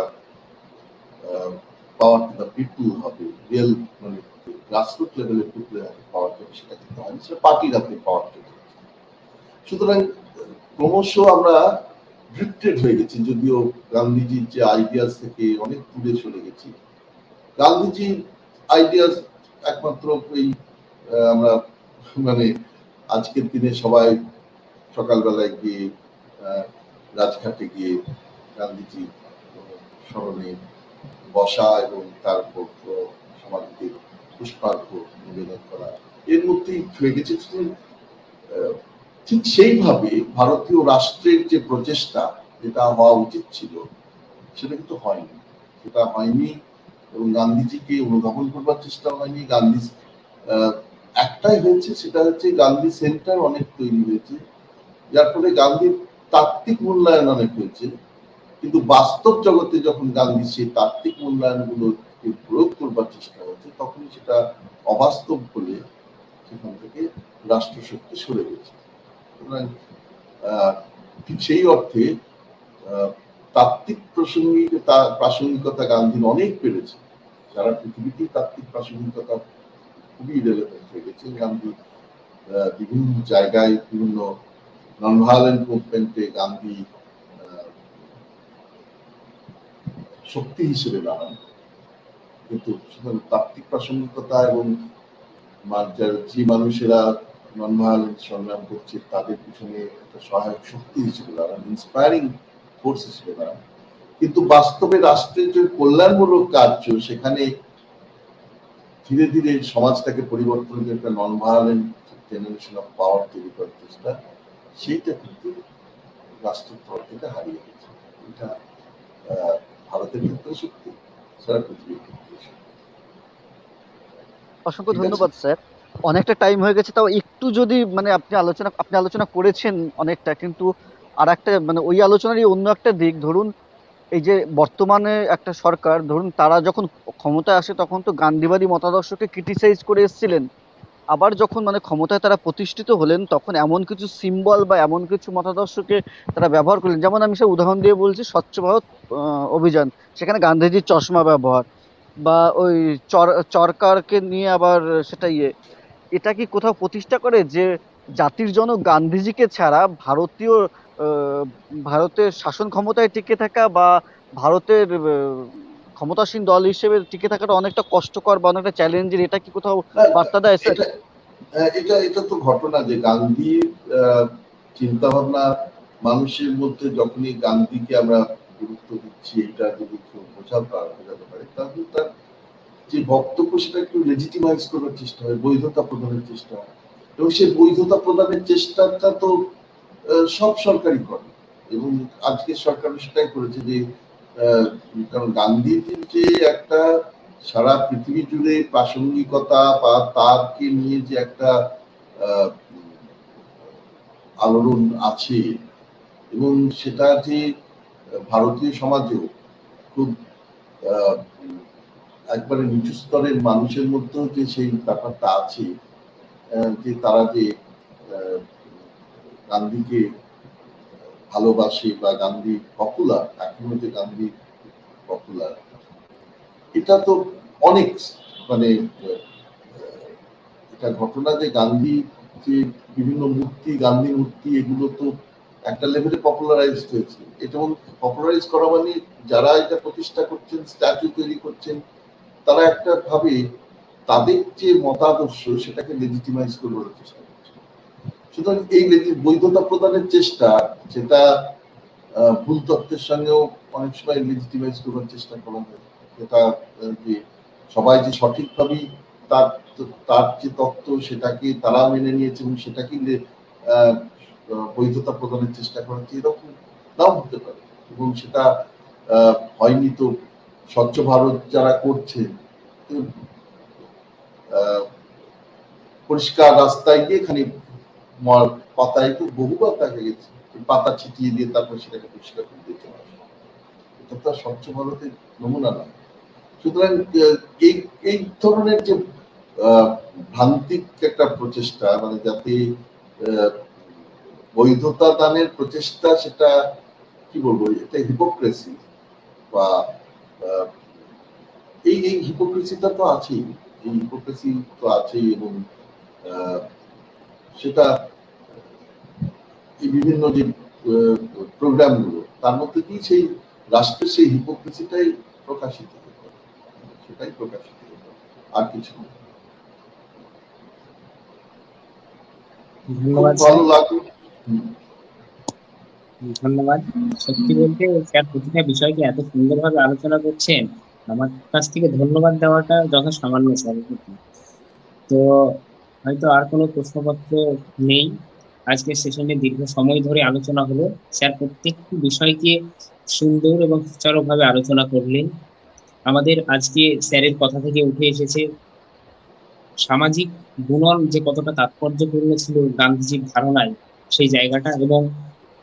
পাওয়ার টু দ্য পিপল হবে, রিয়েল মানে গ্রাসরুট লেভেলের পিপলের হাতে পাওয়ার যাবে, সেটা কিন্তু হয়, সেটা পার্টির হাতে পাওয়ার যাবে। সুতরাং ক্রমশ আমরা ড্রিফটেড হয়ে গেছি, যদিও গান্ধীজির যে আইডিয়াস থেকে অনেক দূরে চলে গেছি। গান্ধীজির আইডিয়াস একমাত্র এই আমরা মানে আজকের দিনে সবাই সকালবেলায় গিয়ে রাজঘাটে গিয়ে গান্ধীজি স্মরণে বসা এবং তার সমাধিতে পুষ্পার্ঘ্য নিবেদন করা, এর মধ্যেই হয়ে গেছে। ঠিক সেইভাবে ভারতীয় রাষ্ট্রের যে প্রচেষ্টা, যেটা হওয়া উচিত ছিল, সেটা কিন্তু হয়নি। সেটা হয়নি এবং গান্ধীজিকে অনুধাবন করবার চেষ্টা হয়নি। গান্ধী একটাই হয়েছে, সেটা হচ্ছে গান্ধী সেন্টার অনেক তৈরি হয়েছে, যার ফলে গান্ধীর তাত্ত্বিক মূল্যায়ন অনেক হয়েছে, কিন্তু বাস্তব জগতে যখন গান্ধী সেই তাত্ত্বিক মূল্যায়নগুলোকে প্রয়োগ করবার চেষ্টা হয়েছে, তখনই সেটা অবাস্তব বলে সেখান থেকে রাষ্ট্রশক্তি সরে গেছে। সুতরাং ঠিক সেই অর্থে তাত্ত্বিক প্রাসঙ্গিকতা গান্ধীর অনেক বেড়েছে। সারা পৃথিবীতেই তাত্ত্বিক প্রাসঙ্গিকতা খুবই রিলেভেন্ট হয়ে গেছে। গান্ধী বিভিন্ন জায়গায়, বিভিন্ন নন ভায়োলেন্ট মুভমেন্টে গান্ধী শক্তি হিসেবে দাঁড়ান, কিন্তু তাত্ত্বিক প্রাসঙ্গিকতা এবং যে মানুষেরা নন ভায়োলেন্স সংগ্রাম করছে তাদের পিছনে একটা সহায়ক শক্তি হিসেবে দাঁড়ান, ইন্সপায়ারিং ফোর্স হিসেবে দাঁড়ান। কিন্তু বাস্তবে রাষ্ট্রের যে কল্যাণমূলক কার্য, সেখানে ধীরে ধীরে সমাজটাকে পরিবর্তন করে একটা নন ভায়োলেন্ট জেনারেশন অফ পাওয়ার তৈরি করার চেষ্টা, সেইটা কিন্তু রাষ্ট্রের তরফ থেকে হারিয়ে গেছে। এটা ভারতের ক্ষেত্রে সত্যি, সারা পৃথিবীর ক্ষেত্রে। অসংখ্য ধন্যবাদ স্যার, অনেকটা টাইম হয়ে গেছে, তাও একটু যদি মানে আপনি আলোচনা করেছেন অনেকটা, কিন্তু আর একটা মানে ওই আলোচনারই অন্য একটা দিক, ধরুন এই যে বর্তমানে একটা সরকার, ধরুন তারা যখন ক্ষমতায় আসে তখন তো গান্ধীবাদী মতাদর্শকে ক্রিটিসাইজ করে এসেছিলেন, আবার যখন মানে ক্ষমতায় তারা প্রতিষ্ঠিত হলেন তখন এমন কিছু সিম্বল বা এমন কিছু মতাদর্শকে তারা ব্যবহার করলেন। যেমন আমি সে উদাহরণ দিয়ে বলছি, স্বচ্ছ ভারত অভিযান, সেখানে গান্ধীজির চশমা ব্যবহার, বা ওই চরকারকে নিয়ে আবার সেটা এটা কি কোথাও প্রতিষ্ঠা করে যে জাতির জনক গান্ধীজিকে ছাড়া ভারতের শাসন ক্ষমতায় টিকে থাকা বা ভারতের ক্ষমতাসীন দল হিসেবে টিকে থাকাটা অনেকটা কষ্টকর বা অনেকটা চ্যালেঞ্জের, এটা কি কোথাও বার্তা দেয় স্যার? এটা তো ঘটনা যে গান্ধীর চিন্তা ভাবনা মানুষের মধ্যে, যখনই গান্ধীকে আমরা গুরুত্ব দিচ্ছি, এটা যদি কেউ বোঝাতে পারে, তাহলে তার যে বক্তব্য সেটা একটু লেজিটিমাইজ করার চেষ্টা হয়, বৈধতা প্রদানের চেষ্টা হয়। এবং সেই বৈধতা প্রদানের চেষ্টাটা তো সব সরকারই করে, এবং আজকের সরকার সেটাই করেছে। যে কারণ গান্ধীজির যে একটা সারা পৃথিবী জুড়ে প্রাসঙ্গিকতা বা তারকে নিয়ে যে একটা আলোড়ন আছে, এবং সেটা যে ভারতীয় সমাজেও খুব একবারে নিচু স্তরের মানুষের মধ্যেও যে সেই ব্যাপারটা আছে, যে তারা যে গান্ধীকে ভালোবাসে বা গান্ধী পপুলার, এখনো যে গান্ধী পপুলার, এটা তো অনেক মানে এটা ঘটনা যে গান্ধী যে বিভিন্ন মূর্তি, গান্ধী মূর্তি, এগুলো তো একটা লেভেলে পপুলারাইজ হয়েছে। এটা পপুলারাইজ করা মানে যারা এটা প্রতিষ্ঠা করছেন, স্ট্যাচু তৈরি করছেন, তারা একটা ভাবে তাদের যে মতাদর্শ সেটাকে লেজিটিমাইজ করবার চেষ্টা করছে। সুতরাং এই বৈধতা প্রদানের চেষ্টা, যেটা ভুল তথ্যের সঙ্গেও অনেক সময় লেজিটিমাইজ করবার চেষ্টা করা হয়, সেটা যে সবাই যে সঠিকভাবেই তার যে তত্ত্ব সেটাকে তারা মেনে নিয়েছে এবং সেটাকে বৈধতা প্রদানের চেষ্টা করা হচ্ছে, এরকম নাও হতে পারে। এবং সেটা হয়নি তো স্বচ্ছ ভারত যারা করছে, পরিষ্কার রাস্তায় গিয়ে খালি পাতায় তো বহুবার দেখা গেছে, পাতা ছিটিয়ে দিয়ে তারপর সেটাকে পরিষ্কার করে দিতে হবে। এটা তো স্বচ্ছ ভারতের নমুনা নয়। সুতরাং এই ধরনের যে ভ্রান্তিক একটা প্রচেষ্টা, মানে যাতে বৈধতা দানের প্রচেষ্টা, সেটা কি বলবো, এটা হিপোক্রেসি বা এই হিপোক্রেসিটা তো আছেই, এই হিপোক্রেসি তো আছেই। এবং সেটা এই বিভিন্ন যে প্রোগ্রামগুলো, তার মধ্যে কি সেই রাষ্ট্রের সেই হিপোক্রেসিটাই প্রকাশিত হতো, সেটাই প্রকাশিত হতো, আর কিছু না। ভালো লাগলো। ধন্যবাদ। সত্যি বলতে স্যার প্রতিটা বিষয়কে এত সুন্দরভাবে আলোচনা করছেন, আমার কাছ থেকে ধন্যবাদ দেওয়াটা যথা সামান্য স্যার। তো হয়তো আর কোনো প্রশ্নপত্র নেই। আজকের সেশনে দীর্ঘ সময় ধরে আলোচনা হলো, স্যার প্রত্যেকটি বিষয়কে সুন্দর এবং সুচারুভাবে আলোচনা করলেন। আমাদের আজকে স্যারের কথা থেকে উঠে এসেছে সামাজিক গুণন যে কতটা তাৎপর্যপূর্ণ ছিল গান্ধীজির ধারণায়, সেই জায়গাটা। এবং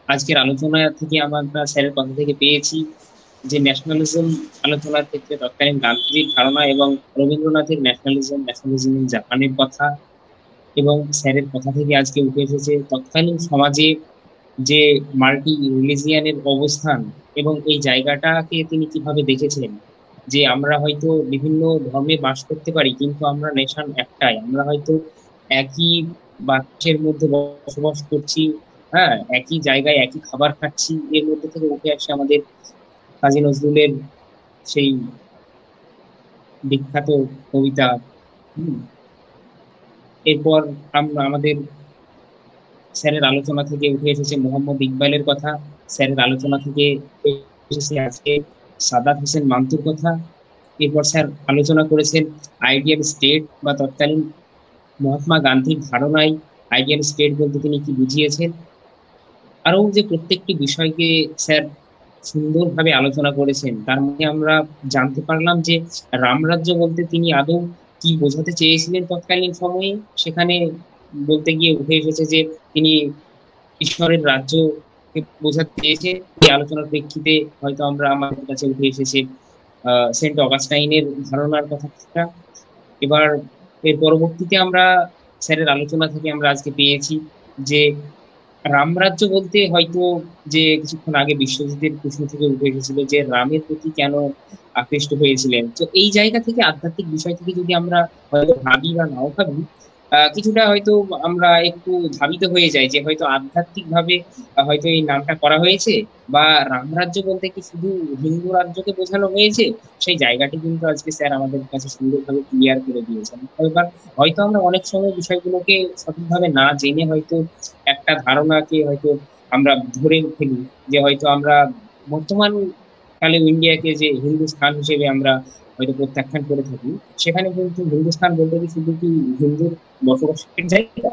আজকের আলোচনা থেকে আমরা স্যারের কথা থেকে পেয়েছি যে ন্যাশনালিজম আলোচনার ক্ষেত্রে তৎকালীন গান্ধীজির ধারণা এবং রবীন্দ্রনাথের ন্যাশনালিজম জাপানের কথা, এবং স্যারের কথা থেকে আজকে উঠে এসেছে তৎকালীন সমাজে যে মাল্টি রিলিজিয়ানের অবস্থান এবং এই জায়গাটাকে তিনি কিভাবে দেখেছেন, যে আমরা হয়তো বিভিন্ন ধর্মে বাস করতে পারি কিন্তু আমরা নেশন একটাই, আমরা হয়তো একই বাক্যের মধ্যে বসবাস করছি, হ্যাঁ, একই জায়গায় একই খাবার খাচ্ছি। এর মধ্যে থেকে উঠে আসে আমাদের কাজী নজরুলের সেই বিখ্যাত কবিতা। এরপর আমরা আমাদের স্যারের আলোচনা থেকে উঠে এসেছে মোহাম্মদ ইকবালের কথা, স্যারের আলোচনা থেকে এসেছে আজকে সাদাত হোসেন মান্তুর কথা। এরপর স্যার আলোচনা করেছেন আইডিয়াল স্টেট বা তৎকালীন মহাত্মা গান্ধীর ধারণায় আইডিয়াল স্টেট বলতে তিনি কি বুঝিয়েছেন। আরও যে প্রত্যেকটি বিষয়কে স্যার সুন্দরভাবে আলোচনা করেছেন, তার মধ্যে আমরা জানতে পারলাম যে রামরাজ্য বলতে তিনি আদৌ কি বোঝাতে চেয়েছিলেন তৎকালীন সময়ে। সেখানে বলতে গিয়ে উঠে এসেছে যে তিনি ঈশ্বরের রাজ্যকে বোঝাতে চেয়েছে। এই আলোচনার প্রেক্ষিতে হয়তো আমরা আমাদের কাছে উঠে এসেছে সেন্ট অগাস্টাইনের ধারণার কথাটা। এবার এর পরবর্তীতে আমরা স্যারের আলোচনা থেকে আমরা আজকে পেয়েছি যে রামরাজ্য বলতে হয়তো যে কিছুক্ষণ আগে বিশ্বজিতের প্রশ্ন থেকে উঠে এসেছিল যে রামের প্রতি কেন আকৃষ্ট হয়েছিলেন। তো এই জায়গা থেকে আধ্যাত্মিক বিষয় থেকে যদি আমরা হয়তো ভাবি বা নাও ভাবি, কিছুটা হয়তো আমরা একটু ধাবিত হয়ে যাই যে হয়তো আধ্যাত্মিক ভাবে হয়তো এই নামটা করা হয়েছে, বা রামরাজ্য বলতে কি শুধু হিন্দু রাজ্যকে বোঝানো হয়েছে, সেই জায়গাটি কিন্তু আজকে স্যার আমাদের কাছে সুন্দরভাবে ক্লিয়ার করে দিয়েছেন। এবার হয়তো আমরা অনেক সময় বিষয়গুলোকে সঠিকভাবে না জেনে হয়তো একটা ধারণাকে হয়তো আমরা ধরে ফেলি যে হয়তো আমরা বর্তমান এককালে ইন্ডিয়াকে যে হিন্দুস্থান হিসেবে আমরা হয়তো প্রত্যাখ্যান করে থাকি, সেখানে কিন্তু হিন্দুস্থান বলতে কি শুধু কি হিন্দুর বসবাসের জায়গা,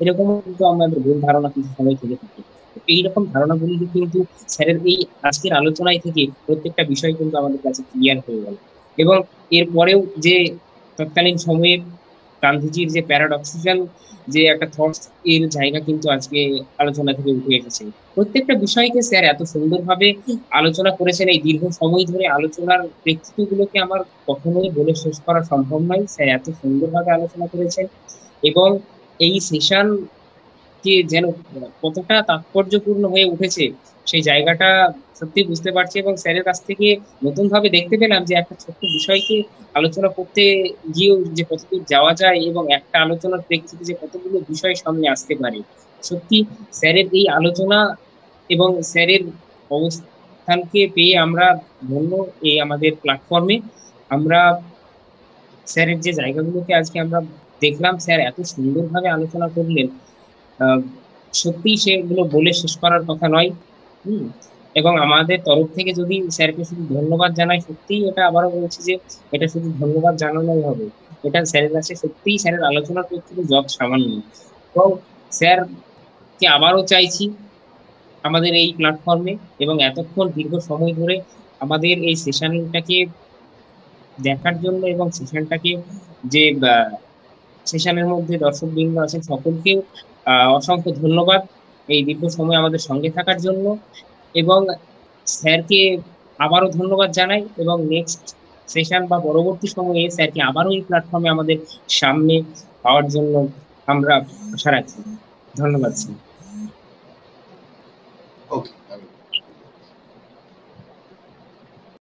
এরকমও কিন্তু আমাদের ভুল ধারণা কিছু সময় থেকে থাকে। এইরকম ধারণাগুলি কিন্তু স্যারের এই আজকের আলোচনায় থেকে প্রত্যেকটা বিষয় কিন্তু আমাদের কাছে ক্লিয়ার হয়ে গেল। এবং এরপরেও যে তৎকালীন সময়ে গান্ধীজির যে প্যারাডক্সিক্যাল যে একটা থটস এর জায়গা কিন্তু আজকে আলোচনা থেকে উঠে এসেছে। প্রত্যেকটা বিষয়কে স্যার এত সুন্দরভাবে আলোচনা করেছেন, এই দীর্ঘ সময় ধরে আলোচনার ব্যক্তিত্বগুলোকে আমার কখনোই বলে শেষ করা সম্ভব নয়। স্যার এত সুন্দরভাবে আলোচনা করেছেন এবং এই সেশন যে যেন কতটা তাৎপর্যপূর্ণ হয়ে উঠেছে সেই জায়গাটা সত্যি বুঝতে পারছি। এবং স্যারের কাছ থেকে নতুন ভাবে দেখতে পেলাম যে একটা ছোট্ট বিষয়কে আলোচনা করতে গিয়েও যে কতদূর যাওয়া যায় এবং একটা আলোচনার প্রেক্ষিতে যে কতগুলো বিষয় সামনে আসতে পারে। সত্যি স্যারের এই আলোচনা এবং স্যারের অবস্থানকে পেয়ে আমরা ধন্য। এই আমাদের প্ল্যাটফর্মে আমরা স্যারের যে জায়গাগুলোকে আজকে আমরা দেখলাম, স্যার এত সুন্দরভাবে আলোচনা করলেন, আহ, সত্যিই সেগুলো বলে শেষ করার কথা নয়। হুম। এবং আমাদের তরফ থেকে যদি স্যারকে শুধু ধন্যবাদ জানাই, সত্যিই এটা আবারও বলছি যে এটা শুধু ধন্যবাদ জানানোই হবে, এটা স্যারের কাছে সত্যিই স্যারের আলোচনার প্রেক্ষিতে যত সামান্য। এবং স্যারকে আবারও চাইছি আমাদের এই প্ল্যাটফর্মে এবং এতক্ষণ দীর্ঘ সময় ধরে আমাদের এই সেশনটাকে দেখার জন্য এবং সেশনটাকে যে সেশনের মধ্যে দর্শকবৃন্দ আছেন সকলকেও অসংখ্য ধন্যবাদ এই দীর্ঘ সময় আমাদের সঙ্গে থাকার জন্য। এবং স্যারকে আবারও ধন্যবাদ জানাই এবং নেক্সট সেশন বা পরবর্তী সময়ে স্যারকে আবারও এই প্ল্যাটফর্মে আমাদের সামনে পাওয়ার জন্য আমরা আশা রাখছি। ধন্যবাদ স্যার। ওকে।